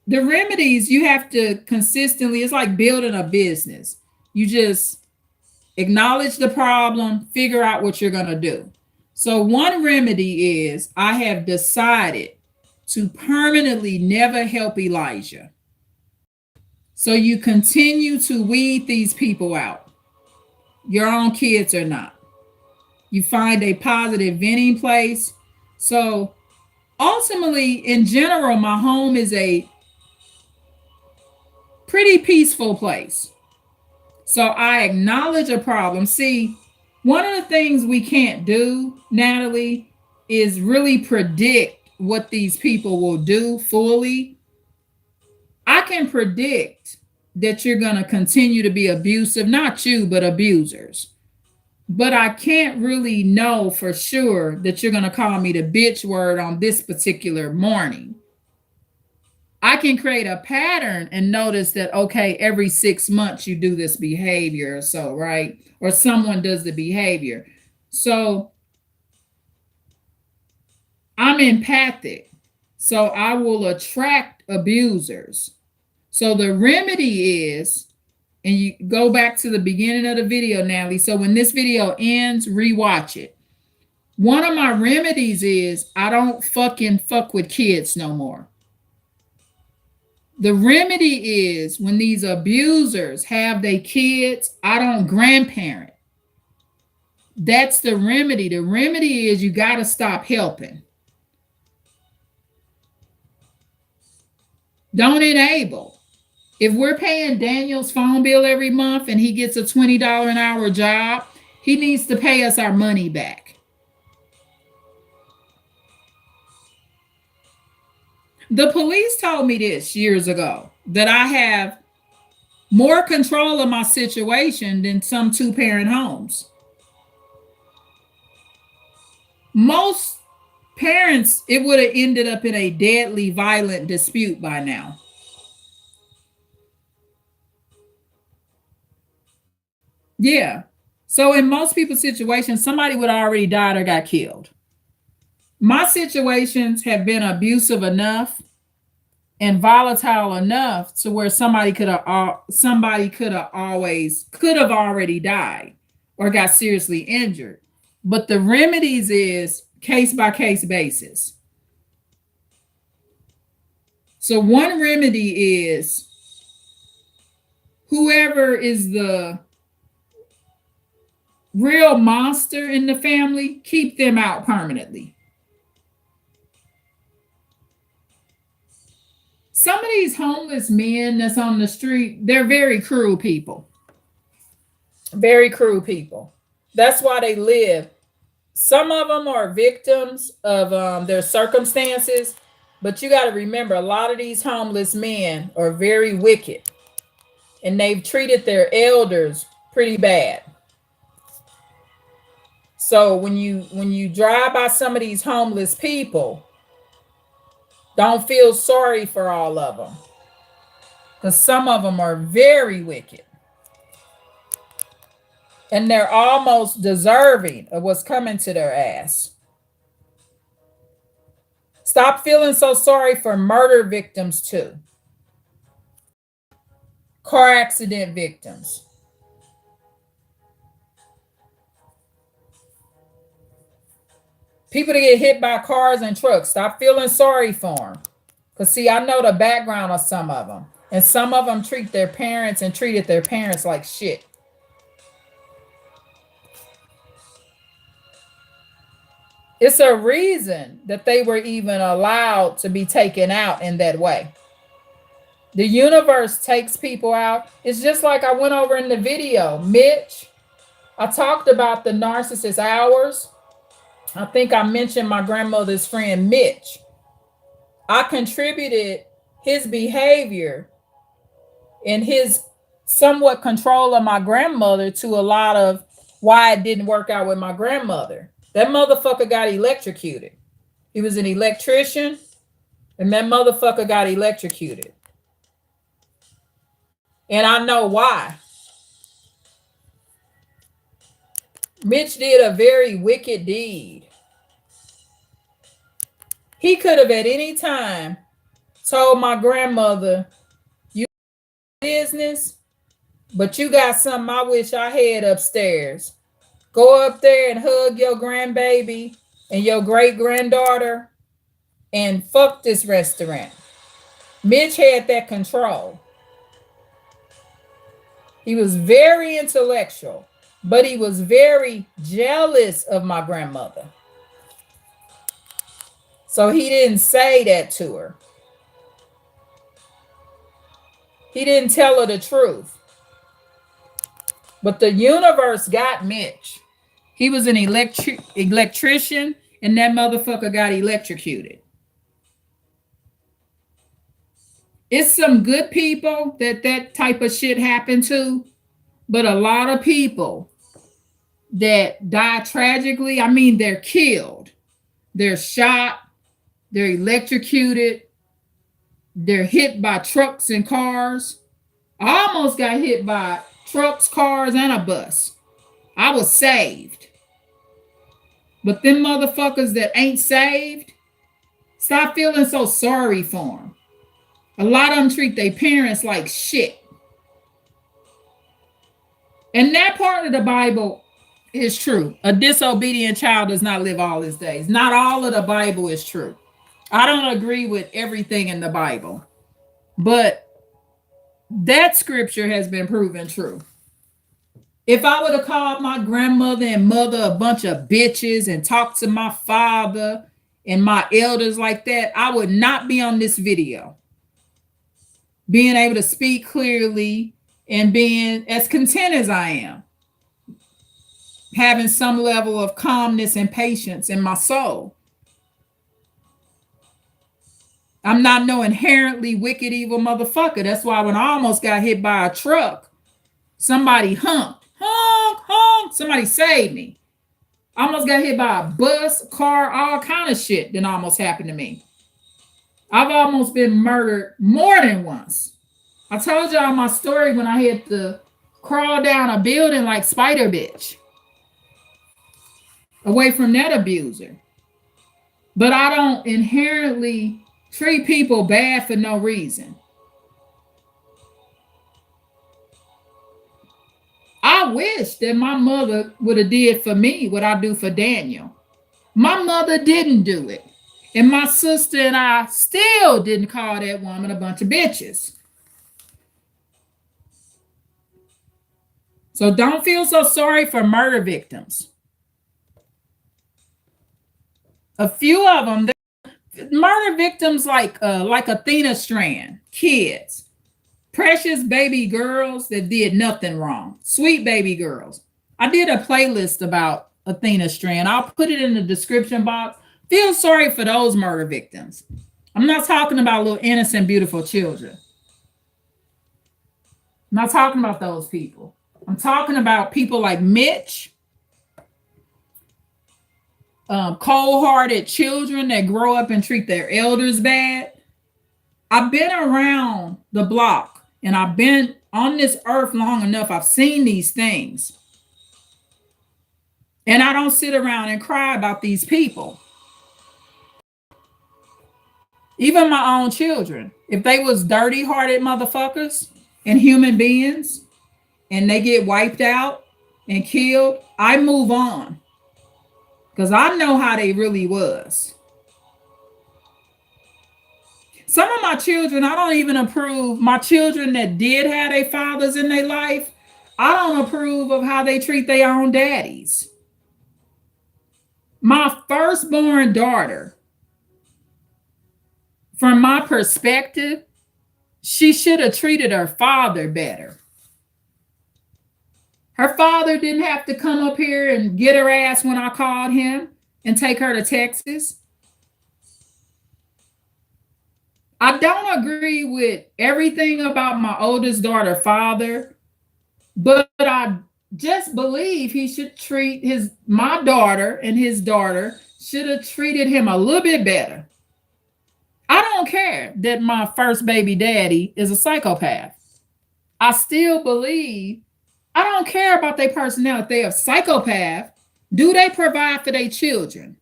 the remedies, you have to consistently, it's like building a business. You just acknowledge the problem, figure out what you're going to do. So one remedy is I have decided to permanently never help Elijah. So you continue to weed these people out. your own kids or not. You find a positive venting place. So ultimately, in general, my home is a pretty peaceful place. So I acknowledge a problem. See, one of the things we can't do, Natalie, is really predict what these people will do fully. I can predict that you're going to continue to be abusive, not you, but abusers. But I can't really know for sure that you're going to call me the bitch word on this particular morning. I can create a pattern and notice that, okay, every 6 months you do this behavior or so, right? Or someone does the behavior. So I'm empathic. So I will attract abusers. So the remedy is, and you go back to the beginning of the video, Natalie. So when this video ends, rewatch it. One of my remedies is I don't fucking fuck with kids no more. The remedy is when these abusers have their kids, I don't grandparent. That's the remedy. The remedy is you got to stop helping. Don't enable. If we're paying Daniel's phone bill every month and he gets a $20 an hour job, he needs to pay us our money back. The police told me this years ago, that I have more control of my situation than some two-parent homes. Most parents, it would have ended up in a deadly violent dispute by now. Yeah. So in most people's situations, somebody would have already died or got killed. My situations have been abusive enough and volatile enough to where somebody could have already died or got seriously injured. But the remedies is case by case basis. So one remedy is whoever is the real monster in the family, keep them out permanently. Some of these homeless men that's on the street, they're very cruel people. Very cruel people. That's why they live. Some of them are victims of their circumstances, but you got to remember, a lot of these homeless men are very wicked, and they've treated their elders pretty bad. So when you drive by some of these homeless people, don't feel sorry for all of them, because some of them are very wicked. And they're almost deserving of what's coming to their ass. Stop feeling so sorry for murder victims too. Car accident victims. People that get hit by cars and trucks, stop feeling sorry for them. Because see, I know the background of some of them. And some of them treat their parents and treated their parents like shit. It's a reason that they were even allowed to be taken out in that way. The universe takes people out. It's just like I went over in the video, Mitch. I talked about the narcissist hours. I think I mentioned my grandmother's friend, Mitch. I contributed his behavior and his somewhat control of my grandmother to a lot of why it didn't work out with my grandmother. That motherfucker got electrocuted. He was an electrician, and that motherfucker got electrocuted. And I know why. Mitch did a very wicked deed. He could have at any time told my grandmother, you business, but you got something I wish I had upstairs. Go up there and hug your grandbaby and your great-granddaughter and fuck this restaurant. Mitch had that control. He was very intellectual. but he was very jealous of my grandmother. So he didn't say that to her. He didn't tell her the truth. But the universe got Mitch. He was an electrician, and that motherfucker got electrocuted. It's some good people that type of shit happened to, but a lot of people that die tragically, I mean, they're killed, they're shot, they're electrocuted, they're hit by trucks and cars. I almost got hit by trucks, cars, and a bus. I was saved. But them motherfuckers that ain't saved, stop feeling so sorry for them. A lot of them treat their parents like shit. And that part of the Bible is true. A disobedient child does not live all his days. Not all of the Bible is true. I don't agree with everything in the Bible, but that scripture has been proven true. If I would have called my grandmother and mother a bunch of bitches and talked to my father and my elders like that, I would not be on this video. Being able to speak clearly and being as content as I am. Having some level of calmness and patience in my soul. I'm not no inherently wicked, evil motherfucker. That's why when I almost got hit by a truck, somebody honk, honk. Somebody saved me. I almost got hit by a bus, car, all kind of shit that almost happened to me. I've almost been murdered more than once. I told y'all my story when I had to crawl down a building like Spider Bitch. Away from that abuser. But I don't inherently treat people bad for no reason. I wish that my mother would have did for me what I do for Daniel. My mother didn't do it. And my sister and I still didn't call that woman a bunch of bitches. So don't feel so sorry for murder victims. A few of them, murder victims like Athena Strand, kids, precious baby girls that did nothing wrong, sweet baby girls. I did a playlist about Athena Strand. I'll put it in the description box. Feel sorry for those murder victims. I'm not talking about little innocent, beautiful children. I'm not talking about those people. I'm talking about people like Mitch, cold-hearted children that grow up and treat their elders bad. I've been around the block and I've been on this earth long enough. I've seen these things. And I don't sit around and cry about these people. Even my own children. If they was dirty-hearted motherfuckers and human beings and they get wiped out and killed, I move on. Because I know how they really was. Some of my children, I don't even approve. My children that did have their fathers in their life, I don't approve of how they treat their own daddies. My firstborn daughter, from my perspective, she should have treated her father better. Her father didn't have to come up here and get her ass when I called him and take her to Texas. I don't agree with everything about my oldest daughter's father, but I just believe he should treat my daughter and his daughter should have treated him a little bit better. I don't care that my first baby daddy is a psychopath. I still believe, I don't care about their personality. If they're a psychopath, do they provide for their children?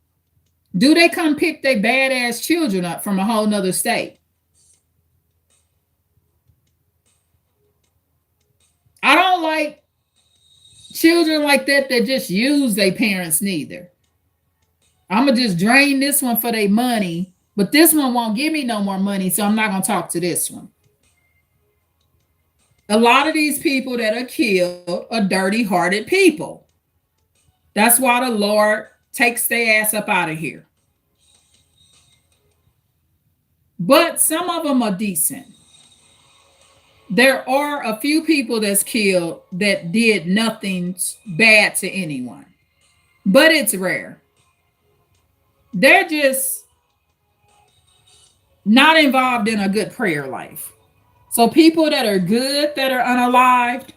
Do they come pick their badass children up from a whole nother state? I don't like children like that just use their parents neither. I'm going to just drain this one for their money, but this one won't give me no more money, so I'm not going to talk to this one. A lot of these people that are killed are dirty hearted people. That's why the Lord takes their ass up out of here. But some of them are decent. There are a few people that's killed that did nothing bad to anyone, but it's rare. They're just not involved in a good prayer life. So people that are good, that are unalived,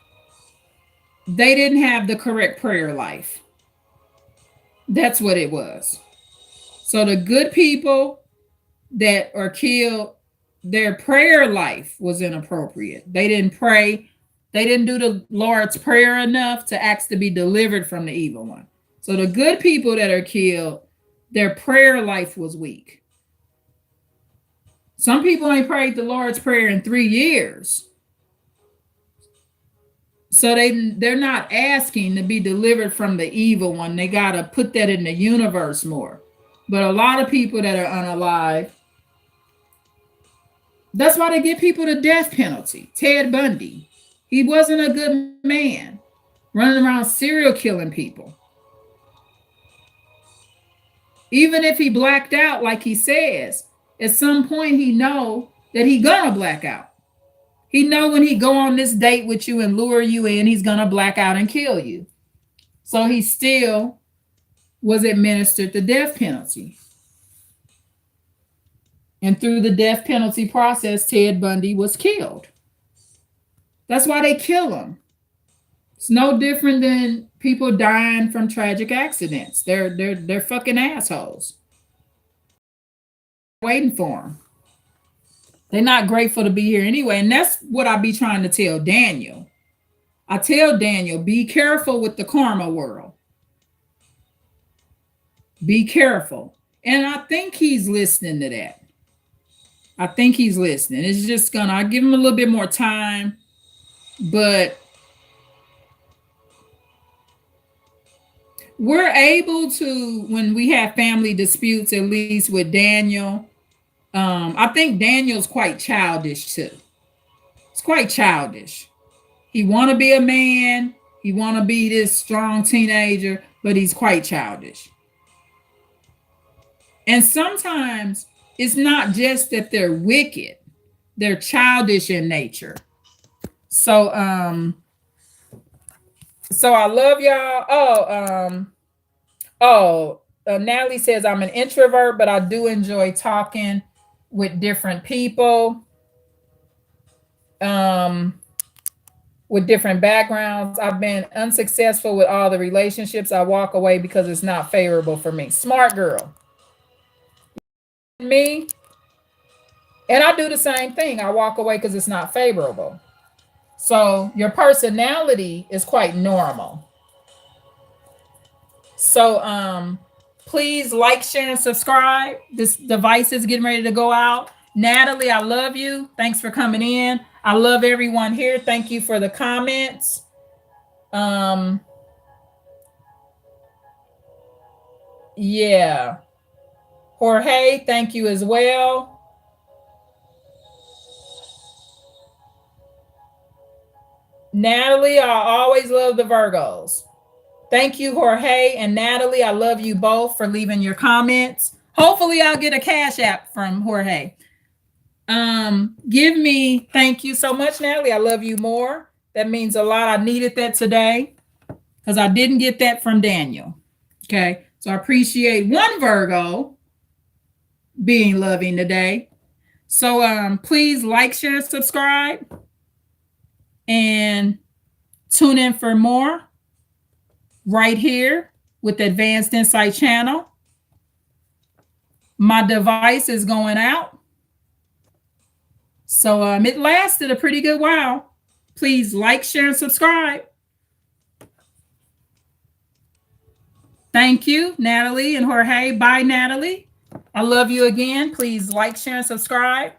they didn't have the correct prayer life. That's what it was. So the good people that are killed, their prayer life was inappropriate. They didn't pray. They didn't do the Lord's prayer enough to ask to be delivered from the evil one. So the good people that are killed, their prayer life was weak. Some people ain't prayed the Lord's prayer in 3 years. So they're not asking to be delivered from the evil one. They got to put that in the universe more. But a lot of people that are unalive, that's why they give people the death penalty. Ted Bundy, he wasn't a good man, running around serial killing people. Even if he blacked out, like he says, at some point he know that he gonna black out. He know when he go on this date with you and lure you in, he's gonna black out and kill you. So he still was administered the death penalty. And through the death penalty process, Ted Bundy was killed. That's why they kill him. It's no different than people dying from tragic accidents. They're fucking assholes. Waiting for them. They're not grateful to be here anyway. And that's what I be trying to tell Daniel. I tell Daniel, be careful with the karma world. Be careful. And I think he's listening to that. I think he's listening. It's just I give him a little bit more time, but we're able to, when we have family disputes, at least with Daniel, I think Daniel's quite childish too. It's quite childish. He want to be a man. He want to be this strong teenager, but he's quite childish. And sometimes it's not just that they're wicked, they're childish in nature. So I love y'all. Natalie says I'm an introvert, but I do enjoy talking with different people, with different backgrounds. I've been unsuccessful with all the relationships. I walk away because it's not favorable for me. Smart girl. Me, and I do the same thing. I walk away because it's not favorable. So your personality is quite normal. So please like, share, and subscribe. This device is getting ready to go out. Natalie, I love you. Thanks for coming in. I love everyone here. Thank you for the comments. Yeah. Jorge, thank you as well. Natalie, I always love the Virgos. Thank you, Jorge and Natalie. I love you both for leaving your comments. Hopefully I'll get a cash app from Jorge. Thank you so much, Natalie. I love you more. That means a lot. I needed that today because I didn't get that from Daniel. Okay. So I appreciate one Virgo being loving today. So please like, share, and subscribe, and tune in for more right here with the Advanced Insight channel. My device is going out. So it lasted a pretty good while. Please like, share, and subscribe. Thank you, Natalie and Jorge. Bye, Natalie. I love you again. Please like, share, and subscribe.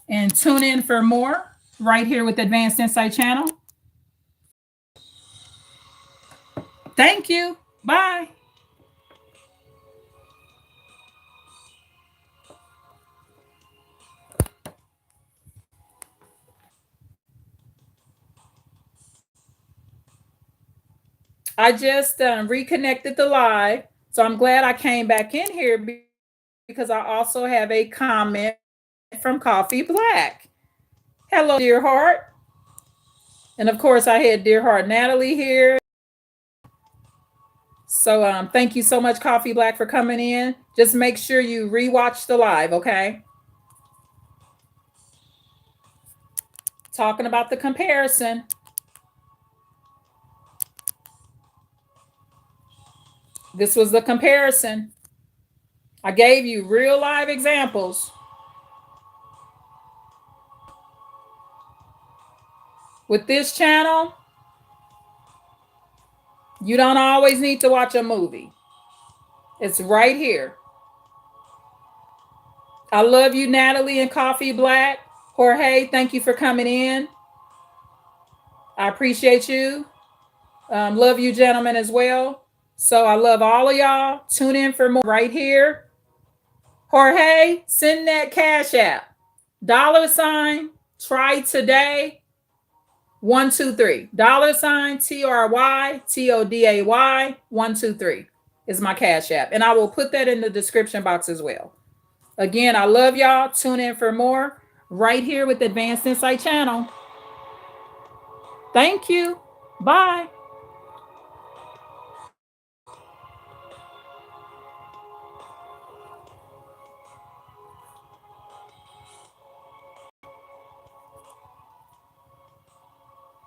And tune in for more right here with the Advanced Insight channel. Thank you. Bye. I just reconnected the live. So I'm glad I came back in here because I also have a comment from Coffee Black. Hello, dear heart. And of course, I had dear heart Natalie here. So thank you so much, Coffee Black, for coming in. Just make sure you rewatch the live, okay? Talking about the comparison. This was the comparison. I gave you real live examples. With this channel, you don't always need to watch a movie. It's right here. I love you, Natalie and Coffee Black. Jorge, thank you for coming in. I appreciate you. Love you, gentlemen, as well. So I love all of y'all. Tune in for more right here. Jorge, send that Cash App. $ try today. 123. $TRYTODAY 123 is my Cash App. And I will put that in the description box as well. Again, I love y'all. Tune in for more right here with Advanced Insight Channel. Thank you. Bye.